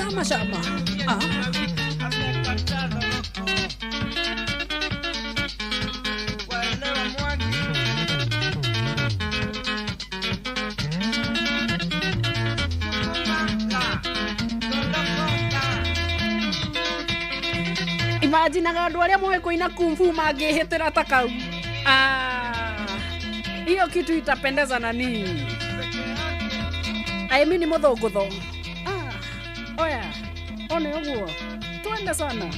Shama shama. Imagine andu aria moe kuina kung fu magihitira ta kau. Hiyo kitu itapendeza nani? Mimi ni muthungutho. Oya. One uguo. Twende sana.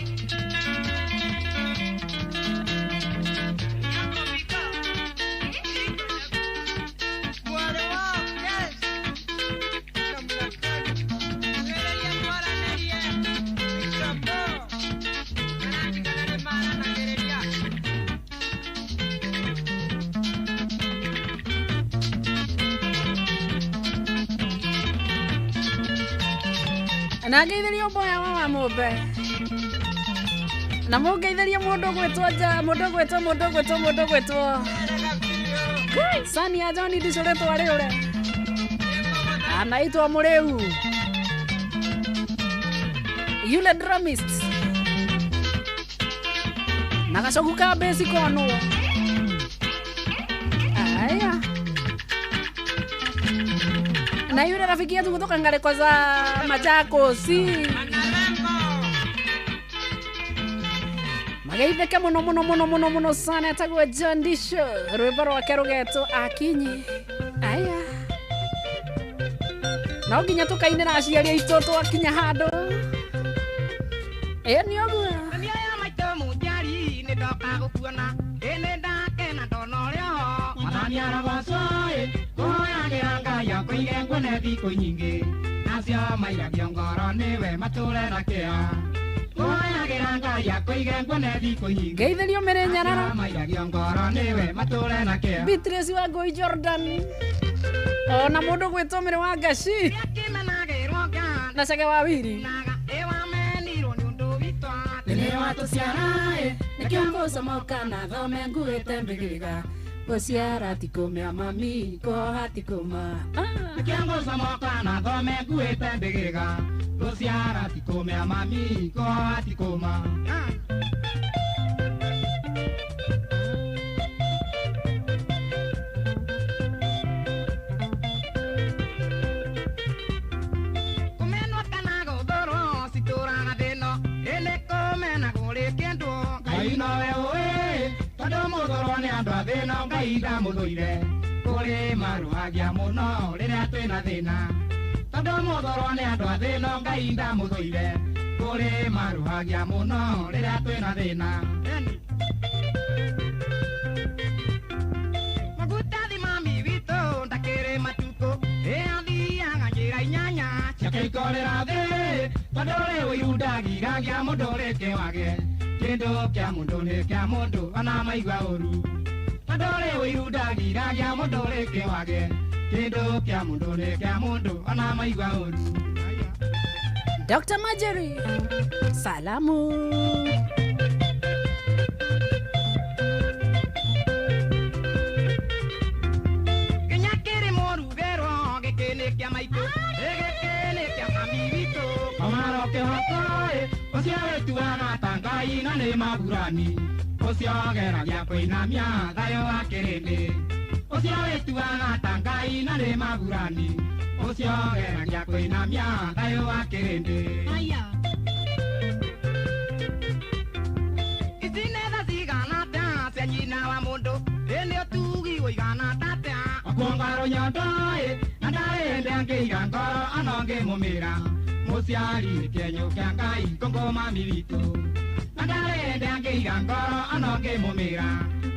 Nageithirio boya wa mumbe na mugeithirio mundu gwetwo ja mundu gwetwo sani ya Johnny ndicoretwo ari ure anaitwa Mureu yule drumist na gacoku ka basic onu aya na yule rafiki yetu kutoka Ngareko za Machakos magaitheke muno sana etagwo John Disho rwimbo rwake rugetwo Akinyi aya no nginya tukaine na aciari aitũ twakinya handũ ni oguo
ya maitũ mũnjari nĩ ndoka gũkuona nĩ ndakena ndona ũrĩa ho mwathani aragocwo kuhoyagĩra Ngai akũige nguone thikũ nyingĩ nacio mairagio ngoro nĩwe matũre na kĩo kuhoyagĩra Ngai akũige nguone thikũ nyingĩ
geithĩrio Mĩrĩ Nyarara
mairagio ngoro nĩwe matũre na kĩo
Beatrice Wangui Jordan ona mũndũ gwĩtwo Mĩrĩ wa Ngaci na Chege wa Wiri nĩ watũciara nĩkĩo ngũcomoka na thome nguĩte mbĩgĩga gũciara tikũmĩa mami kũhoha tikũma
nĩkĩo ngũcomoka na thome nguĩte mbĩgĩga gũciara tikũmĩa mami kũhoha tikũma Ngai ndamũthũire kũrĩ marũhagia mũno rĩrĩa twĩna thĩna tondũ mũthũrwo nĩ andũ a thĩna Ngai ndamũthũire kũrĩ marũhagia mũno rĩrĩa twĩna thĩna magutathi mami witũ ndakĩrĩ matukũ athiaga njĩra inyanya ciake ikorera thĩ tondũ rĩ ũiru ndagiragia mũndũ rĩngĩ wage kĩndũ kĩa mũndũ nĩ kĩa mũndũ ona maigua ũru Adore ũiru ndagiragia mũndũ rĩngĩ wage kĩndũ kĩa mũndũ nĩ kĩa mũndũ ona maigua ũru
Dr. Majeri salamu
Kinyakĩrĩ mũrugĩrwo gĩkĩ nĩ kĩa maitũ gĩkĩ nĩ kĩa mami witũ kamaro kĩhoko ũcio wĩtuaga ta Ngai na nĩ maburani Ucio geragia kũinamia thayũ wa kĩrĩndĩ Ucio wĩtuaga ta Ngai na nĩ maburani Ucio geragia kũinamia thayũ wa kĩrĩndĩ Ici nĩ tha cigana ta cia nyina wa mũndũ nĩ ũtugi ũigana tatĩa Akuongaro nyondo na ndarĩ ndangĩiga ngoro ona ngĩmũmĩra Mũciari nĩ kĩenyũ kĩa Ngai kũngũ mami witũ Andare ndangĩiga ngoro ona ngĩmũmĩra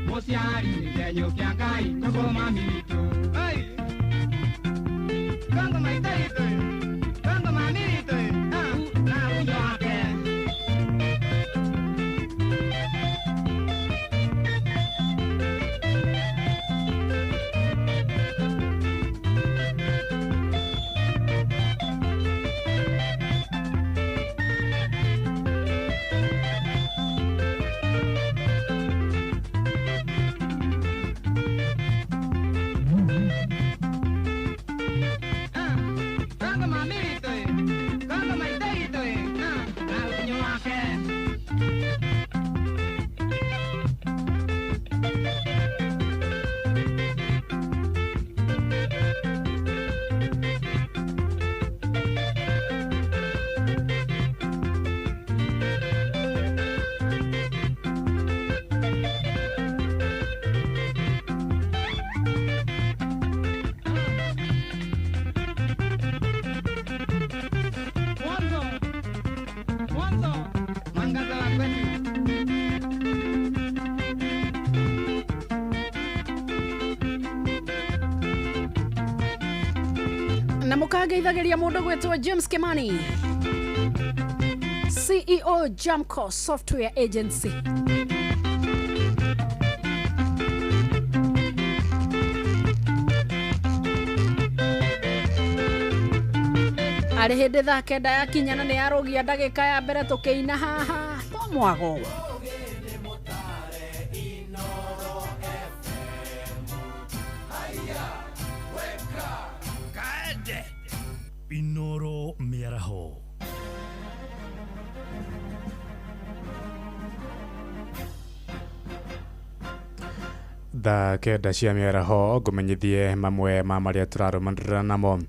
Mũciari nĩ kĩenyũ kĩa Ngai kũngũ mami witũ Kũngũ maitũ witũ kũngũ mami witũ na unyo wake
na mukageithagiria mundu gwetwo James Kimani, CEO Jamco Software Agency. Ari hindi thaa kenda ya kinyana ni arogia ndagika ya mbere tukiina haha to mwago.
Inoro miaraho.
Thaa kenda cia miaraho ngumenyithie mamwe ma maria turarumanirira namo.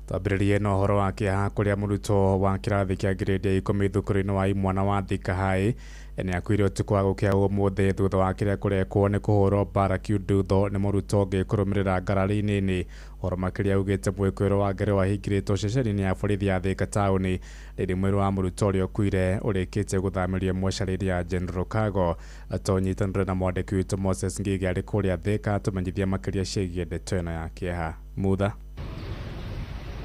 Twambĩrĩrie na ũhoro wa kĩeha kũrĩa mũrutwo wa kĩrathi kĩa grade ya 10 thukuru-inĩ wa imwana wa Thika High nĩ akuire ũtukũ wa gũkĩa ũmũthĩ thutha wa kĩrĩa kũrekwo nĩ kũhũrwo mbara kiundutho nĩ mũrutwo ũngĩ kũrũmĩrĩra ngarari nini. Ũhoro makĩria ugĩte mwĩkũĩrwo wa ngero wahingĩrĩtwo ceceni-inĩ ya borithi ya Thika taũni rĩrĩ mwĩrĩ wa mũrutwo ũrĩa ũkuire ũrĩkĩtie gũthamĩrio mocarĩ ya General Cargo. Tũnyitanĩre na mwandĩki witũ Moses Ngigi arĩ kũrĩa Thika tũmenyithia makĩria ciĩgiĩ ndeto ĩno ya kĩeha. Mutha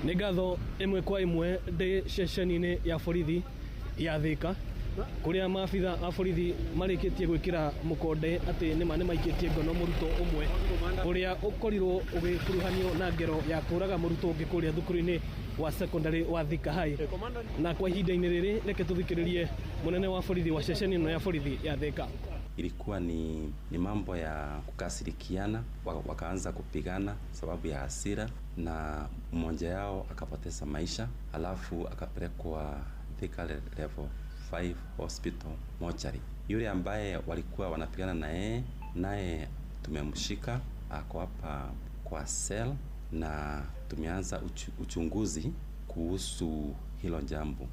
nĩ ngatho ĩmwe kwa ĩmwe ndĩ ceceni-inĩ ya borithi ya Thika kuria maabitha a borithi marĩkĩtie gwĩkĩra mũkonde atĩ nĩma nĩmaikĩtie ngono mũrutwo ũmwe ũrĩa ũkorirwo ũgĩkuruhanio na ngero ya kũraga mũrutwo ũngĩ kũrĩa thukuru-inĩ wa secondary wa Thika High. Na kwa ihinda-inĩ rĩrĩ reke tũthikĩrĩrie munene wa borithi wa ceceni ĩno ya borithi ya Thika.
Ilikuwa ni mambo ya kukasirikiana, wakaanza kupigana sababu ya hasira na mmoja yao akapoteza maisha, alafu akapelekwa Thika level 5 hospital mortuary. Yule ambaye walikuwa wanapigana naye tumemshika, ako hapa kwa cell na tumeanza uchunguzi kuhusu hilo jambo.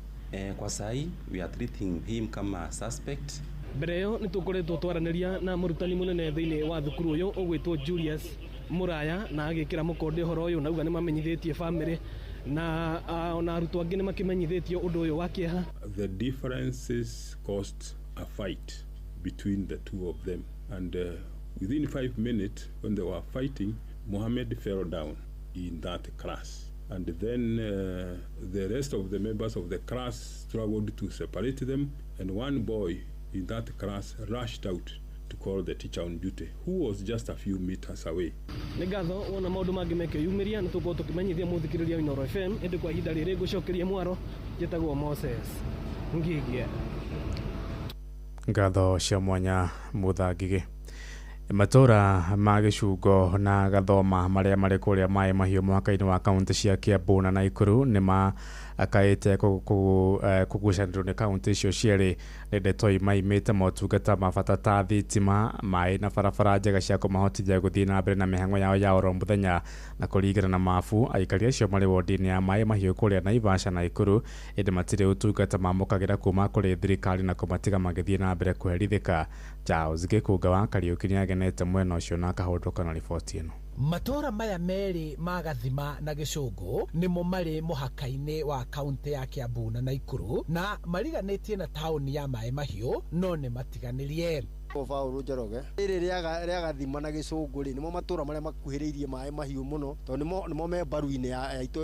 Kwa sahi we are treating him kama suspect.
Mbere yo nitukoretwo twaranĩria na mũrutani mũnene thĩinĩ wa thukuru ũyũ ũgwĩtwo Julius Muraya na agĩkĩra mũkonde ũhoro ũyũ nauga nĩmamenyithĩtie family na ona arutwo angĩ nĩmakĩmenyithĩtio ũndũ ũyũ wa kĩeha.
The differences caused a fight between the two of them and within 5 minutes when they were fighting, Mohammed fell down in that class. And then the rest of the members of the class struggled to separate them, and one boy in that class rushed out to call the teacher on duty, who was just a few meters away.
Nĩ ngatho wona maũndũ mangĩ mekĩyumĩria nĩ tũkorwo tũkĩmenyithia mũthikĩrĩria wa Inoro FM ĩndĩ kwa ihinda rĩrĩ ngũcokeria mwaro njĩtagwo Moses Ngigi.
Ngatho cia mwanya Mutha Ngigi. Matura ma Gĩcungo na Gathoma marĩa marĩ kũrĩa Maĩ Mahiũ mwaka-inĩ wa kaunti cia Kiambu na Naikuru nĩ akaĩte kũgucanĩrwo nĩ kaunti icio cierĩ nĩ ndeto imaimĩte motungata ma bata ta thitima, maĩ na barabara njega cia kũmahotithia gũthiĩ na mbere na mĩhang'o yao ya oro mũthenya. Na kũringana na mabu, aikari acio marĩ wodi-inĩ ya Maĩ Mahiũ kũrĩa Naivasha na Naikuru ĩndĩ matirĩ ũtungata mamũkagĩra kuma kũrĩ thirikari na kũmatiga magĩthiĩ na mbere kũherithĩka. Charles Gĩkunga wa Kariũki nĩagenete mwena ũcio na akahũndũka na riboti ĩno.
Matora maya merĩ ma Gathima na Gĩcũngũ nĩmo marĩ mũhaka-inĩ wa kaunti ya Kiambu na Naikuru na mariganĩtie na taũni ya Maĩ Mahiũ no nĩ matiganĩrie.
Paul Njoroge ĩrĩ rĩa Gathima na Gĩcũngũ nĩmo matũra marĩa makuhĩrĩirie Maĩ Mahiũ mũno tondũ nĩmo me mbaru-inĩ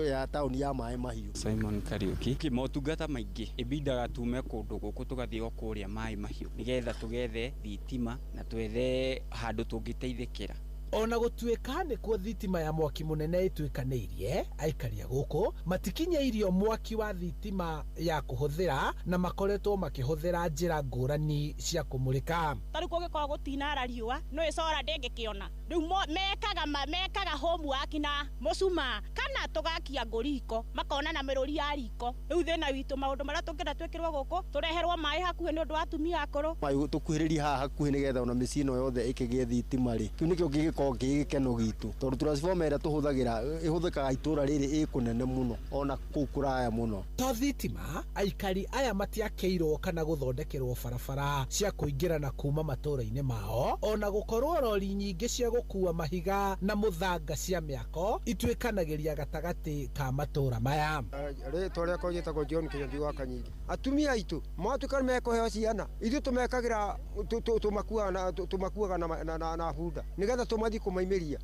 ya taũni ya Maĩ Mahiũ.
Simon Kariũki motungata maingĩ ibindaga tume kũndũ gũkũ tũgathiĩ o kũrĩa Maĩ Mahiũ nĩgetha tũgethe thitima na twethe handũ tũngĩteithĩkĩra.
Ona gũtuĩka nĩkuo thitima ya mwaki mũnene ĩtuĩkanĩirie, aikaria gũkũ matikinyĩirio mwaki wa thitima ya kũhũthĩra na makoretwo makĩhũthĩra njĩra ngũrani cia kũmũrĩka.
Tarĩu gũgĩkorwo gũtinara riũa no ĩcora ndĩngĩkĩona rĩu mekaga homework na mũcuma kana tũgakia ngũriko makona na mĩrũri ya riko. Rĩu thĩna witũ maũndũ marĩa tũngĩenda twĩkĩrwo gũkũ tũreherwo maĩ hakuhĩ nĩ ũndũ wa atumia akũrũ.
Maĩ tũkuhĩrĩria haha hakuhĩ nĩgetha ona mĩciĩ ĩno yothe ĩkĩgĩe thitima rĩ. Kĩu nĩkĩo gĩkeno gitu tondũ transformer ĩrĩa tũhũthagĩra ĩhũthĩkaga itũra rĩrĩ ĩkũnene mũno ona kũu kũraya mũno.
To thitima, aikari aya matiakĩirwo kana gũthondekerwo barabara cia kũingĩra na kuma matũra-inĩ mao, ona gũkorwo rori nyingĩ cia gũkua mahiga na mũthanga cia mĩako ituĩkanagĩria gatagatĩ ka matũra maya.
Rĩtwa rĩakwa njĩtagwo John Kĩnyũthi wa Kanyingi. Atumia aitũ mwatuĩka nĩmekũheo ciana ithuĩ tũmekagĩra tũmakuaga na bunda nĩgetha mathi kumaimeria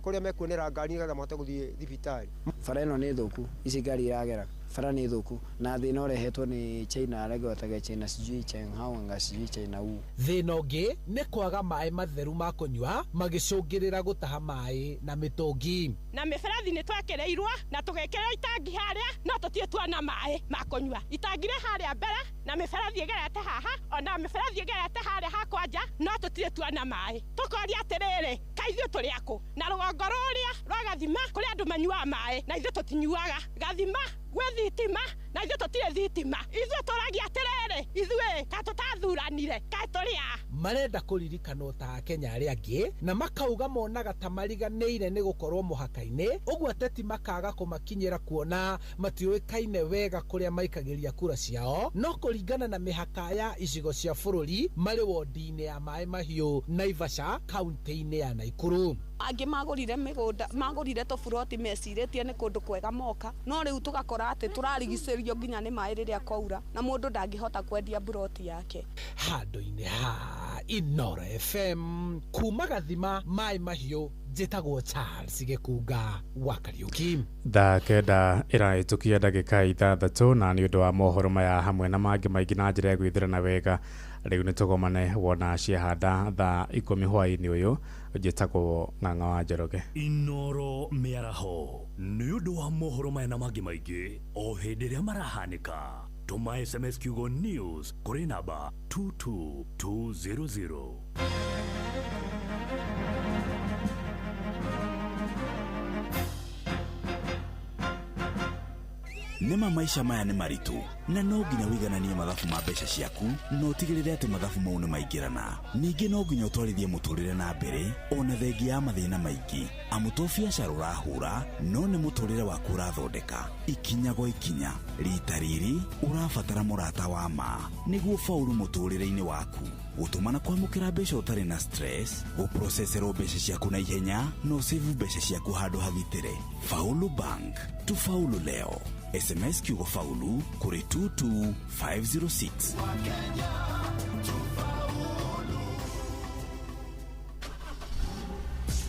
kuria mekuonera ngari nigetha mahote guthie thibitari.
Bara ĩno nĩ thũku, ici ngari iragera bara nĩ thũku na thĩna ũrehetwo nĩ China arĩa gwetaga China sijui Chenghao anga sijui China u.
Thĩna ũngĩ nĩ kwaga maĩ matheru ma kũnyua magĩcũngĩrĩra gũtaha maĩ na mĩtũngi.
Na mĩberethi nĩ twekereirwo na tũgekĩrwo itangi harĩa no tũtirĩ tuona maĩ ma kũnyua. Itangi rĩ harĩa mbere na mĩberethi ĩgerete haha ona mĩberethi ĩgerete harĩa hakwa nja no tũtirĩ tuona maĩ. Tũkoria atĩrĩrĩ, kaithuĩ tũrĩ akũ? Na rũgongo rũrĩa rwa Gathima kũrĩa andũ manyuaga maĩ na ithuĩ tũtinyuaga. Gathima gwĩ thitima na ithuĩ tũtirĩ thitima. Ithuĩ tũragia atĩrĩrĩ, ithuĩ ka tũtathuranire kaĩ tũrĩ a. Marenda
kũririkanwo ta Akenya arĩa angĩ na makauga monaga ta mariganĩire nĩ gũkorwo mũhaka-inĩ, ũguo ateti makaga kũmakinyĩra kuona matiũĩkaine wega kũrĩa maikagĩria kura ciao, no kũringana na mĩhaka ya icigo cia bũrũri marĩ wondi-inĩ ya Maĩ Mahiũ Naivasha kaunti-inĩ ya Naikuru.
Angĩ magũrire mĩgũnda magũrire tũburoti mecirĩtie nĩ kũndũ kwega moka, no rĩu tũgakora atĩ tũrarigicĩrio nginya nĩ maĩ rĩrĩa kwaura na mũndũ ndangĩhota kwendia buroti yake.
Handũ-inĩ ha Inoro FM kuma Gathima Maĩ Mahiũ, njĩtagwo Charles Gĩkunga wa Kariũki.
Thaa kenda ĩrahĩtũkia ndagĩka 6 na nĩ ũndũ wa mohoro maya hamwe na mangĩ maingĩ na njĩra ya gwĩthĩrana wega, rĩu nĩ tũgomane wona ciahanda thaa 10 hwaĩ-inĩ ũyũ, njĩtagwo Ng'ang'a wa Njoroge.
Inoro mĩaraho nĩ ũndũ wa mohoro maya na mangĩ maingĩ o hĩndĩ ĩrĩa marahanĩka. Tũma SMS kiugo news kũrĩ namba 22200.
Nĩma maisha maya nĩ maritũ na no nginya wĩigananie mathabu ma mbeca ciaku no tigĩrĩre atĩ mathabu mau nĩ maingĩrana. Ningĩ no nginya ũtwarithie mũtũrĩre na mbere ona thengia ya mathĩna maingĩ, amu to biacara ũrahũra no nĩ mũtũrĩre waku ũrathondeka. Ikinya gwa ikinya, rita rĩrĩ ũrabatara mũrata wa ma nĩguo faulu mũtũrĩre-inĩ waku. Gũtũmana kwamũkĩra mbeca ũtarĩ na stress, gũproceserwo mbeca ciaku na ihenya no save mbeca ciaku handũ hagitĩre. Faulu Bank, tufaulu leo. SMS kiugo faulu kuri 22506.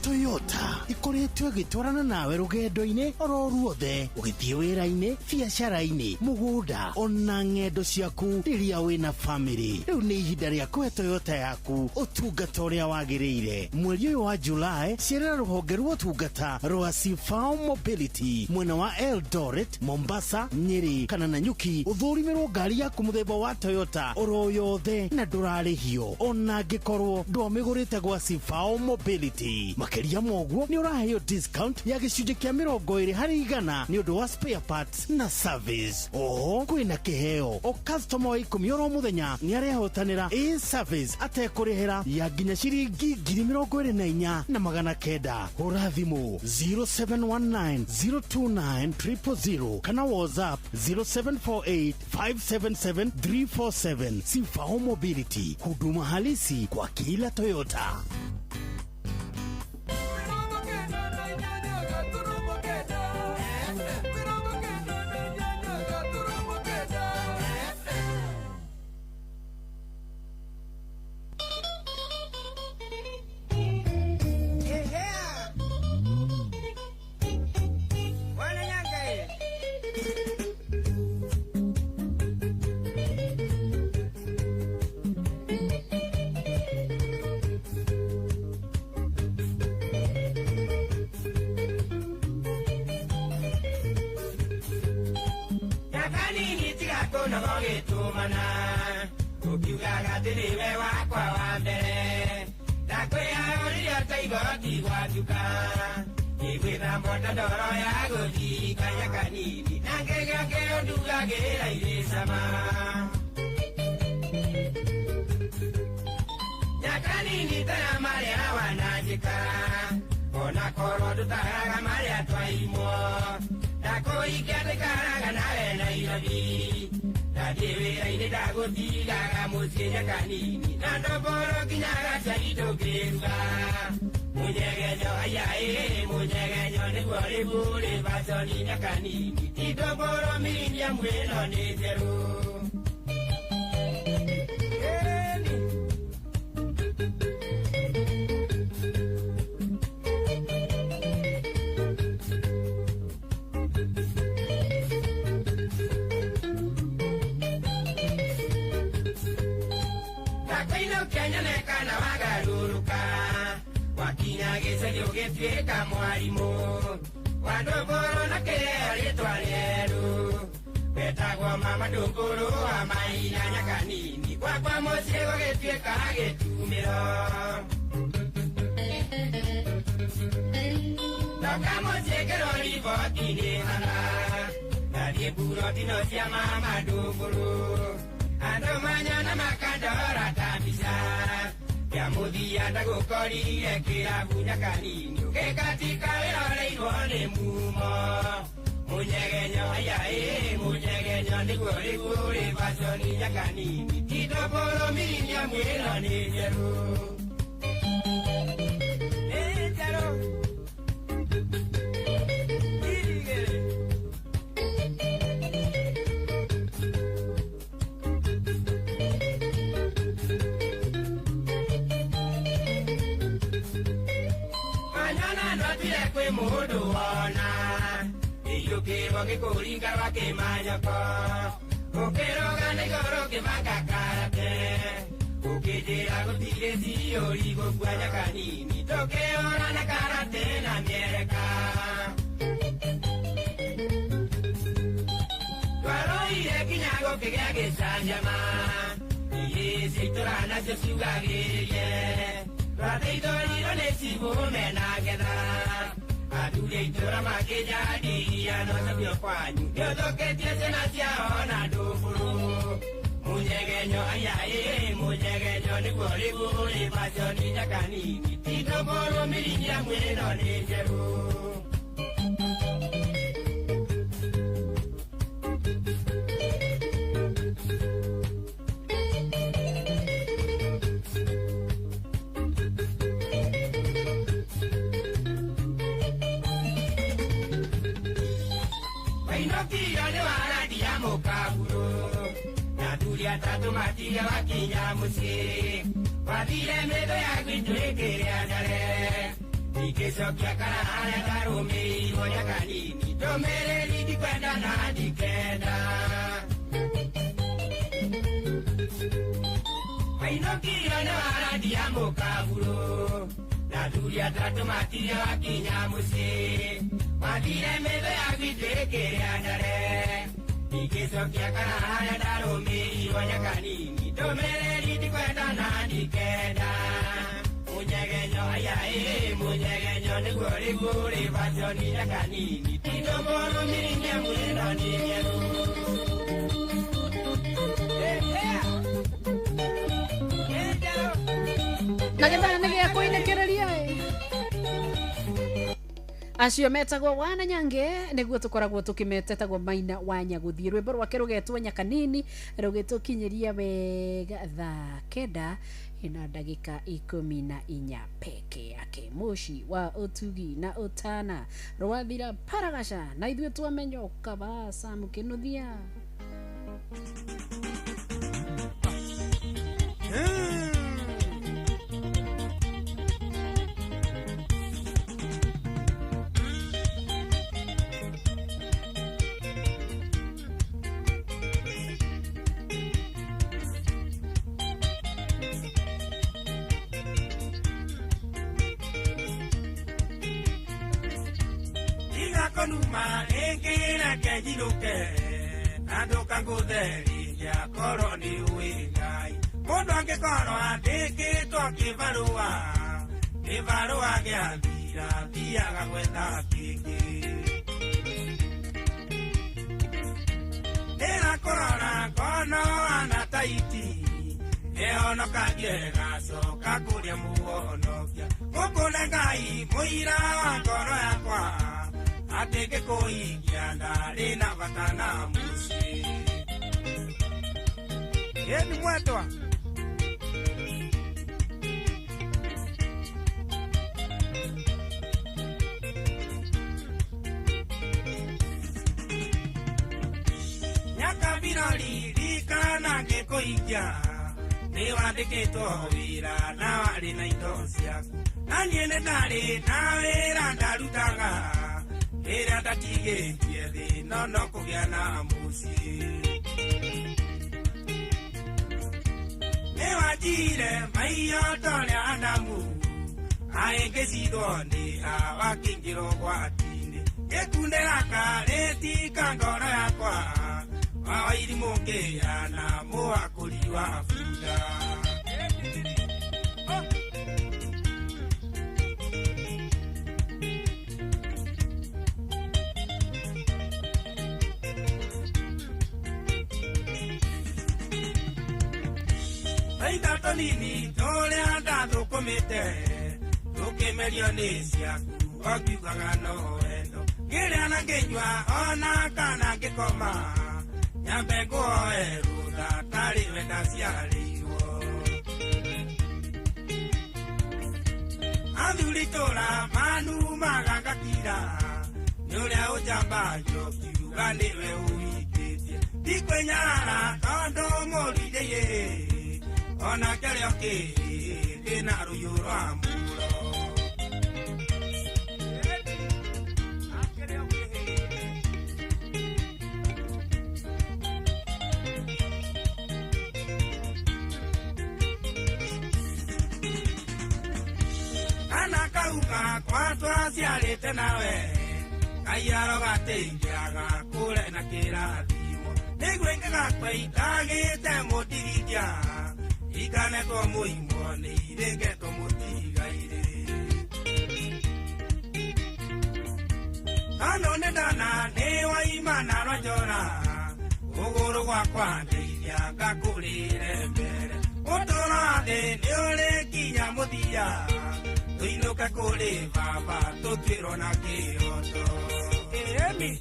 Toyota ikoretwo gĩtwarana nawe rũgendo-inĩ oro ruothe, ũgĩthiĩ wĩra-inĩ, biacara-inĩ, mũgũnda ona ng'endo ciaku rĩrĩa wĩna family. Rĩu nĩ ihinda rĩa kũhe Toyota yaku ũtungata ũrĩa wagĩrĩire. Mweri ũyũ wa July cerera rũhonge rwa ũtungata rwa Sifao Mobility mwena wa Eldoret, Mombasa, Nyeri kana Nanyuki, ũthũrimĩrwo ngari yaku mũthemba wa Toyota oro yothe na ndũrarĩhio ona angĩkorwo ndwamĩgũrĩte gwa Sifao Mobility. Makĩria moguo nĩ ũraheo discount ya gĩcunjĩ kĩa 20% nĩ ũndũ wa spare parts na service. Oho kwĩna kĩheo o customer wa 10 oro mũthenya nĩ arehotanĩra e-service atekũrĩhĩra ya nginya ciringi 24,900. Hũra thimũ 0719029000 kana WhatsApp 0748577347. Sifao Mobility, huduma halisi kwa kila Toyota.
thiũrũrũka wakinya gĩcagi ũgĩtuĩka mwarimũ wa Ndũngũrũ na kĩrĩa rĩtwa rĩerũ wetagwo mama Ndũngũrũ wa Maina Nyakanini gwakwa mũciĩ gũgĩtuĩka gĩtumĩro ndoka mũciĩ kĩrori boti-inĩ hana ndathiĩ mburotino cia mama Ndũngũrũ andũ manyona makandora ta mbica ya mũthia ndagũkorire kĩrabu Nyakanini ũgĩkatika wĩroreirwo nĩ mumo mũnyegenyo ayaĩ mũnyegenyo nĩguo rĩguo baconi Nyakanini ti Ndũngũrũ mirinia mwĩro nĩ njerũ mũndũ wona iyũkĩrwo gĩkũringa wakĩmanyoko ũkĩroga nĩgoro kĩmakakarate ũkĩnjĩra gũtirĩ ciũri gũkua Nyakanini tũkĩũrana karate na mĩereka twaroire kinya gũkĩgĩa gĩcanjama iĩ ciaitũra nacio ciugagĩrĩrie twateithũrirwo nĩ cibume na getha athuri aitũra makĩnyandiria no cabio kwanyu nĩũthũkĩtie ciana ciao na Ndũngũrũ mũnyegenyo ayaĩ mũnyegenyo nĩguo rĩguo baconi Nyakanini ti Ndũngũrũ mirinia mwĩro nĩ njerũ Tatu matiga wakinya mũciĩ wathire metho yaku itwĩkĩrĩa ndare ikĩcokia kana harĩa ndarũmĩirwo Nyakanini ndũmĩrĩri ndikwenda na ndikenda wainũkire nĩ waradia mũkaburo na athuri atatũ matiga wakinya mũciĩ wathire metho yaku itwĩkĩrĩa ndare ikĩcokia kana harĩa ndarũmĩirwo Nyakanini ndũmĩrĩri ndikwenda na ndikenda mũnyegenyo ayaĩ mũnyegenyo nĩguo rĩguo baconi Nyakanini ti Ndũngũrũ mirinia mwĩro nĩ njerũ
na gĩthana nĩ gĩa kũinĩkĩrĩria acio metagwo wana Nyange nĩguo tũkoragwo tũkĩmetetagwo Maina wa Nyagũthiĩ rwĩmbo rwake rũgetwo Nyakanini rũgĩtũkinyĩria wega thaa 9:14 peke yake mũci wa ũtugi na ũtana rwathira Paragaca na ithuĩ twamenyoka basa mũkĩnuthia
konuma ekera kejiruke nadoka gũtheriria korwo nĩ ũĩ Ngai mũndũ angĩkorwo andĩkĩtwo kĩbarũa kĩbarũa gĩathira thiaga gwetha kĩngĩ ndĩrakũrora ngono ana taiti ehonokagie gacoka kũrĩa mũhonokia gũkũne Ngai mũira wa ngoro yakwa ateke kũhingia ndarĩ na bata na mũciĩ yeni mwendwa nyakabira ririkana ngĩkũhingia nĩ wandĩkĩtwo wĩra na warĩ na indo ciaku na niĩ nĩ ndarĩ na wĩra ndarutaga ĩrĩa ndatigĩtie thĩ no kũgĩa na mũciĩ nĩ wanjire maiyo torĩa Adamu aingĩcithwo nĩ awakĩingĩro gwati-inĩ gĩkunde gaka rĩtika ngoro yakwa wa irimũ ngĩana mũhakũri wa bunda. Aitha tonini tũrĩa ndathũkũmĩte tũkĩmerio nĩ ciaku ũkiugaga no wendo ngĩrĩa na ngĩnyua ona kana ngĩkoma nyambe ngũhoe rũtha tarĩ we ndaciarĩirwo. Athuri tũra manumaga ngakira nĩ ũrĩa ũnjambagia ũkiuga nĩwe ũhingĩtie ndikwĩnyarara tondũ mũrindĩiĩ ona kĩrĩa kĩna rũhiũ rwa mũro. Kana kauga kwa twaciarĩte nawe kaiaro gateithĩraga kũre na kĩrathimo nĩguo ingĩgakũitagĩte mũndigithia ikanetwo mũimwo nĩ irĩngetwo mũtigairĩ. Ano nĩ ndana nĩ waimana rwanjora ũgũrũ gwakwa ndeithia ngakũrĩre mbere ũtũũro thĩ nĩ ũrĩ kinya mũthia tũinũke kũrĩ baba tũtuĩrwo na kĩroto. Ĩĩni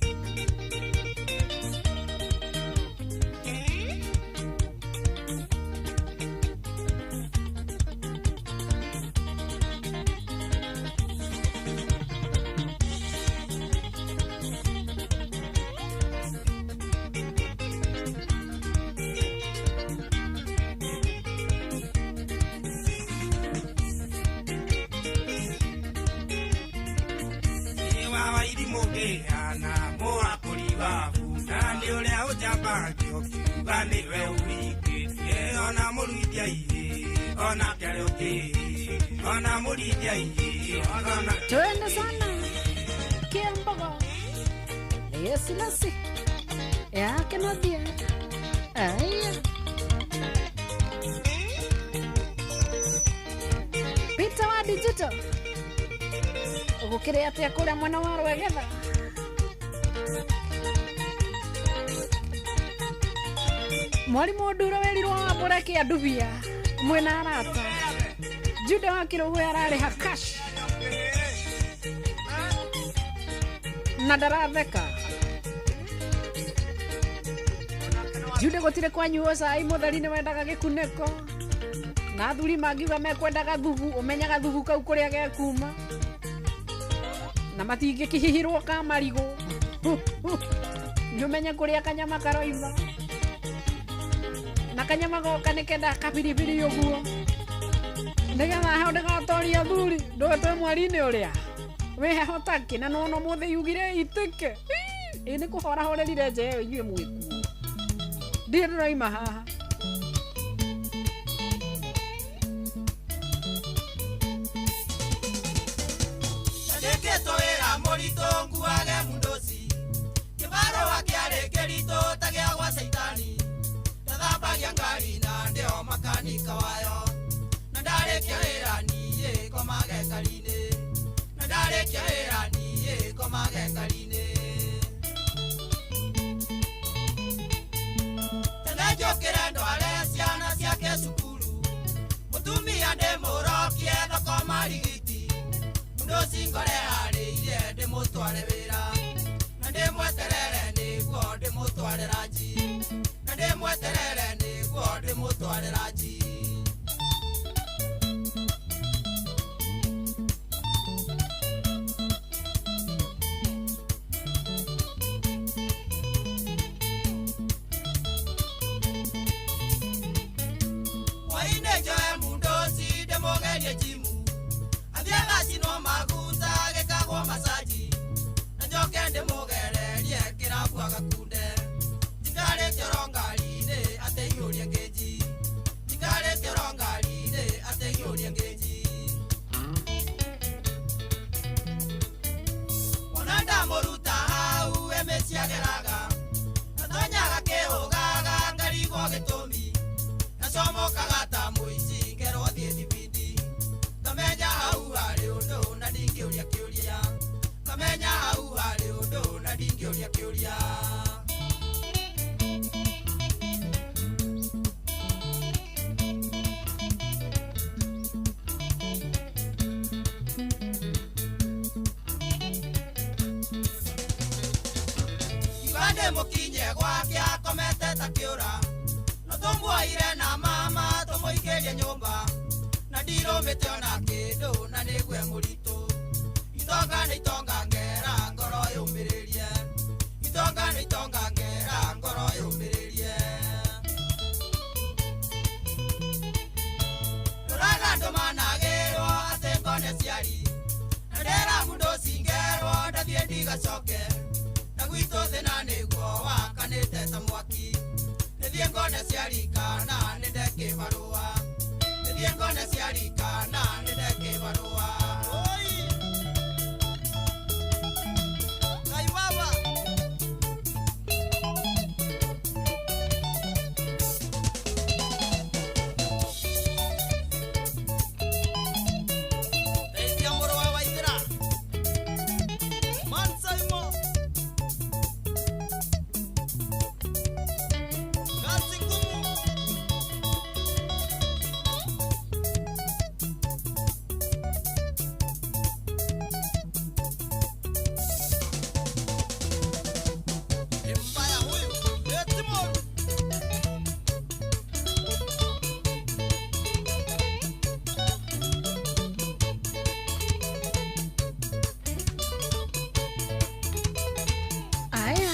ana mũhakũri wa bunda nĩ ũrĩa ũnjambagia ũkiuga nĩwe ũhingĩtie ona mũruithia iĩ ona kĩarĩ ũkĩ ona mũrithia iĩ ona.
Twende sana Kiambogo Yesu nasi yake nadia aya Peter wa digital ũgũkĩrĩa atĩa kũrĩa mwena wa Rwegetha. Mwalimu Nduro werirwo wambũre kĩandubia mwena arata Jude wa Kĩrũgũ ararĩha cash na ndaratheka. Jude gũtirĩ kwanyuo cai mũtheri nĩ wendaga gĩkunĩko na athuri mangiuga mekwendaga thubu ũmenyaga thubu kau kũrĩa gekuma na matingĩkĩhihirwo ka marigũ nĩũmenye kũrĩa kanyama karoima na kanyama goka nĩkenda kabiribiri ũguo nĩgetha hao ndĩgatoria thuri ndũgĩtwe mwari-inĩ ũrĩa wĩheho takĩ na nono mũthĩ yugire itĩke ĩ nĩ kũhorahorerire njeyo inyuĩ mwĩkuo ndirĩ ndĩroima haha.
Ndĩkĩtwo wĩra mũritũ nguage mundosi kĩbarũa kĩarĩ kĩritũ ta gĩa gwa Caitani ndathambagia ngari na ndĩo makanika wayo na ndarĩkia wĩra niĩ komage ngari-inĩ na ndarĩkia wĩra niĩ komage ngari-inĩ tene njũkĩre ndware ciana ciake cukuru mũtumia ndĩmũrokie thoko marigiti mundosi ngore harĩire ndĩmũtware wĩra na ndĩmweterere nĩguo ndĩmũtware ranji na ndĩmweterere nĩguo ndĩmũtware ranji. Waine njoe mundosi ndĩmũgerie jimu athiaga cinwo maguta gĩkagwo masaji na njoke ndĩmũgererie kĩrabu agakunde njikarĩte oro ngari-inĩ atĩ ihũrie ngĩnji njikarĩte oro ngari-inĩ atĩ ihũrie ngĩnji. ndingĩũria kĩũria kamenya hau harĩ ũndũ na ndingĩũria kĩũria ibande mũkinye gwake akomete ta kĩũra no tũmuoire na mama tũmũikĩrie nyũmba na ndirũmĩte ona kĩndũ na nĩgue mũritũ itonga nĩ itonga ngera ngoro yũmĩrĩrie itonga nĩ itonga ngera ngoro yũmĩrĩrie rũraga andũ managĩrwo atĩ ngone ciari na ndera mũndũ cingerwo ndathiĩ ndigacoke na gwitũ thĩna nĩguo wakanĩte ta mwaki nĩthiĩ ngone ciarikana nĩnde kĩbarũa nĩthiĩ ngone ciarikana nĩnde kĩbarũa Ngai wawa Teithia mũrũ wa Waithĩra Mansaimo Kazi ngumu Mbaya huyu eti moru
Aya.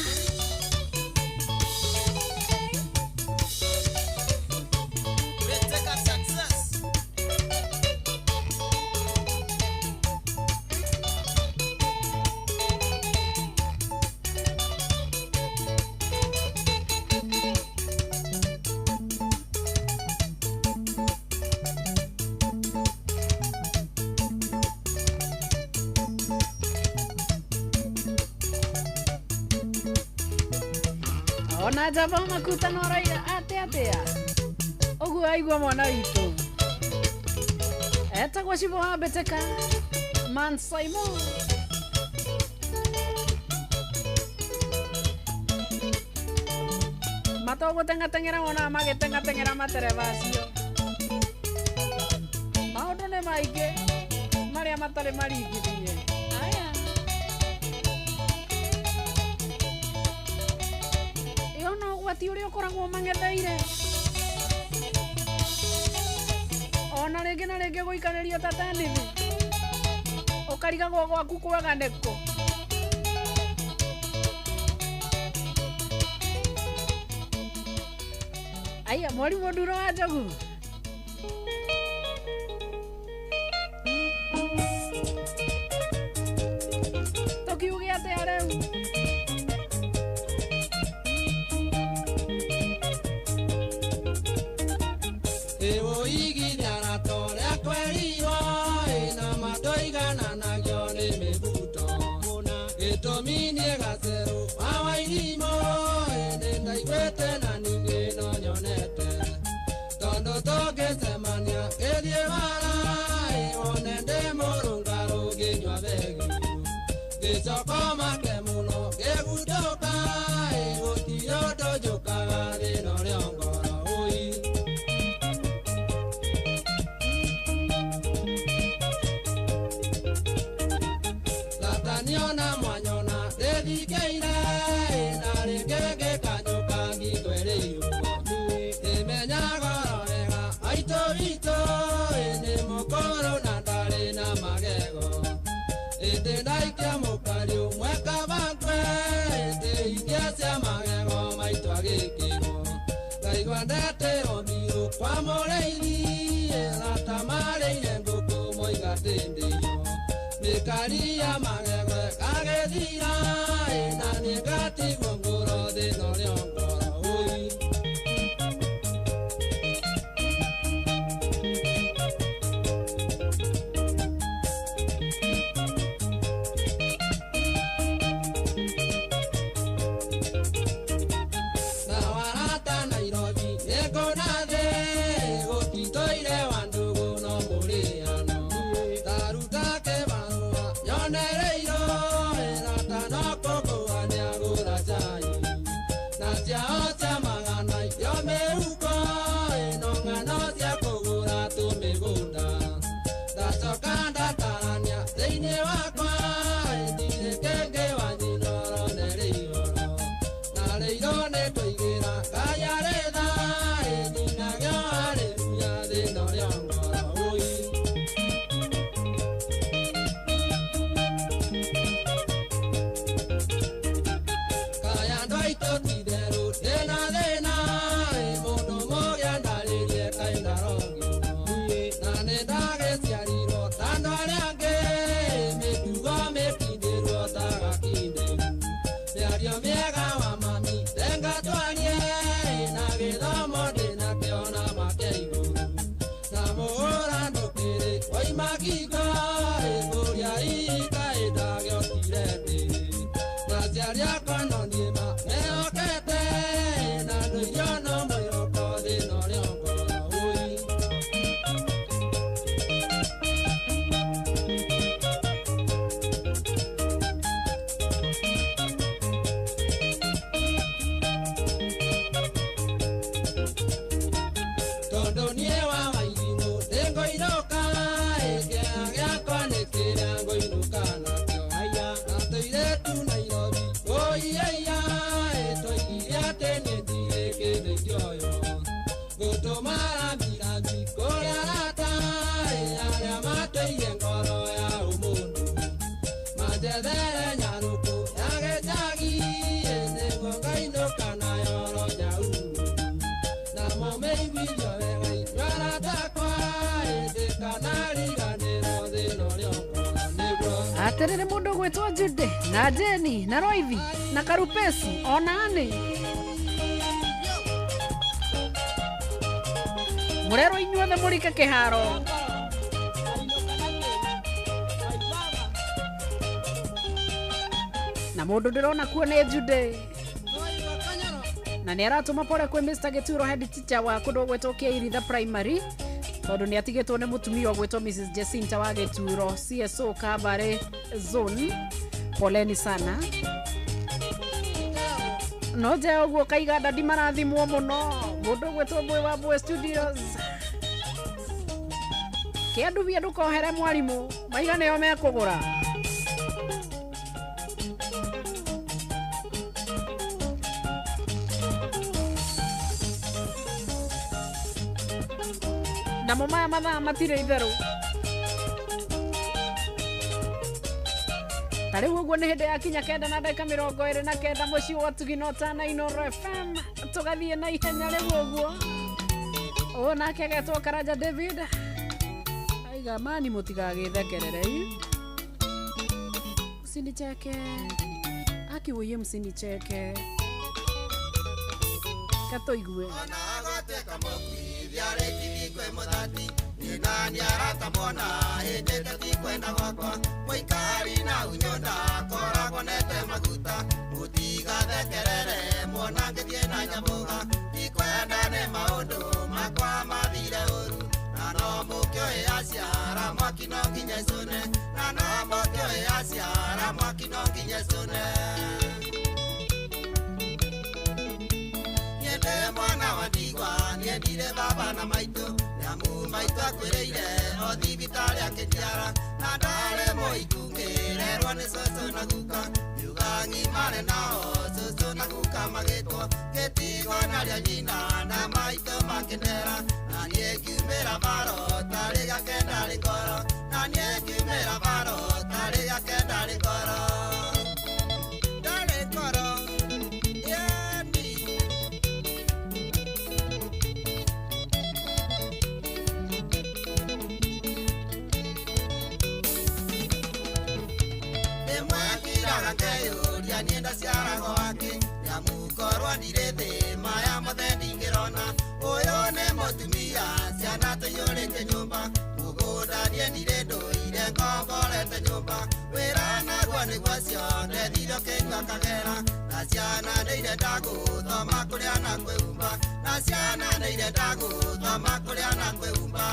Reteka success
Ona java makutano raiga atea oguo aigua mwana witũ etagwo Cibo wa Mbĩtĩka Mansaimo matogũtengatengera wona magĩtengatengera matereba acio maũndũ nĩ maingĩ marĩa matarĩ maringithie aya ĩyo no ũgwati ũrĩa ũkoragwo mang'etheire ona rĩngĩ na rĩngĩ gũikanĩrio ta tenithi ũkarigagwo gwaku kwega nĩkũ aya mwarimũ Nduro wa Njogu tũkiuge atĩa rĩu
Ewoiginyara toria kweriwa ina madoigana nagyo nĩ mĩbuto gĩtũminie gaceru awainimo nĩ ndaiguĩte na ningĩ no nyonete tondũ tũngĩcemania gĩthiĩ wara one ndĩ mũrũngarũ ngĩnyua begi gĩcokoma ke mũno gĩgundũka gũtirĩ ũndũ njũkaga thĩna ũrĩa ngoro ũi Lataniona mwanyona ndĩthikĩire na rĩngĩ ngĩkanyũka ngĩgwereirwo ĩmenya goro wega aitũ witũ nĩ mũkũrũ na ndarĩ na magego ĩndĩ ndaikia mũkari ũmwe kabakwe ĩndĩ ikia cia magego maitũ agĩkĩrwo ngaigua ndetĩrwo mbiũ kwa mũrĩithi ratamarĩire ngũkũ moiga ndĩndĩirwo mĩkari ya magego gagĩthira na nĩ ngatigwo ngũrũ thĩna ũrĩa ngoro ũi na warata Nairobi nĩngũna thĩ gũtitũire wa ndũgũ no mũrĩano taru
Aterere mundu gwetwa Jude na Jenny na Roivi na Karupesi onani murero inyuothe murike kiharo na mundu ndirona kuo ni Jude na ni aratuma pore kwi Mr. Geturo head teacher wa kundu gwetwa Kiiritha primary tondu ni atigitwo ni mutumia wa gwetwa Mrs. Jacinta wa Geturo CSO Kabare zone. Poleni sana no je uguo kaiga ndadi marathimwo muno mundu gwetwa Boy wa Boy Studios kiandu bia ndukohere mwarimu maiga nio mekugura na mama mathaa matire itheru tari uguo ni hindi ya kinya 9:29 muci wa Tugino Tana Inoro FM tugathie na ihenya riu uguo ona kegetwo Karaja David aiga mani mutigagithekerere usinicheke akiwuye msinicheke katoigue
kwe muthati ni nani aratamona hindite ti kwenda gwakwa muikari na unyonda koragwo nete maguta mutigathekerere mwona ngithie na nyamuga ikwenda ni maundu makwa mathire uru na no mukioe aciara mwaki no nginya icune na no mukioe aciara mwaki no nginya icune niende mwana wa ndigwa niendire baba na maito nyamu maito akwireire o thibitari akĩnjiara na ndarĩ mũikungĩrerwo nĩ cũcũ na guka ngiuga ng'imare nao cũcũ na guka magĩtwo gĩtigwo narĩa nyina na maito makĩndera na niĩ ngiumĩra baro tarĩ gakenda rĩ ngoro na niĩ ngiumĩra baro tarĩ gakenda rĩ ngoro ndarĩ ngoro nienda ciarago wake nyamukorwo ndirĩ thĩ maya mothe ndingĩrona ũyũ nĩ mũtumia ciana tũiyũrĩte nyũmba mũgũnda ndiendire ndũire ngomborete nyũmba wĩra naguo nĩguo ciothe thiro kĩnyua kagera na ciana nĩ irenda gũthoma kũrĩa na kwĩhumba na ciana nĩ irenda gũthoma kũrĩa na kwĩhumba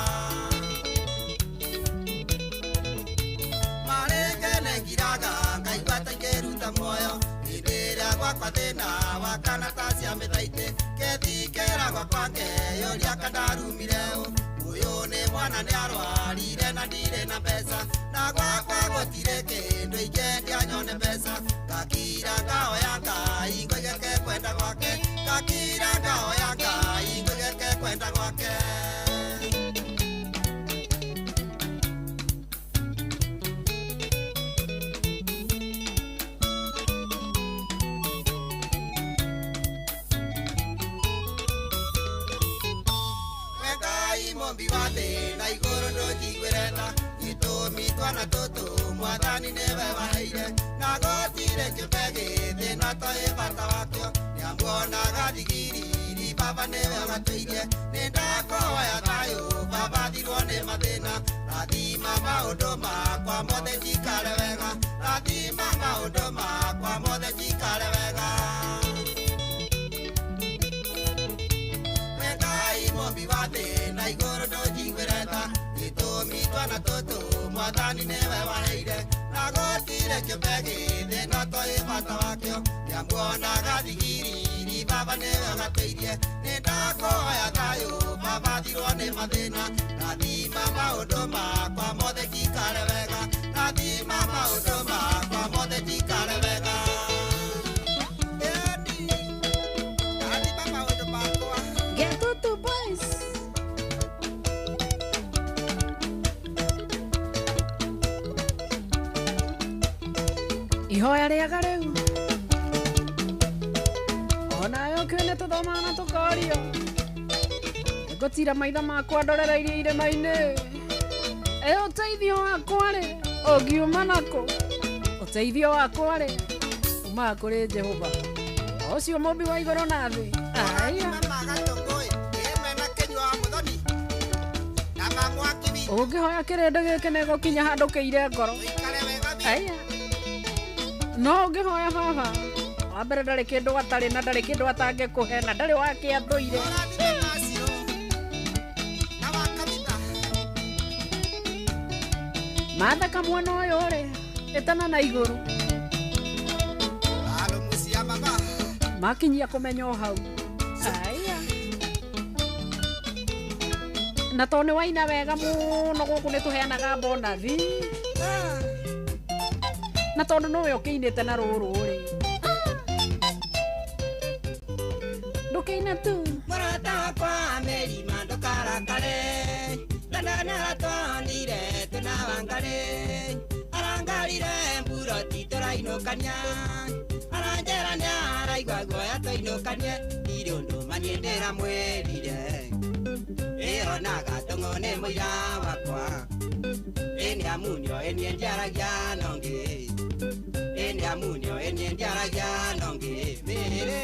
marĩngene ngiraga ngaigua ta ingĩruta muoyo hĩndĩ ĩrĩa gwakwa thĩna wa kana ta cia mĩthaitĩ kethikĩra gwakwa ngeyũria kandarumire ũyũ nĩ mwana nĩ arwarire na ndirĩ na mbeca na gwakwa gũtirĩ kĩndũ ingĩendia nyone mbeca ngakira ngahoya Ngai ngũigĩke kwenda gwake ngakira ngahoya Ngai ngũigĩke kwenda gwake biwate na igoro ndo jigwereta gitumi twana tutu mwathani niwe waheire na gotire kĩbegi thĩna toĩ bata wakĩo nĩamuonaga thigiriri baba niwe watuirie nĩ ndakohoya thayũ baba thirwo nĩ mathĩna rathima maundu makwa mothe njikare wega rathima maundu makwa mothe njikare wega Ngai mombi wa thĩ na igũrũ ndũnjiguĩre tha gĩtũmi twana tũtũ mwathani nĩwe waheire na gũtirĩ kĩũmbe gĩthĩ no tũĩ bata wakĩo nĩamuonaga thigiriri baba nĩwe gatũirie nĩndakũhoya thayũ baba thirwo nĩ mathĩna rathima maũndũ makwa mothe njikare wega rathima maũndũ makwa mothe njikare wega rathima maũndũ makwa
Getutu boys. Ihoya rĩega rĩu onayo kĩone tũthoma na tũkorio ngũtira maitho makwa ndorereirie irĩma-inĩ ũteithio wakwa rĩ ũngiuma nakũ ũteithio wakwa rĩ umaga kũrĩ Jehova ũcio mũmbi wa igũrũ na thĩ aya ũngĩhoya kĩrĩndĩ gĩkĩ nĩ gũkinya handũ kĩire ngoro aya no ũngĩhoya baba wa mbere ndarĩ kĩndũ gatarĩ na ndarĩ kĩndũ atangĩkũhe na ndarĩ wakĩathũire mathaka mwana ũyũ rĩ ĩtana na igũrũ makinyia kũmenya o hau aya na tondũ nĩ waina wega mũno gũkũ nĩ tũheanaga bonathi na tondũ nowe ũkĩinĩte na rũrũ rĩ ndũkĩina tu
mũrata wakwa mĩrima ndũkarakare ndanana twanire twĩna wangarĩ arangarire mburoti tũrainũkania aranjĩra nĩ araigua guoya tũinũkanie ndirĩ ũndũ manie ndĩramwĩrire ĩonaga tũng'o nĩ mũira wakwa ĩnĩ amunio ĩniĩ ndiaragia nongĩ ĩnĩ amunio ĩniĩ ndiaragia nongĩ mĩrĩ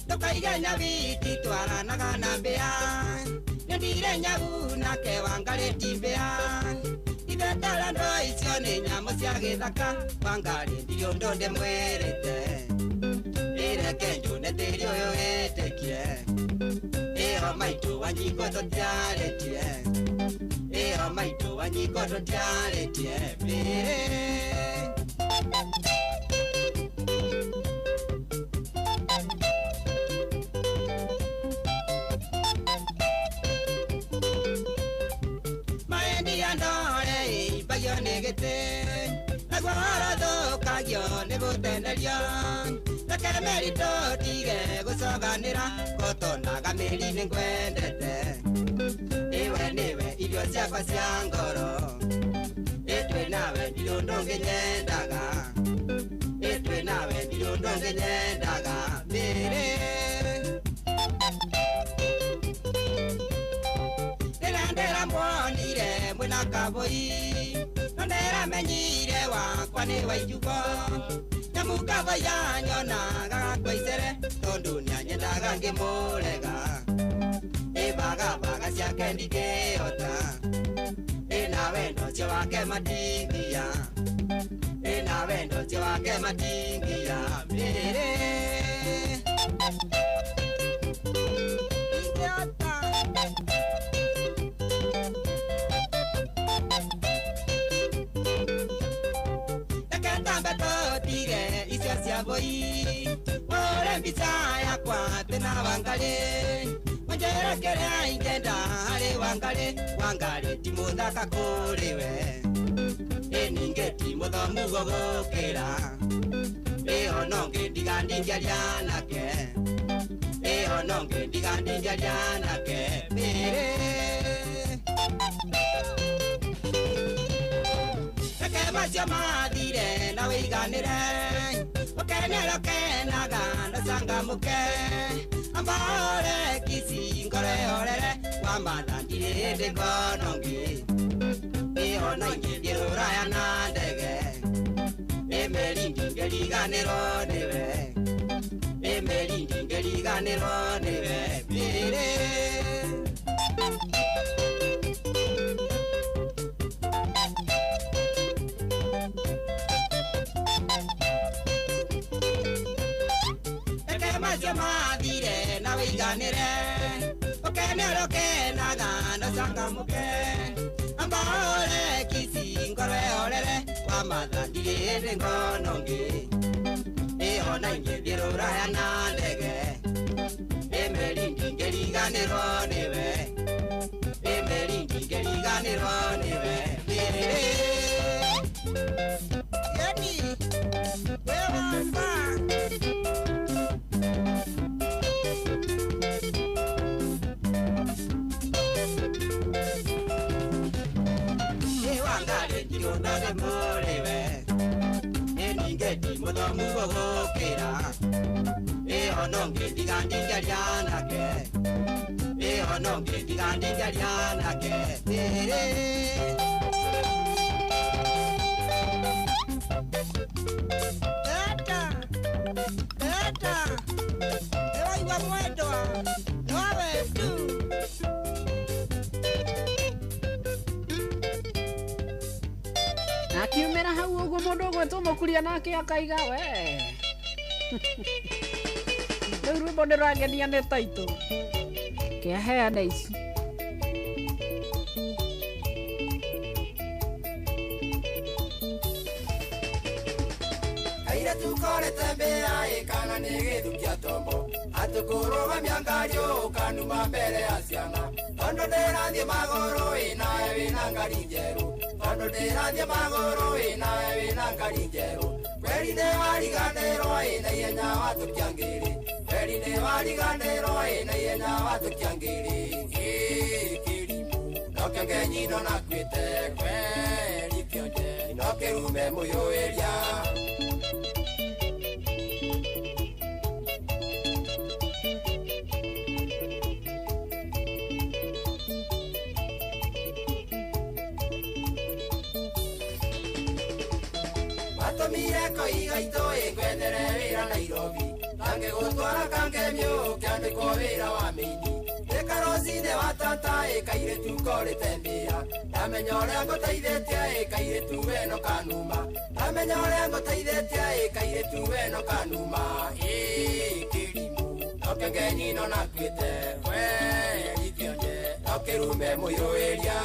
ndũkaige nyabiti twaranaga na mbĩa nĩndire nyabu nake wangarĩ ti mbĩa ithetara ndo icio nĩ nyamũ cia gĩthaka wangarĩ ndirĩ ũndũ ndĩmwĩrĩte ĩreke njũne tĩri ũyũ ĩtĩkie ĩyo maitũ wanyiko tũtiarĩtie ĩyo maitũ wanyiko tũtiarĩtie mĩrĩ maendia ndore imbagio nĩ gĩtĩ naguo horothũkagio nĩ gũtenderio reke meri tũtige gũcoganĩra gũtonaga mĩri nĩ ngwendete ĩwe nĩwe irio ciakwa cia ngoro ĩtwĩ nawe ndirĩ ũndũ ngĩnyendaga ĩtwĩ nawe ndirĩ ũndũ ngĩnyendaga mĩrĩ rĩrĩa ndĩramwonire mwĩna kabũi no ndĩramenyire wakwa nĩ wa ijugo nyamukava yanyonaga gakwa icere tondũ nĩanyendaga ngĩmũrega ĩbagabaga ciake ndingĩhota ĩna wendo ũcio wake matingia ĩna wendo ũcio wake matingia mĩrĩ tambe tũtige icio cia mbũi ũre mbica yakwa tena wangarĩ mũnjĩre kĩrĩa ingĩenda harĩ wangarĩ wangarĩ ti mũthaka kũrĩ we ningĩ ti mũthomu gũgũkĩra ĩyo no ngĩndiga ndingĩaria nake ĩyo no ngĩndiga ndingĩaria nake mĩrĩ macio mathire na wĩiganĩre ũkenero kenaga na cangamũke ambahore kisi ngore horere wamatha ndirĩ hĩndĩ ngonongĩ ĩona ingĩ ngĩrũraya na ndege ĩmeri ndingĩriganĩrwo nĩwe ĩmeri emeri ndingeriganirwo niwe mbere. Eke macio mathire na wiganire, ukenoroke na ganda cangamuke, amba ore kisi ngore orere wa mathandire ngonongi. Ona ingĩthiũrũra ya na ndege, emeri ndingĩriganĩrwo nĩwe, emeri ndingĩriganĩrwo nĩwe. Yeni, wewe mba. Niwangare njirũndage mũrĩwe, eningeti mũthomu gũgũkĩra, ĩho no ngĩtiga ndingĩaria nake, ĩho no ngĩtiga ndingĩaria nake. Tata, ĩwaigua mwendwa, nowe tu.
Akiumĩra hau ũguo mũndũ ũgwĩtwo Mũkuria nake akaiga we. Rĩu rwĩmbo nĩrwangenia nĩ taitũ. Kĩaheane ici.
Kairĩtu korete mbĩa ĩkana nĩ gĩthukia tombo, atũkũrũgamia ngari ũkanuma mbere ya ciana, tondũ ndĩrathiĩ magũrũ wĩnawe wĩna ngari njerũ, tondũ ndĩrathiĩ magũrũ wĩnawe wĩna ngari njerũ. Kweri nĩ wariganĩrwo ĩna ihenya watũkia ngĩrĩ, kweri nĩ wariganĩrwo ĩna ihenya watũkia ngĩrĩ. Kĩrimũ nokĩo ngenyino nakuĩte, kweri kĩonje nokĩrume mũyũĩria. Matomire koiga itoĩ ngwethere wĩra Nairobi, ngangĩgũtwara kangemio kĩandĩkwo wĩra wa mĩini. Ĩkarocinĩ wa tata ĩkairĩtu korĩte mbĩa, ndamenya ũrĩa ngũteithĩtie ĩkairĩtu weno kanuma, ndamenya ũrĩa ngũteithĩtie ĩkairĩtu weno kanuma. Kĩrimũ nokĩo ngenyino nakuĩte, kweri kĩonje nokĩrume mũyũĩria.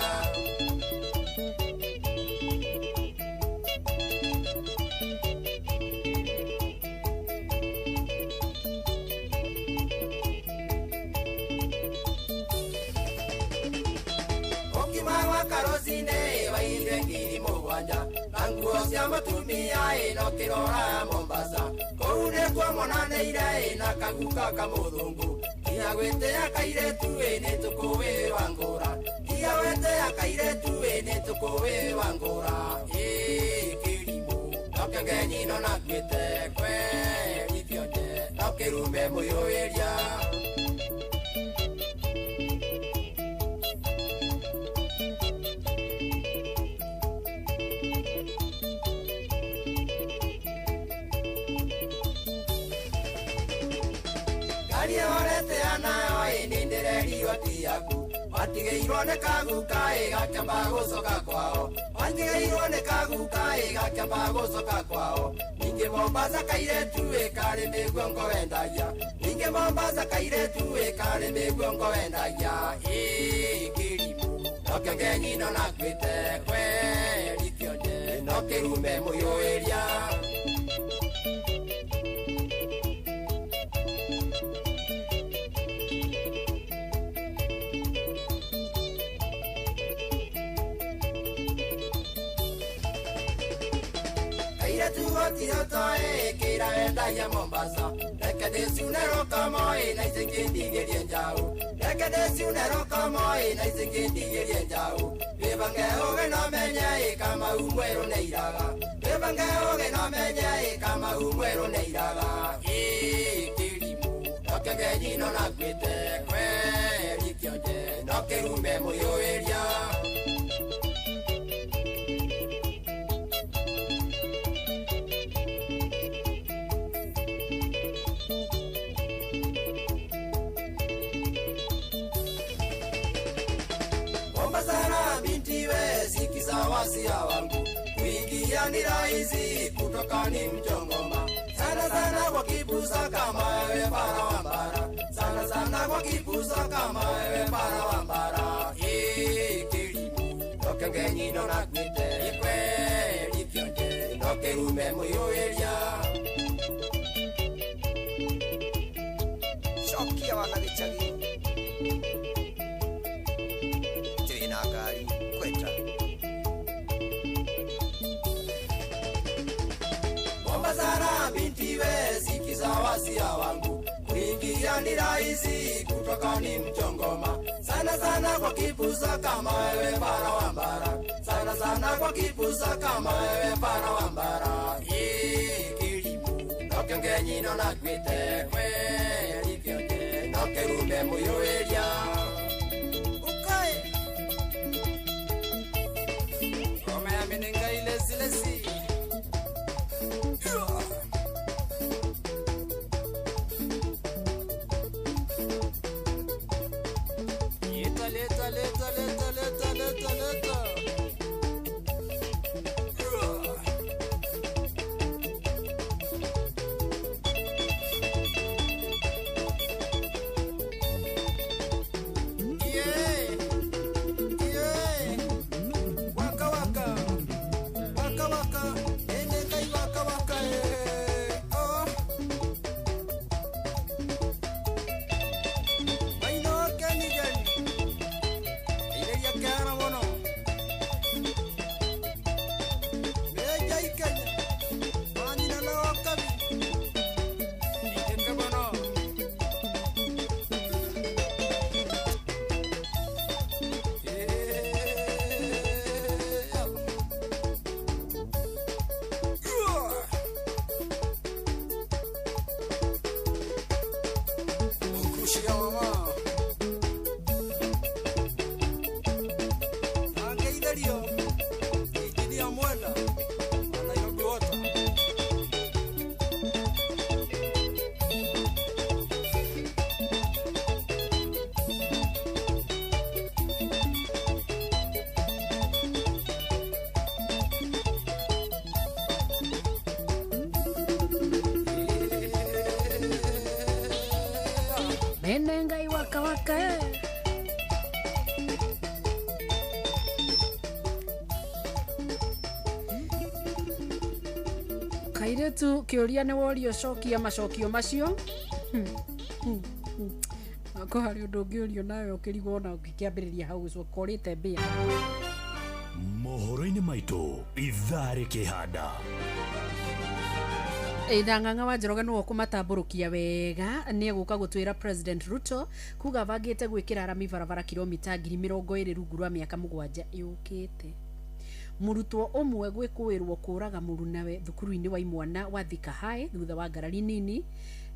Karocinĩ waire ngiri mũgwanja, na nguo cia mũtumia ĩno kĩrora Mombasa, kũu nĩkuo monanĩire na kaguka kamũthũngũ. Tiga gwĩtĩya kairĩtu nĩ tũkũĩ wa ngũra, tiga gwĩtĩya kairĩtu nĩ tũkũĩ wa ngũra. Kĩrimũ nokĩo ngenyino nakuĩte, kweri kĩonje nokĩrume mũyũĩria. Watigĩirwo nĩ kaguka ĩgakĩamba gũcoka kwao, watigĩirwo nĩ kaguka ĩgakĩamba gũcoka kwao. Ningĩ Mombasa kairĩtu karĩ mĩguongo wendagia, ningĩ Mombasa kairĩtu karĩ mĩguongo wendagia. Kĩrimũ nokĩo ngenyino nakuĩte, kweri kĩonje nokĩrume mũyũĩria. Tirotoe kira wendagia Mombasa, reke ndĩciunĩrwo kamoi na icingĩndigĩrie njaũ, reke ndĩciunĩrwo kamoi na icingĩndigĩrie njaũ. Wĩbange ũgĩ no menye Kamau mwerũ nĩ iraga, wĩbange ũgĩ no menye Kamau mwerũ nĩ iraga. Kĩrimũ nokĩo ngenyino nakuĩte, kweri kĩonje nokĩrume mũyũĩria.
wasia wangu. Kuingia ni rahisi kutoka ni mchongoma. Sana sana kwa kipusa kama wewe para wa mbara. Sana sana kwa kipusa kama wewe para wa mbara. Kilimu toke ngenyino na kwite. Ikwe likionje toke rume muyoelia. Shokia wana gichagi. China gari kweta. Mombasara binti we sikiza wasia wangu. Kuingia ni rahisi kutoka ni mchongoma. Sana sana kwa kipusa kama wewe para wa mbara. Sana sana kwa kipusa kama wewe para wa mbara. Kilimu noke ngenyino na kwite. Kwe likionje noke rume muyoelia. Ukai Rome ya minenga ilesi lesi. Leta. Waka, enengai waka, oh. Aino keni gani. Ileria kara wono. Meja ikenya. Manina na wakabi. Ikenga bono.
Enengai waka. Kairetu kiuria ni worio cokia macokio macio. Ako hari undu ngiurio nawe ukirigwo na ukikiambiriria hau ukorite mbia.
Mohoro-ini maitu ithari kihanda.
Ng'ang'a wa Njoroge nĩwe kũmatamburukia wega nĩ egũka gũtwĩra President Ruto kuga bangĩte gwĩkĩra rami barabara kilomita 20,000 rungu rwa mĩaka 7 yũkĩte. Mũrutwo ũmwe gwĩkũĩrwo kũraga mũrunawe thukuru-inĩ wa imwana wa Thika High thutha wa ngarari nini,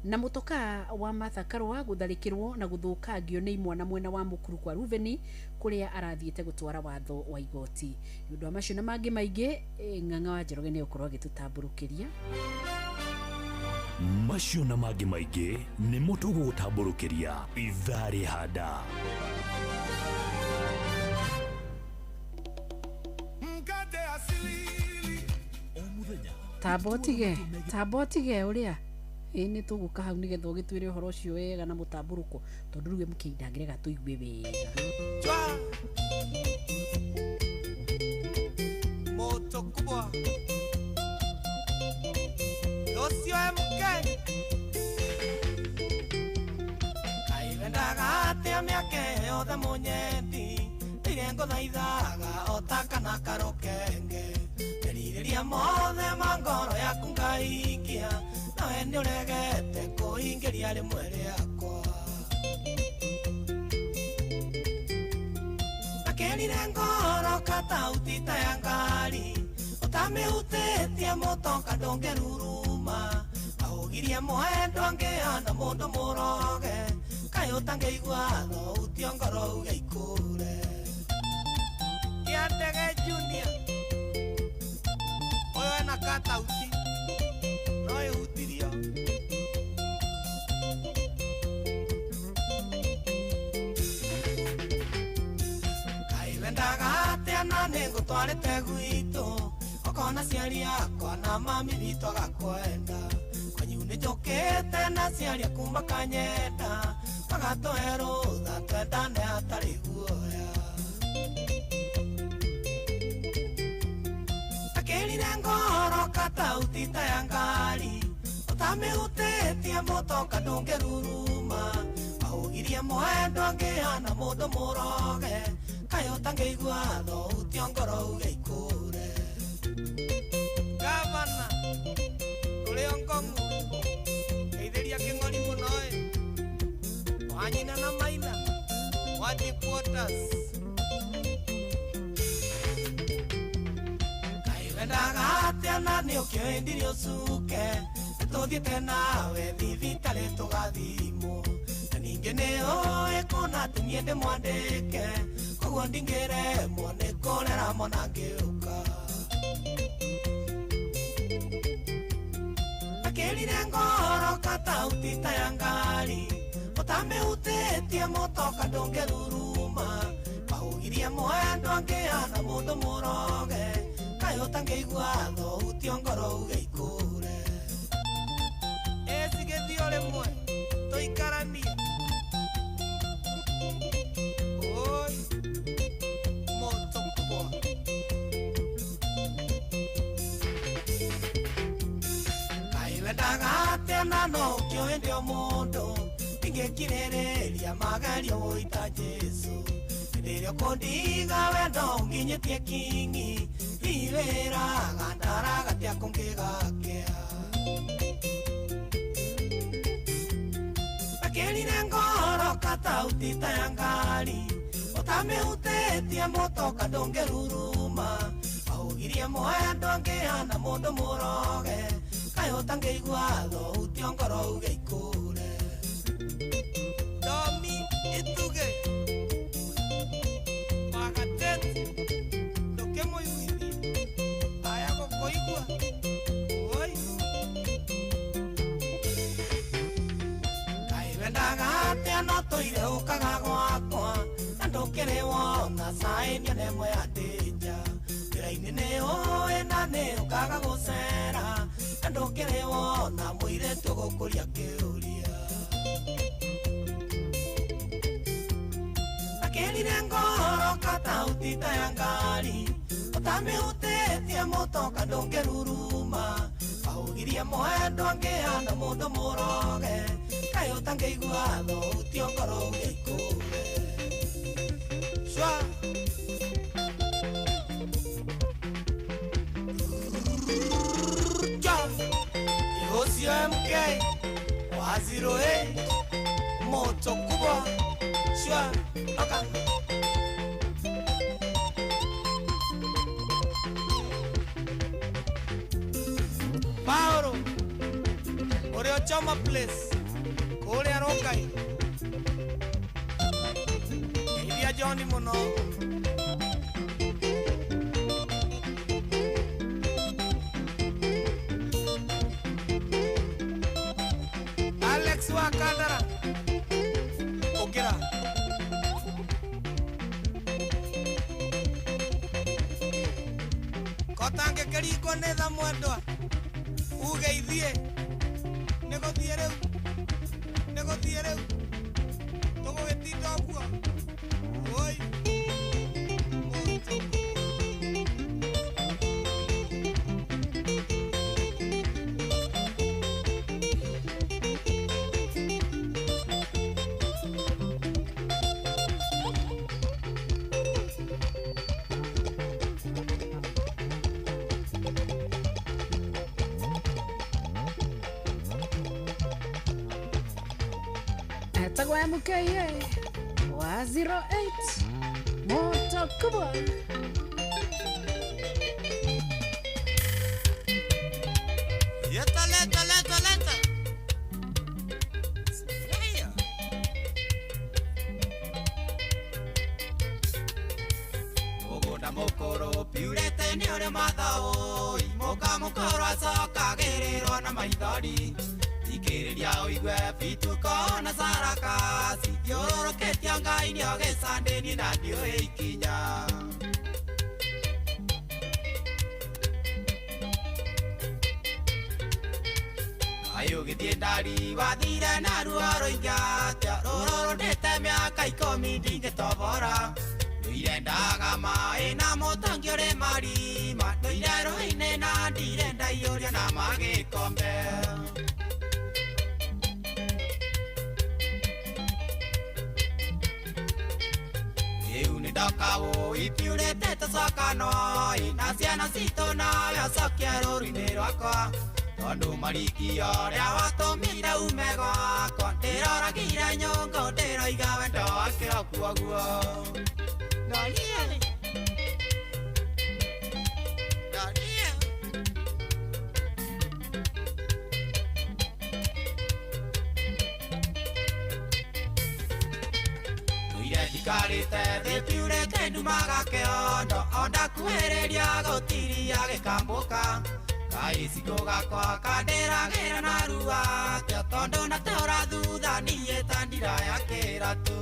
na mũtoka wa Martha Karua gũtharĩkĩrwo na gũthũkangio nĩ imwana mwena wa mũkuru kwa Ruveni kũrĩa arathiĩte gũtwara watho wa igoti. Nĩ ũndũ wa macio na mangĩ maingĩ, Ng'ang'a wa Njoroge nĩ ũkorwo agĩtũtamburũkĩria.
Macio na mangĩ maingĩ nĩ mũtũgũgũtamburũkĩria ithari handa.
Tabotige ũrĩa nĩ tũgũka hau nĩgetha ũgĩtwĩre ũhoro ũcio wega na mũtamburũko tondũ rĩu mũkĩindangĩre gatũigue wega.
Moto kubwa Lucio MK Kaivendaga atia mĩaka yothe mũnyeti Ire ngũthaithaga otaka na karokenge Merirĩria mothe mangoro yaku ngaikia Nawe nĩ ũregete kũhingĩria rĩmwe rĩakwa Nakenire ngoro katautita ya ngari Ũtamĩhutĩtie mũtoka ndũngĩruruma Aũgirie mwendo angĩana mũndũ mũroge Kaĩ ũtangĩigua tho utio ngoro uge ikũre Kĩandege Junior Ũyũ ena katauti No ĩhutirio wendaga tena nĩngũtwarĩte gwitũ okona ciari yakwa na mami witũ agakwenda kwanyu nĩnjũkĩte na ciari akuma kanyenda magatũhe rũtha twendane hatarĩ guoya akĩrire ngoro katauti ta ya ngari ũtamĩhutĩtie mũtoka ndũngĩruruma aũgirie mwendo angĩhana mũndũ mũroge kaĩ ũtangĩigua thauti ngoro uge ikũre gavana ũrĩ Ngong'u geithĩria kĩng'ori mũno wanyina na maina wa deep waters kaĩ wendaga atĩa na nĩũkĩoĩ ndirĩ ũcuke nĩtũthiĩte nawe thibitarĩ tũgathimwo na ningĩ nĩũĩ kũna atĩ niĩ ndĩmwandĩke koguo ndingĩremwo nĩ kũrera mwana ngĩũka akĩrire ngoro katauti ta ya ngari ũtamĩhutĩtie mũtoka ndũngĩruruma aũgirie mwendo angĩhana mũndũ mũroge kaĩ ũtangĩigua thauti ngoro uge ikũre ĩcigĩthiĩ rĩmwe tũikaranie oi moto kubwa kaĩ wendaga atĩa na no ũkĩoĩ ndio mũndũ ingĩkirĩrĩria magerio gũita Jesũ hĩndĩ ĩrĩa ũkũndiga wendo nginyĩtie kingi iwĩraga ndaragatia kũngĩgakĩa akĩrire ngoro katauti ta ya ngari ũtamĩhutĩtie mũtoka ndũngĩruruma aũgirie mwendo angĩhana mũndũ mũroge kaĩ ũtangĩigua thauti ngoro uge ikũre Domi ituge magatete ndũkĩmũiguithie aya gũkũigua oi kaĩ wendaga atĩa no tũire ũkaga gwakwa na ndũkĩrĩ wona caĩnia nemwe ya ndĩnja wĩra-inĩ nĩũĩ na nĩũkaga gũcera na ndũkĩrĩ wona mũirĩtu gũkũria kĩũria akĩrire ngoro katauti ta ya ngari ũtamĩhutĩtie mũtoka ndũngĩruruma aũgirie mwendo angĩhana mũndũ mũroge kaĩ ũtangĩigua thauti ngoro uge ikũre shwa Ihocio MK wa 08 moto kubwa shwa oka Mauro ore ochoma place kũrĩa Rongai iria John mũno Alex wa Kandara okera kotange keriko netha mwendwa ugeithie nĩgũthiĩ rĩu tũgũgĩtinda ũguo oi
Tagwa MKA wa 08 moto kubwa
leta Ogunda mukuru piurete ni ore mathao imoka mukuru acokagĩrĩrwo na maithori ikĩrĩria ũigue bituko na saraka cithiũrũrũkĩtio ngai nĩo gĩcandĩni na ndiũĩ ikinya ndari wathire na ruo rũingĩ atĩa rũrũ rũndĩte mĩaka 10 ndingĩtobora ndũirendaga maĩ na mũtũngi ũrĩ marima ndũire rũĩ-inĩ na ndirenda iyũria na magĩkombe rĩu nĩndoka ũipiũrĩte tũcokano na ciana citũ nawe ũcokie rũru-inĩ rwakwa tondũ marikio rĩa watũmire ume gwakwa ndĩroragire nyũngũ ndĩroiga wendo wake okuoguo ndikarĩte thĩpiurĩte ndumaga kĩondo onda kuhĩrĩria gũtiria gĩkambũka kaĩcigo gakwa kandĩragĩra na rua atĩa tondũ natũra thutha niĩ ta ndiraya kĩratũ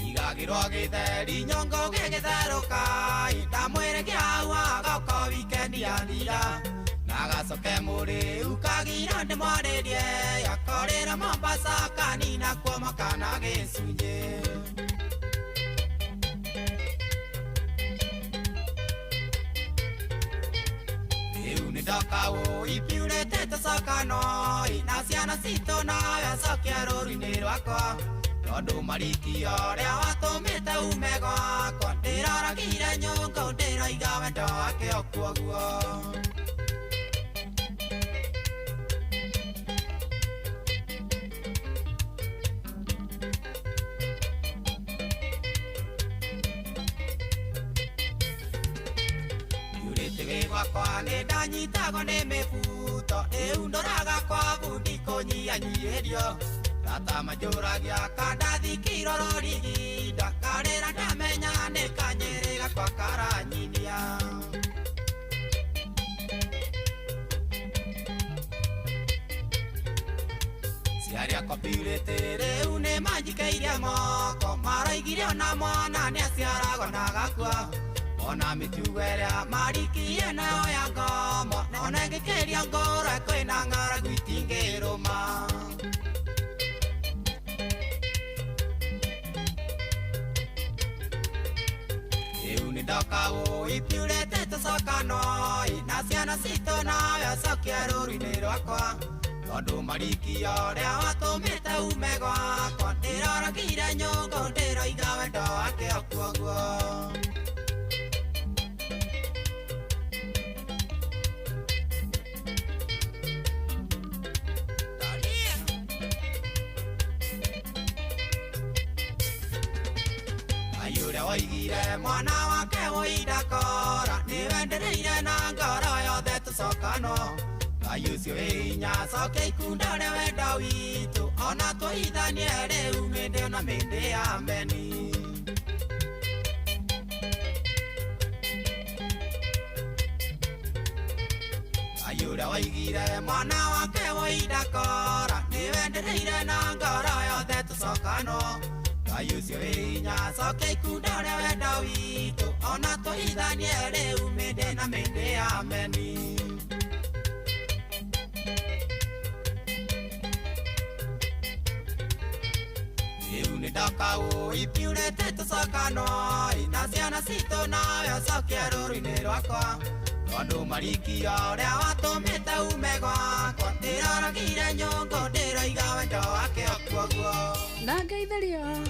igagĩrwo gĩtheri nyongo gĩgĩtherũka ndamwĩre kĩaua goko wikendi yathira nagacoke mũrĩu kagira ndĩmwarĩrie yakorĩra Mombasa kanina kuoma kana gĩcunjĩ rĩu nĩndoka ũipiũrĩte tũcokano na ciana citũ nawe ũcokie rũru-inĩ rwakwa tondũ marikio rĩa watũmĩte ume gwakwa ndĩroragire nyũngũ ndĩroiga wendo wake okuoguo gwakwa nĩndanyitagwo nĩ mĩbuto rĩu ndoraga kwa bundi kũnyihanyihĩrio tata manjũragia kandathikirwo rũriginda karĩra ndamenya nĩ kanyĩrĩ gakwa karanyinia ciarĩ akombirĩte rĩu nĩ manjikĩire moko maroigire ona mwana nĩ aciaragwo na gakua ona mĩtugo ĩrĩa marikie nayo ya ngomo ona ngĩkĩria ngũrwe kwĩna ng'aragu itingĩrũma rĩu nĩndoka ũipiũrĩte tũcokano na ciana citũ nawe ũcokie rũru-inĩ rwakwa tondũ marikio rĩa watũmĩte ume gwakwa ndĩroragire nyũngũ ndĩroiga wendo wake okuoguo waigire mwana wake wĩidakora nĩwendereire na ngoro yothe tũcokano Ngai ũcio wĩ hinya coke ikunda rĩa wendo witũ ona tũhithanie rĩu mĩndĩ ona mĩndĩ ameni Ngai ũrĩa waigire mwana wake wĩidakora nĩwendereire na ngoro yothe tũcokano Ngai ũcio wĩ hinya coke ikunda rĩa wendo witũ ona tũhithanie rĩu mĩndĩ na mĩndĩ ameni rĩu nĩndoka ũipiũrĩte tũcokano na ciana citũ nawe ũcokie rũru-inĩ rwakwa tondũ marikio rĩa watũmĩte ume gwakwa ndĩroragire nyũngũ ndĩroiga wendo wake okuoguo
na ngeithĩrio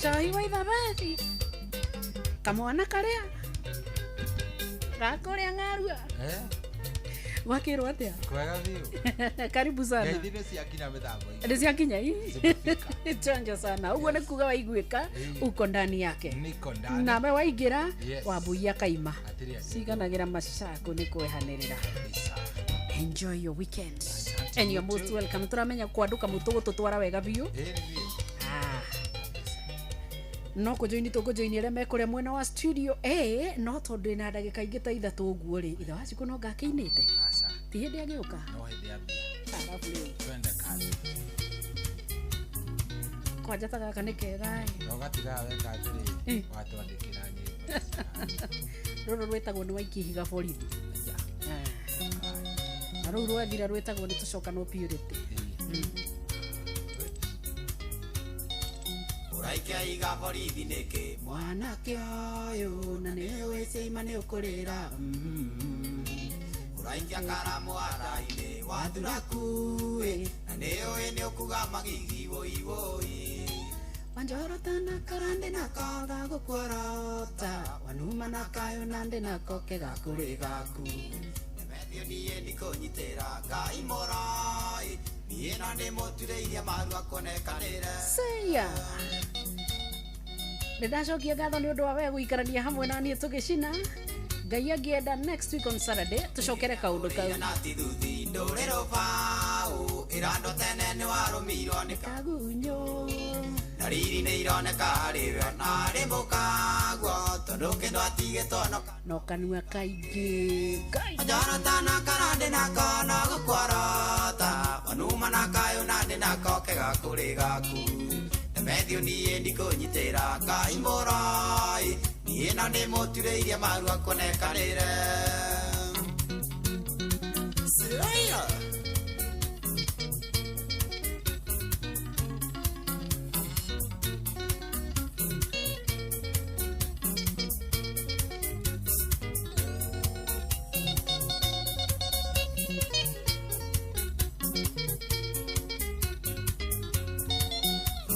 cai wa ithabati kamwana karĩa gakũrĩa ng'arua wakĩrwo atĩa
kwega biũ
karibu sana
ngeithi nĩ ciakinya mĩtambo-inĩ
nĩ ciakinya chonjo sana ũguo nĩ kuga waiguĩka uko ndani yake
niko ndani
nawe waingĩra wambuia kaima ciganagĩra macako nĩ kwehanĩrĩra enjoy your weekend and you're most welcome turamenya kwanduka mũtũgũ tũtwara wega biũ no kujoini tukujoini arĩa mekũrĩa mwena wa studio A no tondũ na ndagĩka ingĩ ta ithatũ ũguo rĩ itha waciku no ngakĩinĩte ti hĩndĩ agĩũka
no hĩndĩ ambia
arabu rĩu
twende kazi
kwanja ta gaka nĩ kega
no gatiga weka atĩrĩ watwandĩkĩra nyĩmbo
Rũrũ rwĩtagwo nĩ waikihiga borithi. Na rũu rwathira rwĩtagwo nĩ tũcokanwo purity.
Ũraikia iga borithi nĩkĩ mwanake ũyũ na nĩwe seima nĩ ũkũrĩra. Ũraikia karamu araine wathuraku na nĩwe nĩ ũkuga magigi woi. Wanjorotana karande na kaga gũkwarota wanuma na kayo nande na koke gakũrĩ gaku. Nemethio niĩ ndikũnyitĩra Ngai morai niĩ na ndĩmũtureirie maru akonekanĩre.
Seya nĩndacokia ngatho nĩ ũndũ wa we gũikarania hamwe na niĩ tũgĩcina. Ngai angĩenda next week on Saturday tũcokere kaũndũ kau.
Ndũrĩrũ bau irando tene nĩ warũmirwo nĩ
kagunyũ
na riri nĩ ironeka harĩwe na rĩ mũkaguo tondũ kĩndũ atigĩtonoka
no kanua kaingĩ
Jonathan karande na kana gũkwarota wanuma na kayo nande na koke gakũrĩ gaku Nemethio niĩ ndikũnyitĩra Ngai morai niĩ na ndĩmũtureirie maru akonekanĩre.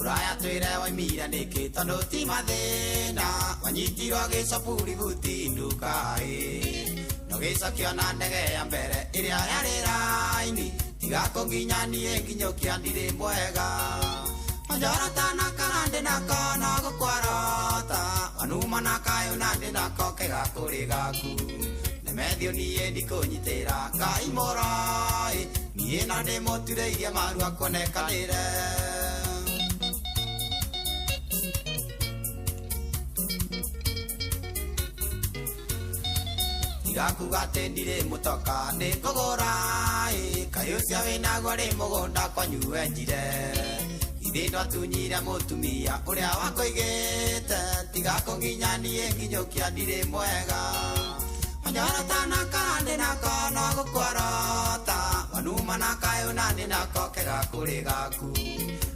Raya twĩre waimira nĩkĩ tondũ ti mathĩna wanyitirwo gĩcaburi buti nduka-ĩ no gĩcokio na ndege ya mbere ĩrĩa yarĩ raini tiga kũnginyanie nginyũkia ndirĩ mwega Jonathan karande na kana gũkwarota wanuma na kayo nande na koke gakũrĩ gaku Nemethio niĩ ndikũnyitĩra Ngai morai niĩ na ndĩmũtureirie maru akonekanĩre. Gakuga tendire mutoka nĩ kũgũra kayo cia wĩnaguo rĩ mũgũnda kwanyu wenjire ithe ndatunyire mũtumia ũrĩa wakũigĩte tiga kũnginyanie nginyũkia ndirĩ mwega Jonathan karande na kana gũkwarota wanuma na kayo nande na koke gakũrĩ gaku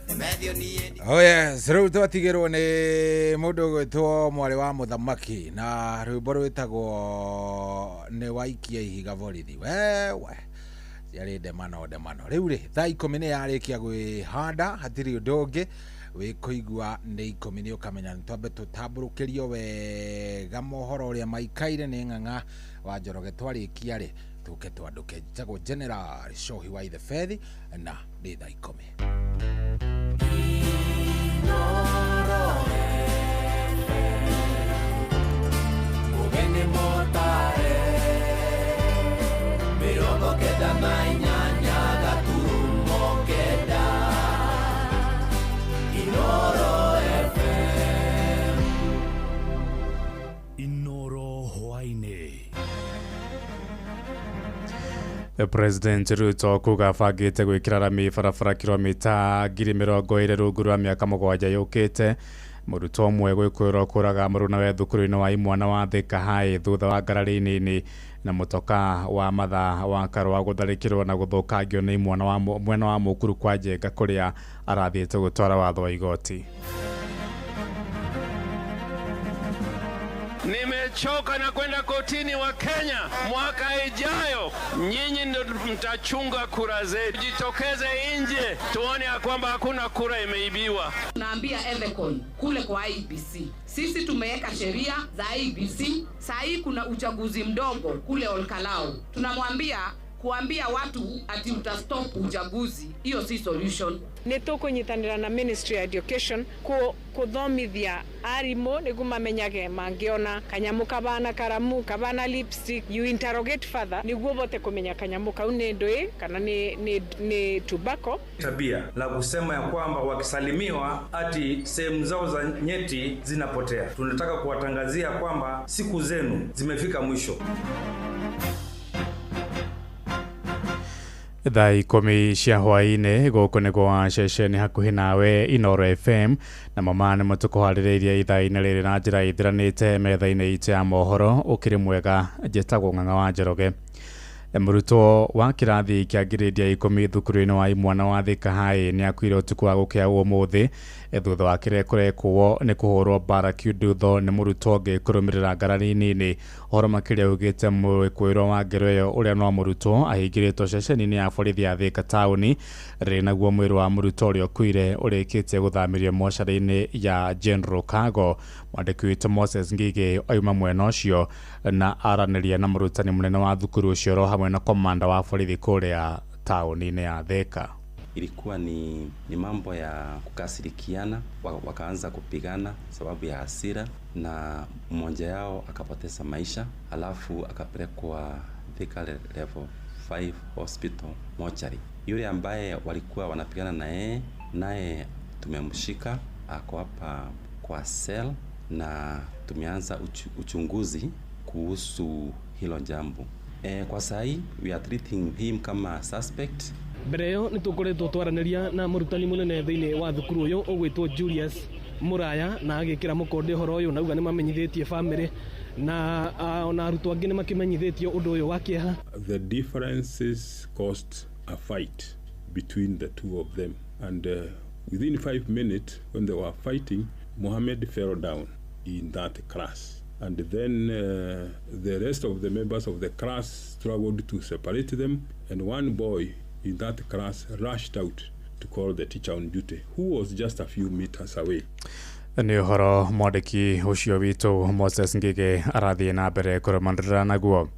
Nemethio niĩ.
Rĩu twatigĩrwo nĩ mũndũ ũgwĩtwo mwarĩ wa mũthamaki na rwĩmbo rwĩtagwo nĩ waikia ihiga borithi wewe ciarĩ ndemano. Rĩu rĩ thaa 10 nĩ yarĩkia gwĩhanda hatirĩ ũndũ ũngĩ wĩkũigua nĩ 10 nĩ ũkamenya nĩ twambe tũtambũrũkĩrio wega mohoro ũrĩa maikaire nĩ ng'ang'a wa Njoroge twarĩkia rĩ tũke twandũke njagwo General Shohi wa the Fed na nĩ thaa 10.
Mugeni motare mirongo kenda na inyanya gaturumo kenda Inoro FM
Inoro hwainĩ.
The President Ruto kuga bangĩte gwĩkĩra rami barabara kilomita 20,000 rungu rwa mĩaka 7 yũkĩte. Mũrutwo ũmwe gwĩkũĩrwo kũraga mũrũnawe thukuru-inĩ wa imwana wa Thika High thutha wa ngarari nini na mũtoka wa matha wa karũa gũtharĩkĩrwo na gũthũkangio nĩ imwana wa mwena wa mũkuru kwa Njenga kũrĩa arathiĩte gũtwara watho wa igoti.
Nimechoka na kwenda kotini wa Kenya. Mwaka ijayo nyinyi ndio mtachunga kura zetu. Jitokeze nje tuone ya kwamba hakuna kura imeibiwa.
Naambia Ethekon kule kwa IBC. Sisi tumeweka sheria za IBC. Saa hii kuna uchaguzi mdogo kule Olkalau. Tunamwambia kuambia watu ati utastop uchaguzi, hiyo si solution.
Nitukunyitanira na Ministry of Education kuthomithia arimo niguo mamenyage mangiona kanyamu kabana karamu kabana lipstick you interrogate further niguo bote kumenya kanyamu kau ni ndui kana ni tobacco.
Tabia la kusema ya kwamba wakisalimiwa ati sehemu zao za nyeti zinapotea. Tunataka kuwatangazia kwamba siku zenu zimefika mwisho.
thaa 10 cia hwaĩ-inĩ gũkũ nĩ gwa ceceni hakuhĩ nawe Inooro FM na mama nĩ mũtũkũharĩrĩirie ithaa-inĩ rĩrĩ na njĩra ithiranĩte metha-inĩ itũ ya mohoro ũkĩrĩ mwega njĩtagwo Ng'ang'a wa Njoroge. Mũrutwo wa kĩrathi kĩa ngirĩndi ya 10 thukuru-inĩ wa imwana wa Thika High nĩ akuire ũtukũ wa gũkĩa ũmũthĩ thutha wa kũrekwo nĩ kũhũrwo mbara kiundutho nĩ mũrutwo ũngĩ kũrũmĩrĩra ngarari nini. Ũhoro makĩria ugĩte mwĩkũĩrwo wa ngero ĩyo ũrĩa no mũrutwo ahingĩrĩtwo ceceni-inĩ ya borithi ya Thika taũni rĩrĩ naguo mwĩrĩ wa mũrutwo ũrĩa ũkuire ũrĩkĩtie gũthamirio mocarĩ-inĩ ya General Cargo. Mwandĩki witũ Moses Ngigi oima mwena ũcio na aranĩria na mũrutani mũnene wa thukuru ũcio hamwe na komanda wa borithi kũrĩa taũni-inĩ ya Thika.
Ilikuwa ni mambo ya kukasirikiana, wakaanza kupigana sababu ya hasira na mmoja yao akapoteza maisha, alafu akapelekwa Thika level 5 hospital mortuary. Yule ambaye walikuwa wanapigana naye tumemshika, ako hapa kwa cell na tumeanza uchunguzi kuhusu hilo jambo. Kwa sahi we are treating him kama suspect.
Mbere yo nĩ tũkoretwo twaranĩria na mũrutani mũnene thĩinĩ wa thukuru ũyũ ũgwĩtwo Julius Muraya na agĩkĩra mũkonde ũhoro ũyũ na uga nĩ mamenyithĩtie family na ona arutwo angĩ nĩ makĩmenyithĩtio ũndũ ũyũ wa kĩeha.
The differences caused a fight between the two of them and within 5 minutes when they were fighting, Mohammed fell down in that class. And then the rest of the members of the class struggled to separate them, and one boy in that class rushed out to call the teacher on duty, who was just a few meters away.
Nĩ ũhoro mwandĩki ũcio witũ Moses Ngigi arathiĩ na mbere kũrũmanĩrĩra naguo.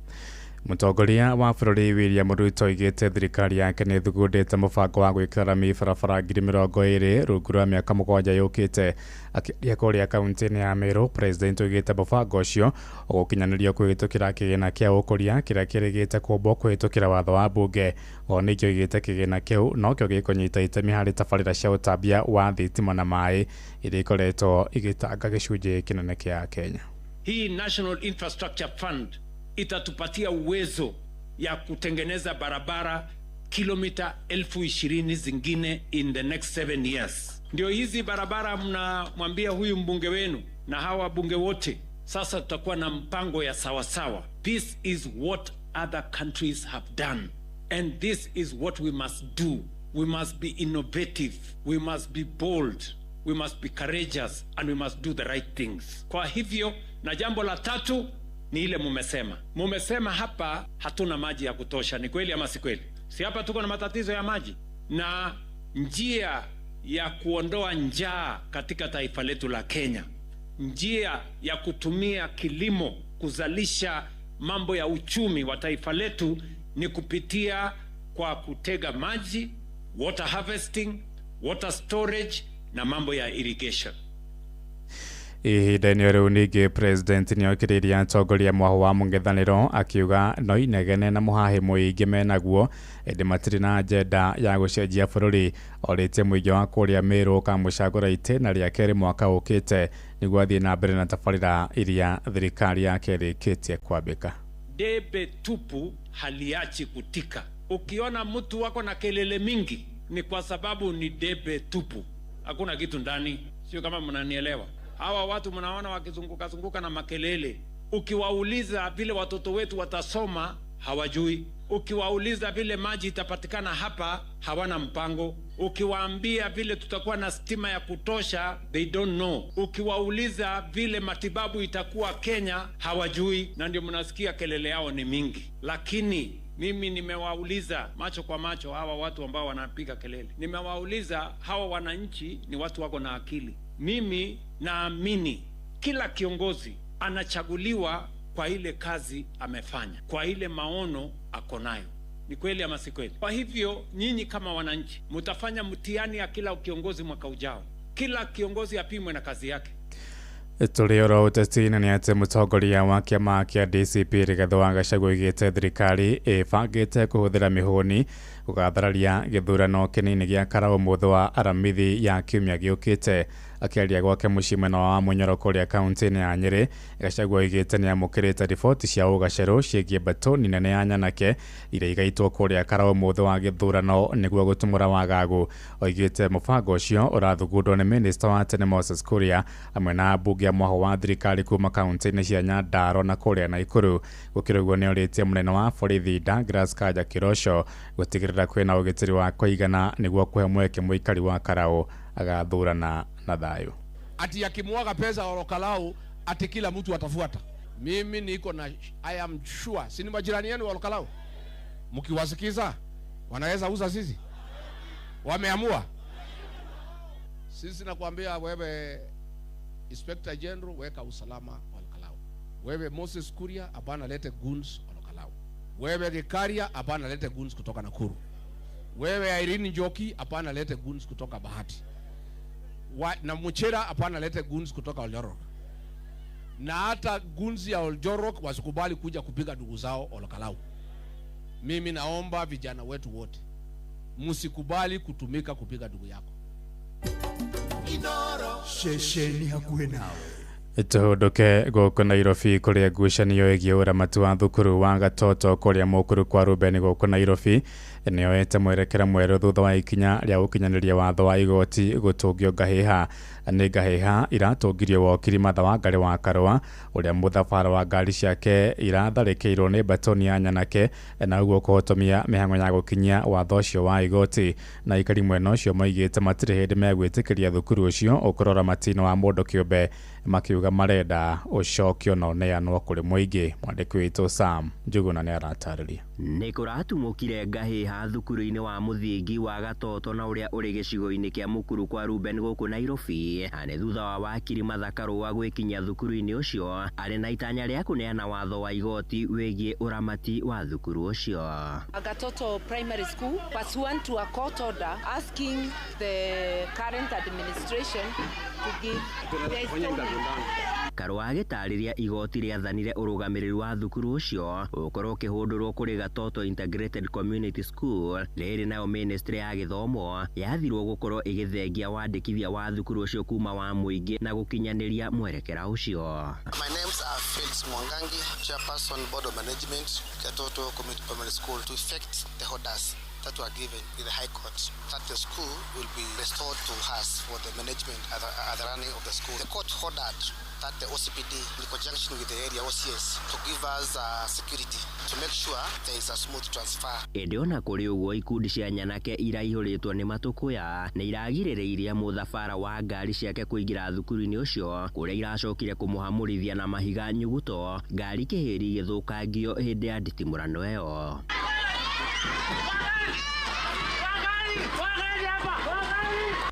Mũtongoria wa bũrũri William Ruto oigĩte thirikari yake nĩ ĩthugundĩte mũbango wa gwĩkĩra rami barabara 20,000 rungu rwa mĩaka 7 yũkĩte. Akĩaria kũrĩa kaunti-inĩ ya Meru, President oigĩte mũbango ũcio ũgũkinyanĩrio kũhĩtũkĩra kĩgĩna kĩa ũkũria kĩrĩa kĩrĩgĩte kũmbwo kũhĩtũkĩra watho wa mbunge. O ningĩ oigĩte kĩgĩna kĩu no kĩo gĩkũnyita itemi harĩ tabarĩra cia ũtambia wa thitima na maĩ iria ikoretwo igĩtanga gĩcunjĩ kĩnene kĩa Kenya.
Hii National Infrastructure Fund itatupatia uwezo ya kutengeneza barabara kilomita 20,000 zingine in the next 7 years. Ndio hizi barabara mnamwambia huyu mbunge wenu na hawa bunge wote, sasa tutakuwa na mpango ya sawasawa. This is what other countries have done and this is what we must do. We must be innovative, we must be bold, we must be courageous and we must do the right things. Kwa hivyo, na jambo la tatu ni ile mumesema hapa hatuna maji ya kutosha. Ni kweli ama si kweli? Si hapa tuko na matatizo ya maji, na njia ya kuondoa njaa katika taifa letu la Kenya, njia ya kutumia kilimo kuzalisha mambo ya uchumi wa taifa letu ni kupitia kwa kutega maji, water harvesting, water storage na mambo ya irrigation.
Ihinda-inĩ rĩu ningĩ President nĩ okĩrĩire atongoria mwaho wa mũng'ethanĩro akiuga no inegene na mũhahe mũingĩ menaguo ĩndĩ matirĩ na agenda ya gũcenjia bũrũri. Orĩtie mũingĩ wa kũrĩa Meru kamũcagũra itĩna rĩa kerĩ mwaka ũkĩte nĩguo athiĩ na mbere na tabarĩra iria thirikari yake ĩrĩkĩtie kwambĩka.
Debe tupu haliachi kutika. Ukiona mtu wako na kelele mingi ni kwa sababu ni debe tupu, hakuna kitu ndani. Sio kama mnanielewa. Hawa watu mnaona wakizunguka na makelele. Ukiwauliza vile watoto wetu watasoma, hawajui. Ukiwauliza vile maji itapatikana hapa, hawana mpango. Ukiwaambia vile tutakuwa na stima ya kutosha, they don't know. Ukiwauliza vile matibabu itakuwa Kenya, hawajui. Na ndio mnasikia kelele yao ni mingi. Lakini mimi nimewauliza macho kwa macho hawa watu ambao wanapiga kelele. Nimewauliza hawa wananchi ni watu wako na akili. Mimi naamini kila kiongozi anachaguliwa kwa ile kazi amefanya, kwa ile maono ako nayo. Ni kweli ama si kweli? Kwa hivyo nyinyi kama wananchi mtafanya mtihani ya kila kiongozi mwaka ujao. Kila kiongozi apimwe na kazi yake.
Tũrĩ oro ũteti-inĩ nĩ atĩ mũtongoria wa kĩama kĩa DCP Rigathĩ wa Gachagua oigĩte thirikari ĩbangĩte kũhũthĩra mĩhũni gugathararia githurano kinini gia Karau mutho wa aramithi ya kiumia giukite. Akiaria gwake mucii mwena wa Munyoroko ria kaunti-ini ya Nyeri, Gachagua oigite ni amukirite riboti cia ugaceru ciigie batoni nene ya Nyanake iria igaitwo kuria Karau mutho wa githurano niguo gutumura wagagu. Oigite mubango ucio urathugundwo ni Minister wa tene Moses Kuria amwe na ambunge a mwaho wa thirikari kuma kaunti-ini cia Nyandarua na kuria Naikuru. Gukiriguo ni oritie munene wa borithi Douglas Kanja Kirosho gutigirira kwina ugitiri wa kuigana niguo kuhe mweke muikari wa Karau agathurana na thayo.
Ati akimwaga pesa Olokalau ati kila mtu atafuata. Mimi niko na I am sure sini majirani yenu Olokalau. Mkiwasikiza wanaweza uza sisi. Wameamua. Sisi nakwambia wewe Inspector General weka usalama Olokalau. Wewe Moses Kuria hapana lete guns Olokalau. Wewe Gikaria hapana lete guns kutoka Nakuru. Wewe Irene Njoki hapana lete guns kutoka Bahati. Na Muchera hapana lete guns kutoka Oljorok. Na hata guns ya Oljorok wasikubali kuja kupiga ndugu zao Olokalau. Mimi naomba vijana wetu wote msikubali kutumika kupiga ndugu yako.
Inoro shesheni hakuhe nawe.
Tuhuduke guku Nairobi kuria ngucanio igie uramati wa thukuru wa Gatoto kuria mukuru kwa Ruben guku Nairobi nioete mwerekera mweru thutha wa ikinya ria ukinyaniria watho wa igoti gutungio ngahiha. Ni ngahiha iratungirio wokiri Martha Wangari wa Karua uria muthafara wa ngari ciake iratharikiirwo ni batoni ya Nyanake na uguo kuhotomia mihango ya gukinyia watho ucio wa igoti. Na ikari mwena ucio moigite matire hindi megwitikiria thukuru ucio ukurora matino wa mundu kiumbe makiuga marenda ucokio no neanwo kuri muingi. Mwandiki witu Sam Njuguna ni aratariria.
Ni kuratumukire ngahiha thukuru-ini wa muthingi wa Gatoto na uria uri gicigo-ini kia mukuru kwa Ruben guku Nairobi. Ane thutha wa wakiri Martha Karua gwikinya thukuru-ini ucio ari na itanya ria kuneana watho wa igoti wigie uramati wa thukuru ucio.
Gatoto Primary School pursuant to a court order asking the current administration to give
Karua agitariria igoti riathanire urugamiriru wa thukuru ucio ukorwo ukihundurwo kuri Gatoto Integrated Community School riri nayo ministry ya githomo yathirwo gukorwo igithengia wandikithia wa thukuru ucio kuma wa muingi na gukinyaniria mwerekera ucio.
My names are Felix Mwangangi, Chairperson Board of Management, Gatoto Community Primary School, to effect the orders that were given in the High Court that the school will be restored to us for the management at the running of the school. The court ordered that the OCPD, in conjunction with the area OCS, to give us security to make sure there is a smooth transfer.
Ediona kuri uguo ikundi cia Nyanake iraihuritwo ni matukuya na iragiririria muthafara wa ngari ciake kuingira thukuru-ini ucio kuria iracokire kumuhamurithia na mahiga nyuguto ngari kihiri githukangio hindi ya nditimurano iyo.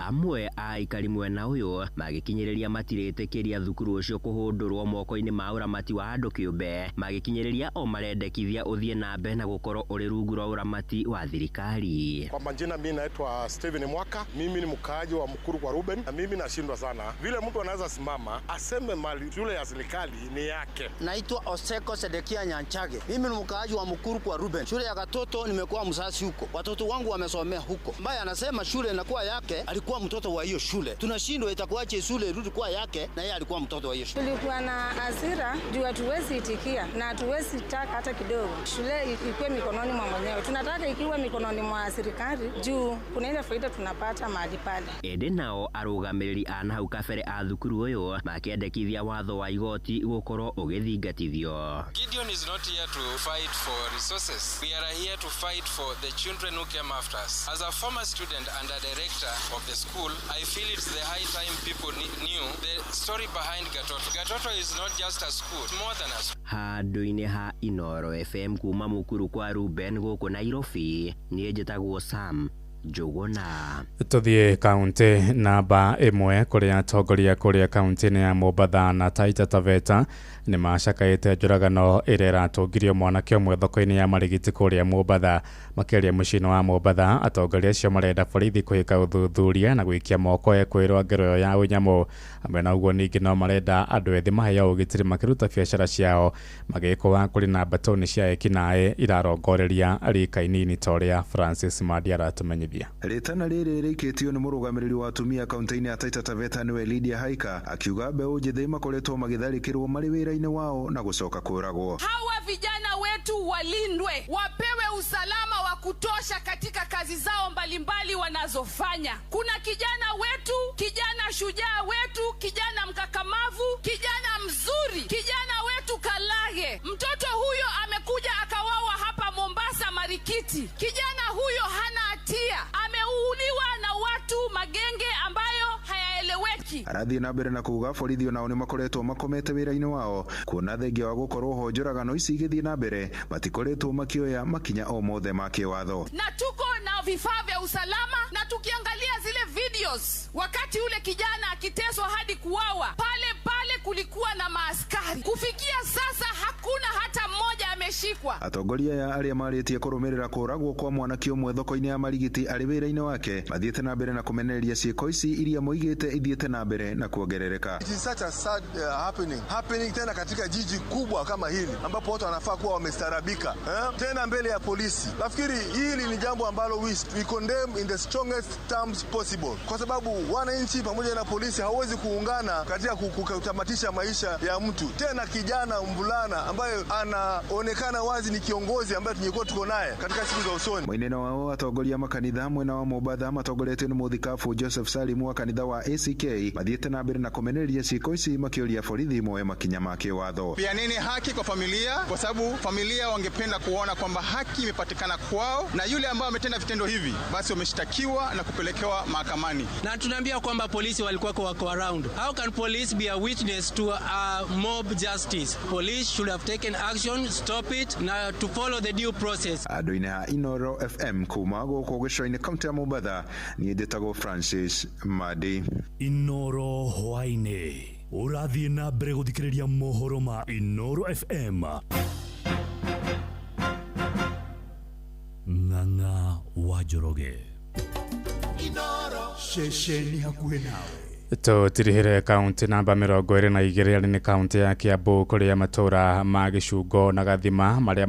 Amwe a ikari mwena uyu magikinyiriria matiritikiria thukuru ucio kuhundurwo moko-ini ma uramati wa andu kiumbe magikinyiriria o marendekithia uthie na mbere na gukorwo uri rungu rwa uramati wa thirikari.
Kwa majina mimi naitwa Steven Mwaka, mimi ni mkaaji wa Mukuru kwa Ruben na mimi nashindwa sana vile mtu anaweza simama aseme mali shule ya serikali ni yake.
Naitwa Oseko Sedekia Nyanchage, mimi ni mkaaji wa Mukuru kwa Ruben. Shule ya Gatoto nimekuwa msasi huko, watoto wangu wamesomea huko. Mbaya anasema shule inakuwa yake, alikuwa mtoto wa hiyo shule. Tunashindwa itakuaje shule rudi kwa yake na yeye alikuwa mtoto wa hiyo shule.
Tulikuwa na hasira juu hatuwezi itikia na hatuwezi taka hata kidogo shule ikuwe mikononi mwa mwenyewe. Tunataka ikiwa mikononi mwa serikali juu kuna ile faida tunapata mahali pale.
Ende nao arugamiriri ana hau kabere a thukuru uyu makendekithia watho wa igoti gukorwo ugithingatithio.
Gideon is not here to fight for resources. We are here to fight for the children who came after us. As a former student and a director of the school, I feel it's the high time people knew the story behind Gatoto. Gatoto is not just a school, it's more than a school.
Handu-ini ha Inoro FM kuma Mukuru kwa Ruben guku Nairobi, nie njitagwo Sam Njuguna.
Tuthie kaunti namba imwe kuria atongoria kuria kaunti-ini ya Mombatha na Taita Taveta ni macakaite njuragano iria iratungirio mwanake umwe thoko-ini ya marigiti kuria Mombatha. Makiaria muciĩ-ini wa Mombatha, atongoria acio marenda borithi kuhika uthuthuria na gwikia moko kwirwo ngero ya unyamu. Hamwe na uguo ningi no marenda andu ethi maheo ugitiri makiruta biacara ciao magikwa kuri na batoni cia ekinae irarongoreria rika inini toria Francis Madiara tumenyithia.
Ritana riri rikitio ni murugamiriri wa atumia kaunti-ini ya Taita Taveta niwe Lydia Haika akiuga mbeũ njĩthĩ makoretwo magitharikirwo mari wĩra-inĩ wao na gucoka kũragwo.
Hawa vijana wetu walindwe, wapewe usalama wa kutosha katika kazi zao mbalimbali wanazofanya. Kuna kijana wetu, kijana shujaa wetu, kijana mkakamavu, kijana mzuri, kijana wetu Kalage. Mtoto huyo amekuja akawawa hapa Mombasa Marikiti. Kijana huyo hana hatia, ameuliwa na watu magenge ambayo hayaeleweki.
Arathi na mbere na kuuga borithi onao ni makoretwo makomete wĩra-inĩ wao kuona thengia wa gukorwo ho njũragano ici igĩthiĩ na mbere matikoretwo makioya makinya o mothe ma kĩwatho.
Na tuko na vifaa vya usalama, na tukiangalia zile videos wakati ule kijana akiteswa hadi kuwawa, pale kulikuwa na maaskari. Kufikia sasa hakuna hata mmoja ameshikwa.
Atongoria ya aria marĩtie kũrũmĩrĩra kũragwo kwa mwanake ũmwe thoko-inĩ ya marigiti arĩ wĩra-inĩ wake mathiĩte na mbere na kũmenereria ciĩko ici iria moigĩte ithiĩte na mbere na kuongerereka.
It is such a sad happening tena katika jiji kubwa kama hili ambapo watu wanafaa kuwa wamestarabika tena mbele ya polisi. Nafikiri hili ni jambo ambalo we condemn in the strongest terms possible, kwa sababu wananchi pamoja na polisi hawezi kuungana katika kutamatisha maisha ya mtu, tena kijana mvulana ambaye anaonekana wazi ni kiongozi ambaye tungekuwa tuko naye katika siku za usoni.
Mwineno wao atongoria makanitha mwena wa Mombatha matongoretio ni muthikabu Joseph Salimu wa kanitha wa ACK mathiĩte na mbere na kumenereria ciĩko ici makĩũria borithi moe makinya ma kĩwatho.
Pia nini haki kwa familia, kwa sababu familia wangependa kuona kwamba haki imepatikana kwao na yule ambaye ametenda vitendo hivi basi wameshtakiwa na kupelekewa mahakamani.
Na tunaambia kwamba polisi walikuwa wako around. How can police be a witness to a mob justice? Police should have taken action, stop it, na to follow the due process.
Andũ-inĩ ha Inoro FM kuma gũkũ gĩcũa-inĩ kaunti ya Mombatha niĩ njĩtagwo Francis Madi.
Inoro hwainĩ ũrathiĩ na mbere gũthikĩrĩria mohoro ma Inoro FM. Ng'ang'a wa Njoroge.
Inoro shesheni hakuhĩ nawe.
Tutirihire kaunti namba 22 ni kaunti ya Kiambu kuria matura ma Gicungo na Gathima maria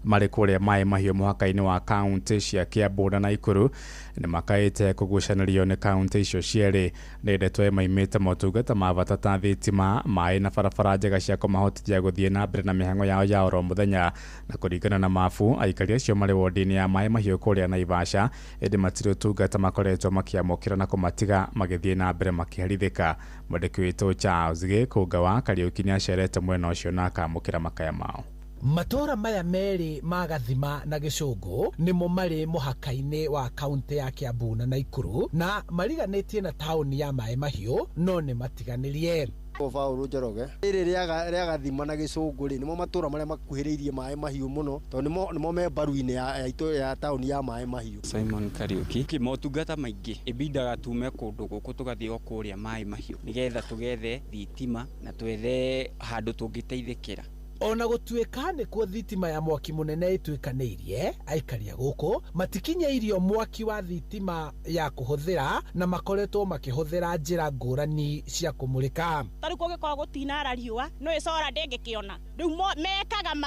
mari kuria mai mahiũ muhaka-ini wa kaunti cia Kiambu na Naikuru ni makaite kugucanirio ni kaunti icio cierĩ ni ndetwe maimite motungata ma bata ta thitima mai na barabara njega cia kũmahotithia gũthiĩ na mbere na mĩhang'o yao ya oro mũthenya na kũringana na mabu aikari acio marĩ wodi-inĩ ya mai mahiũ kuria Naivasha ĩndĩ matirĩ ũtungata makoretwo makiamũkĩra na kũmatiga magĩthiĩ na mbere makiharithika. Mwandĩki witũ Charles Gĩkũnga wa Kariũki nĩ acerete mwena ũcio na akamũkĩra makaya mao.
Matora maya meri ma Gathima na Gicungo nimo mari muhaka-ini wa kaunti ya Kiambu na Naikuru na mariganĩtie na tauni ya Mai Mahiũ no nĩ matiganĩrie.
Paul Njoroge iri ria Gathima na Gicungo ri nimo matura maria makuhĩrĩirie Mai Mahiũ muno to nimo me baru-ini ya tauni ya Mai Mahiũ.
Simon Kariũki kimotungata maingi ibindaga tume kundu guku tugathie o kuria Mai Mahiũ nigetha tugethe thitima na twethe handu tungiteithikira.
Ona gũtuĩka nĩkuo thitima ya mwaki mũnene ĩtuĩkanĩirie aikaria gũkũ matikinyĩirio mwaki wa thitima ya kũhũthĩra na makoretwo makĩhũthĩra njĩra ngũrani cia kũmũrĩka.
Tarĩu kũngĩkorwo gũtinara riũa no ĩcora ndĩngĩkĩona rĩu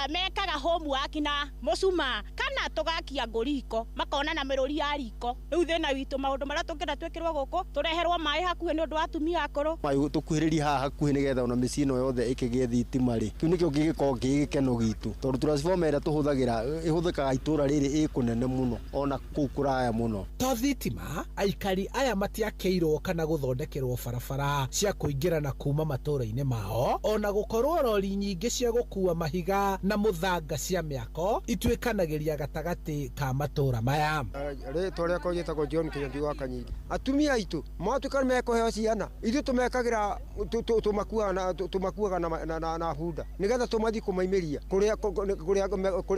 mekaga homework na mũcuma kana tũgakia ngũriko makona na mĩrũri ya riko. Rĩu thĩna witũ maũndũ marĩa tũngĩenda twĩkĩrwo gũkũ tũreherwo maĩ hakuhĩ nĩ ũndũ wa atumia akũrũ.
Maĩ tũkuhĩrĩria haha hakuhĩ nĩgetha ona mĩciĩ ĩno yothe ĩkĩgĩe thitima rĩ kĩu nĩkĩo gĩkeno gitu tondu transformer ĩrĩa tũhũthagĩra ĩhũthĩkaga itũra rĩrĩ ĩkũnene mũno ona kũu kũraya mũno.
To thitima aikari aya matiakĩirwo kana gũthondekerwo barabara cia kũingĩra na kuma matũra-inĩ mao ona gũkorwo rori nyingĩ cia gũkua mahiga na mũthanga cia mĩako ituĩkanagĩria gatagatĩ ka matũra maya.
Rĩtwa rĩakwa njĩtagwo John Kĩnyũthi wa Kanyingi. Atumia aitũ matuĩka nĩmekũheo ciana ithuĩ tũmekagĩra tũmakuaga na bunda nĩgetha mathi kumaimiria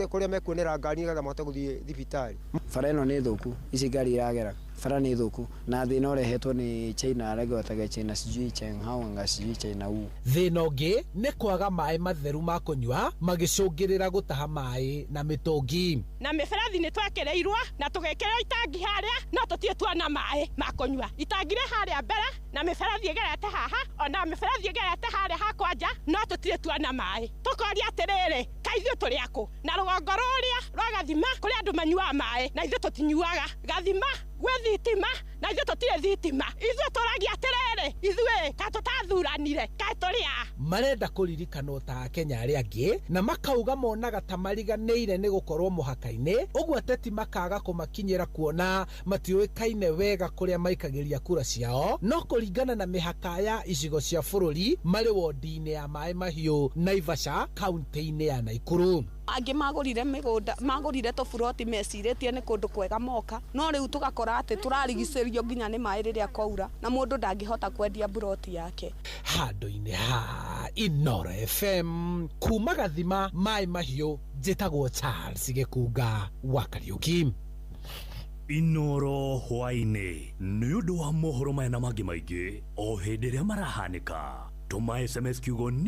kuria mekuonera ngari nigetha mahote guthie thibitari.
Bara ĩno nĩ thũku, ici ngari iragera bara nĩ thũku na thĩna ũrehetwo nĩ China arĩa gwetaga China sijui Chenghao nga sijui China u.
Thĩna ũngĩ nĩ kwaga maĩ matheru ma kũnyua magĩcũngĩrĩra gũtaha maĩ na mĩtũngi.
Na mĩberethi nĩ twekereirwo na tũgekĩrwo itangi harĩa no tũtirĩ tuona maĩ ma kũnyua. Itangi rĩ harĩa mbere na mĩberethi ĩgerete haha ona mĩberethi ĩgerete harĩa hakwa nja no tũtirĩ tuona maĩ. Tũkoria atĩrĩrĩ, kaithuĩ tũrĩ akũ? Na rũgongo rũrĩa rwa Gathima kũrĩa andũ manyuaga maĩ na ithuĩ tũtinyuaga. Gathima gwĩ thitima na ithuĩ tũtirĩ thitima. Ithuĩ tũragia atĩrĩrĩ, ithuĩ ka tũtathuranire kaĩ tũrĩ a. Marenda kũririkanwo ta Akenya arĩa angĩ na makauga monaga ta mariganĩire nĩ gũkorwo mũhaka-inĩ, ũguo ateti makaga kũmakinyĩra kuona matiũĩkaine wega kũrĩa maikagĩria kura ciao, no kũringana na mĩhaka ya icigo cia bũrũri marĩ wondi-inĩ ya Maĩ Mahiũ Naivasha kaunti-inĩ ya Naikuru.
Angĩ magũrire mĩgũnda magũrire tũburoti mecirĩtie nĩ kũndũ kwega moka, no rĩu tũgakora atĩ tũrarigicĩrio nginya nĩ maĩ rĩrĩa kwaura na mũndũ ndangĩhota kwendia buroti yake. Handũ-inĩ ha Inooro FM kuma Gathima Maĩ Mahiũ, njĩtagwo Charles Gĩkunga wa Kariũki.
Inooro hwainĩ nĩ ũndũ wa mohoro maya na mangĩ maingĩ o hĩndĩ ĩrĩa marahanĩka. Tũma SMS kiugo news